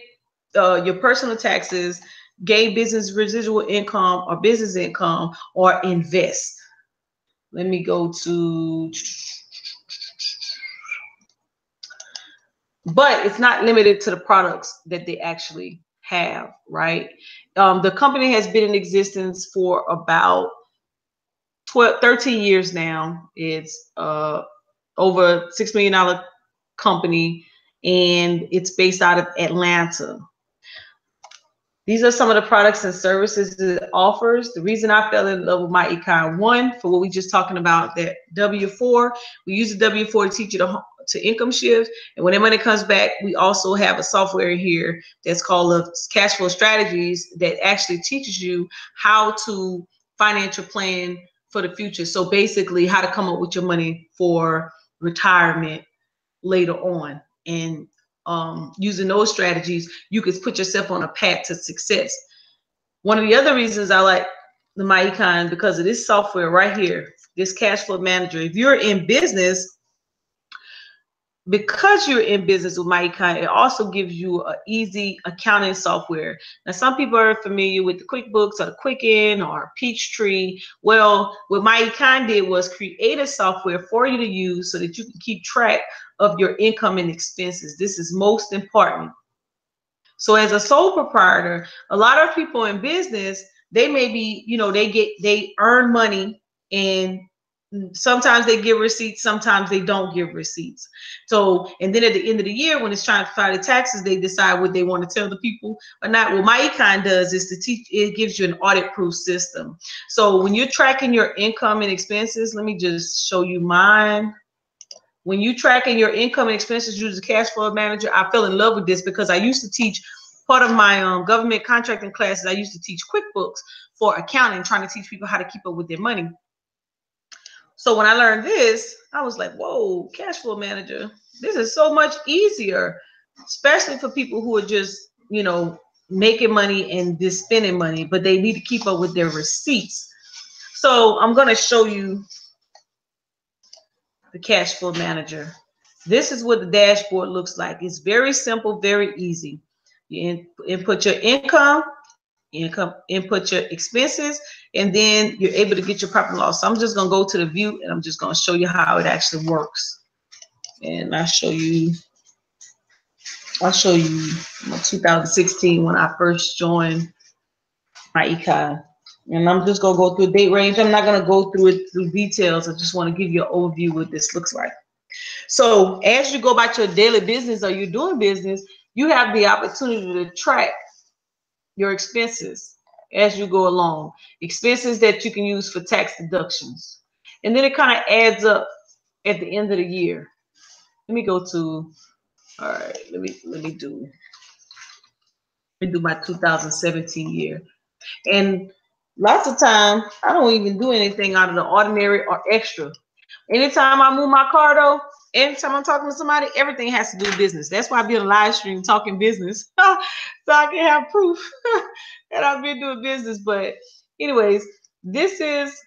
your personal taxes, gain business residual income or business income, or invest. Let me go to, but it's not limited to the products that they actually have, right? The company has been in existence for about 13 years now. It's over $6 million company, and it's based out of Atlanta. These are some of the products and services that it offers. The reason I fell in love with MyEcon, one, for what we just talking about, that W-4, we use the W-4 to teach you to income shift. And when that money comes back, we also have a software here that's called the Cash Flow Strategies that actually teaches you how to financial plan for the future. So basically how to come up with your money for retirement later on. And using those strategies, you could put yourself on a path to success. One of the other reasons I like the MyEcon, because of this software right here, this cash flow manager. If you're in business, because you're in business with MyEcon, it also gives you an easy accounting software. Now, some people are familiar with the QuickBooks or the Quicken or Peachtree. Well, what MyEcon did was create a software for you to use so that you can keep track of your income and expenses. This is most important. So as a sole proprietor, a lot of people in business, they may be, you know, they earn money, and sometimes they give receipts, sometimes they don't give receipts. So, and then at the end of the year, when it's trying to file the taxes, they decide what they want to tell the people or not. What MyEcon does is to teach, it gives you an audit-proof system. So when you're tracking your income and expenses, let me just show you mine. When you tracking your income and expenses using the cash flow manager, I fell in love with this because I used to teach part of my government contracting classes. I used to teach QuickBooks for accounting, trying to teach people how to keep up with their money. So when I learned this, I was like, whoa, cash flow manager, this is so much easier, especially for people who are just, you know, making money and just spending money, but they need to keep up with their receipts. So I'm going to show you the cash flow manager. This is what the dashboard looks like. It's very simple, very easy. You input your income, input your expenses, and then you're able to get your profit and loss. So I'm just going to go to the view, and I'm just going to show you how it actually works. And I'll show you my 2016 when I first joined MyEcon. And I'm just going to go through date range. I'm not going to go through it through details. I just want to give you an overview of what this looks like. So as you go about your daily business or you're doing business, you have the opportunity to track your expenses as you go along. Expenses that you can use for tax deductions. And then it kind of adds up at the end of the year. Let me go to, all right, let me do my 2017 year. And lots of times, I don't even do anything out of the ordinary or extra. Anytime I move my car, though, anytime I'm talking to somebody, everything has to do with business. That's why I be on a live stream talking business, so I can have proof that I've been doing business. But anyways, this is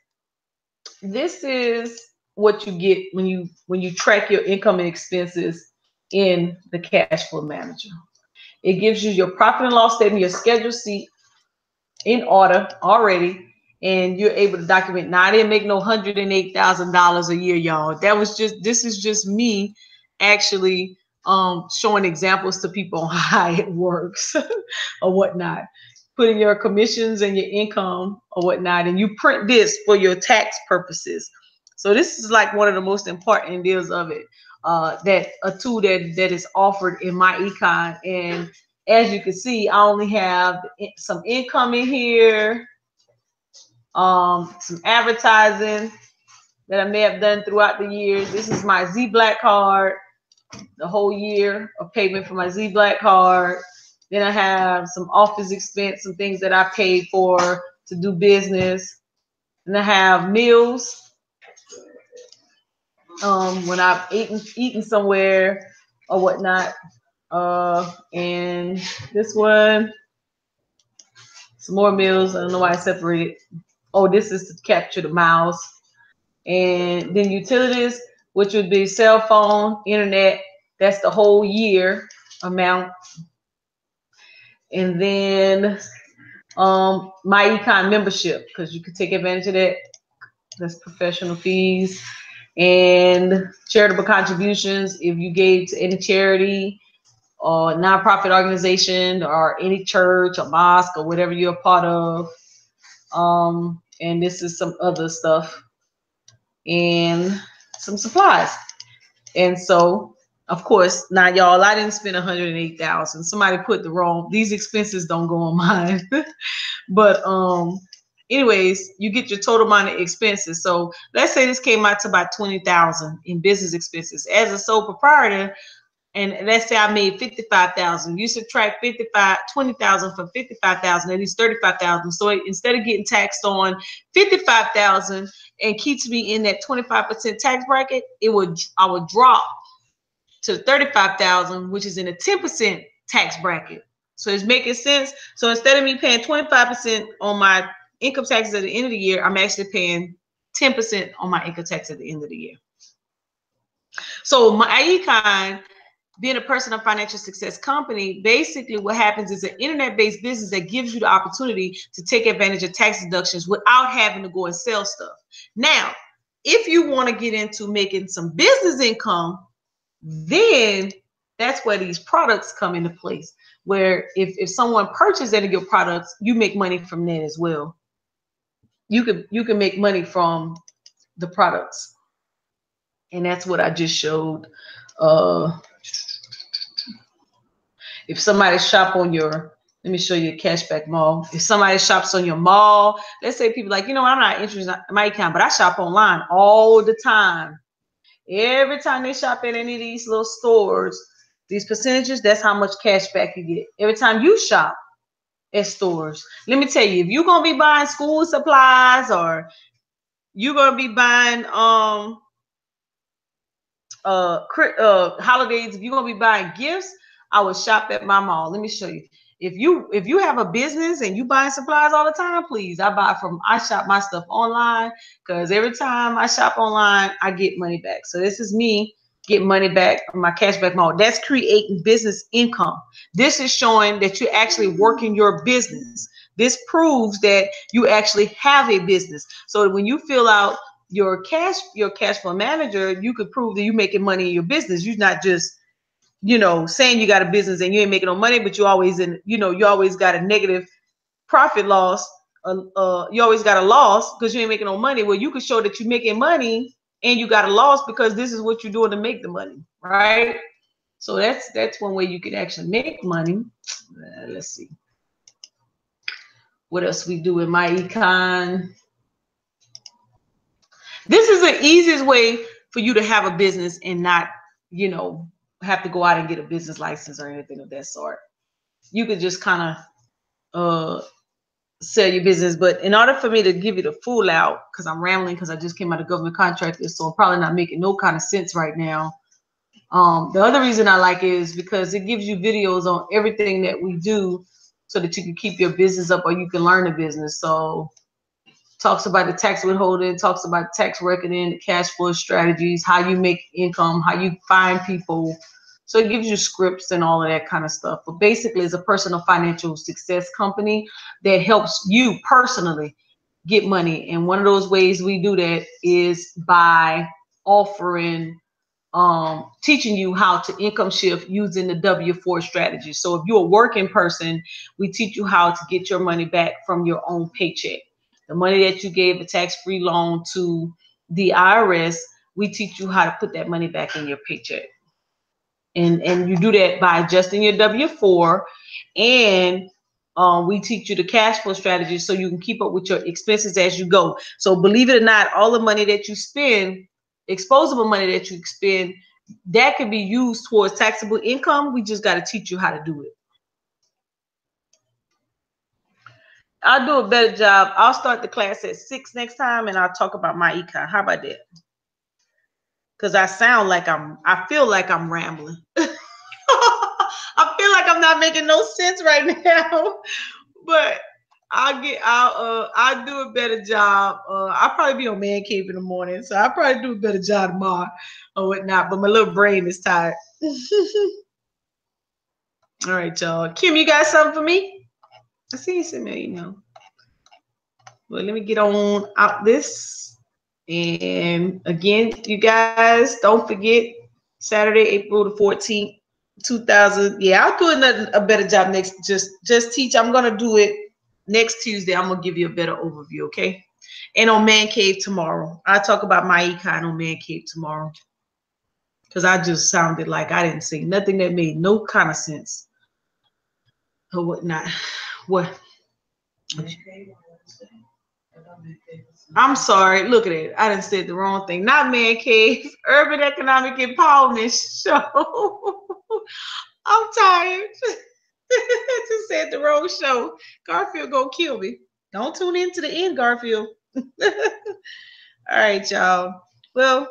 what you get when you track your income and expenses in the cash flow manager. It gives you your profit and loss statement, your Schedule C in order already, and you're able to document. Now, I didn't make no $108,000 a year, y'all. This is just me actually showing examples to people on how it works or whatnot. Putting your commissions and your income or whatnot, and you print this for your tax purposes. So this is like one of the most important deals of it. That a tool that is offered in MyEcon. And as you can see, I only have some income in here. some advertising that I may have done throughout the years. This is my Z Black card, the whole year of payment for my Z Black card. Then I have some office expense, some things that I paid for to do business. And I have meals when I've eaten somewhere or whatnot. And this one, some more meals. I don't know why I separated. Oh, this is to capture the miles. And then utilities, which would be cell phone, internet. That's the whole year amount. And then my econ membership, because you could take advantage of that. That's professional fees. And charitable contributions, if you gave to any charity or nonprofit organization or any church or mosque or whatever you're a part of. And this is some other stuff and some supplies. And so, of course, now y'all, I didn't spend $108,000. Somebody put the wrong, these expenses don't go on mine. But anyways, you get your total amount of expenses. So let's say this came out to about $20,000 in business expenses. As a sole proprietor, and let's say I made $55,000. You subtract $20,000 from $55,000, that is $35,000. So instead of getting taxed on $55,000 and keeps me in that 25% tax bracket, I would drop to $35,000, which is in a 10% tax bracket. So it's making sense. So instead of me paying 25% on my income taxes at the end of the year, I'm actually paying 10% on my income tax at the end of the year. So my econ, being a personal financial success company, basically what happens is an internet-based business that gives you the opportunity to take advantage of tax deductions without having to go and sell stuff. Now, if you want to get into making some business income, then that's where these products come into place, where if someone purchases any of your products, you make money from that as well. You can make money from the products. And that's what I just showed. If somebody shop on your, let me show you a cashback mall. If somebody shops on your mall, let's say people like, you know, I'm not interested in my account, but I shop online all the time. Every time they shop at any of these little stores, these percentages, that's how much cash back you get. Every time you shop at stores. Let me tell you, if you're going to be buying school supplies or you're going to be buying holidays, if you're going to be buying gifts, I would shop at my mall. Let me show you. If you have a business and you buy supplies all the time, please, I shop my stuff online, because every time I shop online, I get money back. So this is me getting money back from my cashback mall. That's creating business income. This is showing that you're actually working your business. This proves that you actually have a business. So when you fill out your cash flow manager, you could prove that you're making money in your business. You're not just, you know, saying you got a business and you ain't making no money, but you always you always got a negative profit loss. You always got a loss because you ain't making no money. Well, you could show that you're making money and you got a loss because this is what you're doing to make the money, right? So that's one way you can actually make money. Let's see. What else we do in my econ? This is the easiest way for you to have a business and not, you know, have to go out and get a business license or anything of that sort. You could just kind of sell your business. But in order for me to give you the full out, because I'm rambling because I just came out of government contractor, so I'm probably not making no kind of sense right now. The other reason I like it is because it gives you videos on everything that we do so that you can keep your business up or you can learn the business. So talks about the tax withholding, talks about tax reckoning, the cash flow strategies, how you make income, how you find people. So it gives you scripts and all of that kind of stuff. But basically, it's a personal financial success company that helps you personally get money. And one of those ways we do that is by offering, teaching you how to income shift using the W-4 strategy. So if you're a working person, we teach you how to get your money back from your own paycheck. The money that you gave a tax-free loan to the IRS, we teach you how to put that money back in your paycheck. And you do that by adjusting your W-4 and We teach you the cash flow strategy so you can keep up with your expenses as you go. So believe it or not, all the money that you spend, exposable money that you spend, that can be used towards taxable income. We just got to teach you how to do it. I'll do a better job. I'll start the class at 6 next time, and I'll talk about my econ. How about that? Because I feel like I'm rambling. I feel like I'm not making no sense right now, but I'll do a better job. I'll probably be on Man Cave in the morning, so I'll probably do a better job tomorrow or whatnot, but my little brain is tired. All right, y'all. Kim, you got something for me? I see you send me an email. Well, let me get on out this. And again, you guys, don't forget Saturday, April the 14th, 2000. Yeah, I'll do a better job next. Just teach. I'm gonna do it next Tuesday. I'm gonna give you a better overview, okay? And on Man Cave tomorrow, I'll talk about my econ on Man Cave tomorrow. Because I just sounded like I didn't say nothing that made no kind of sense. Or whatnot. What? I'm sorry. Look at it. I done said the wrong thing. Not Man Cave. Urban Economic Empowerment Show. I'm tired. I just said the wrong show. Garfield gonna kill me. Don't tune in to the end, Garfield. All right, y'all. Well,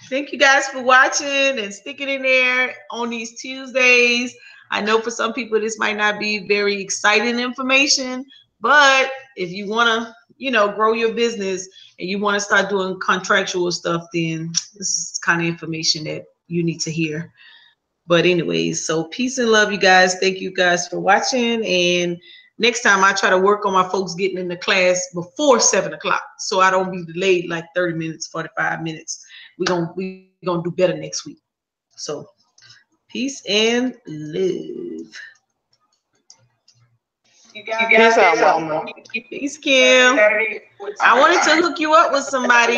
thank you guys for watching and sticking in there on these Tuesdays. I know for some people this might not be very exciting information, but if you want to, grow your business and you want to start doing contractual stuff, then this is kind of information that you need to hear. But anyways, so peace and love, you guys. Thank you guys for watching. And next time I try to work on my folks getting in the class before 7 o'clock, so I don't be delayed like 30 minutes, 45 minutes. We're gonna do better next week. So peace and love. Peace out, Mama. Peace, Kim. I wanted to hook you up with somebody.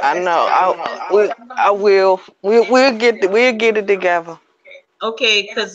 I know. I will. We'll get it together. Okay, because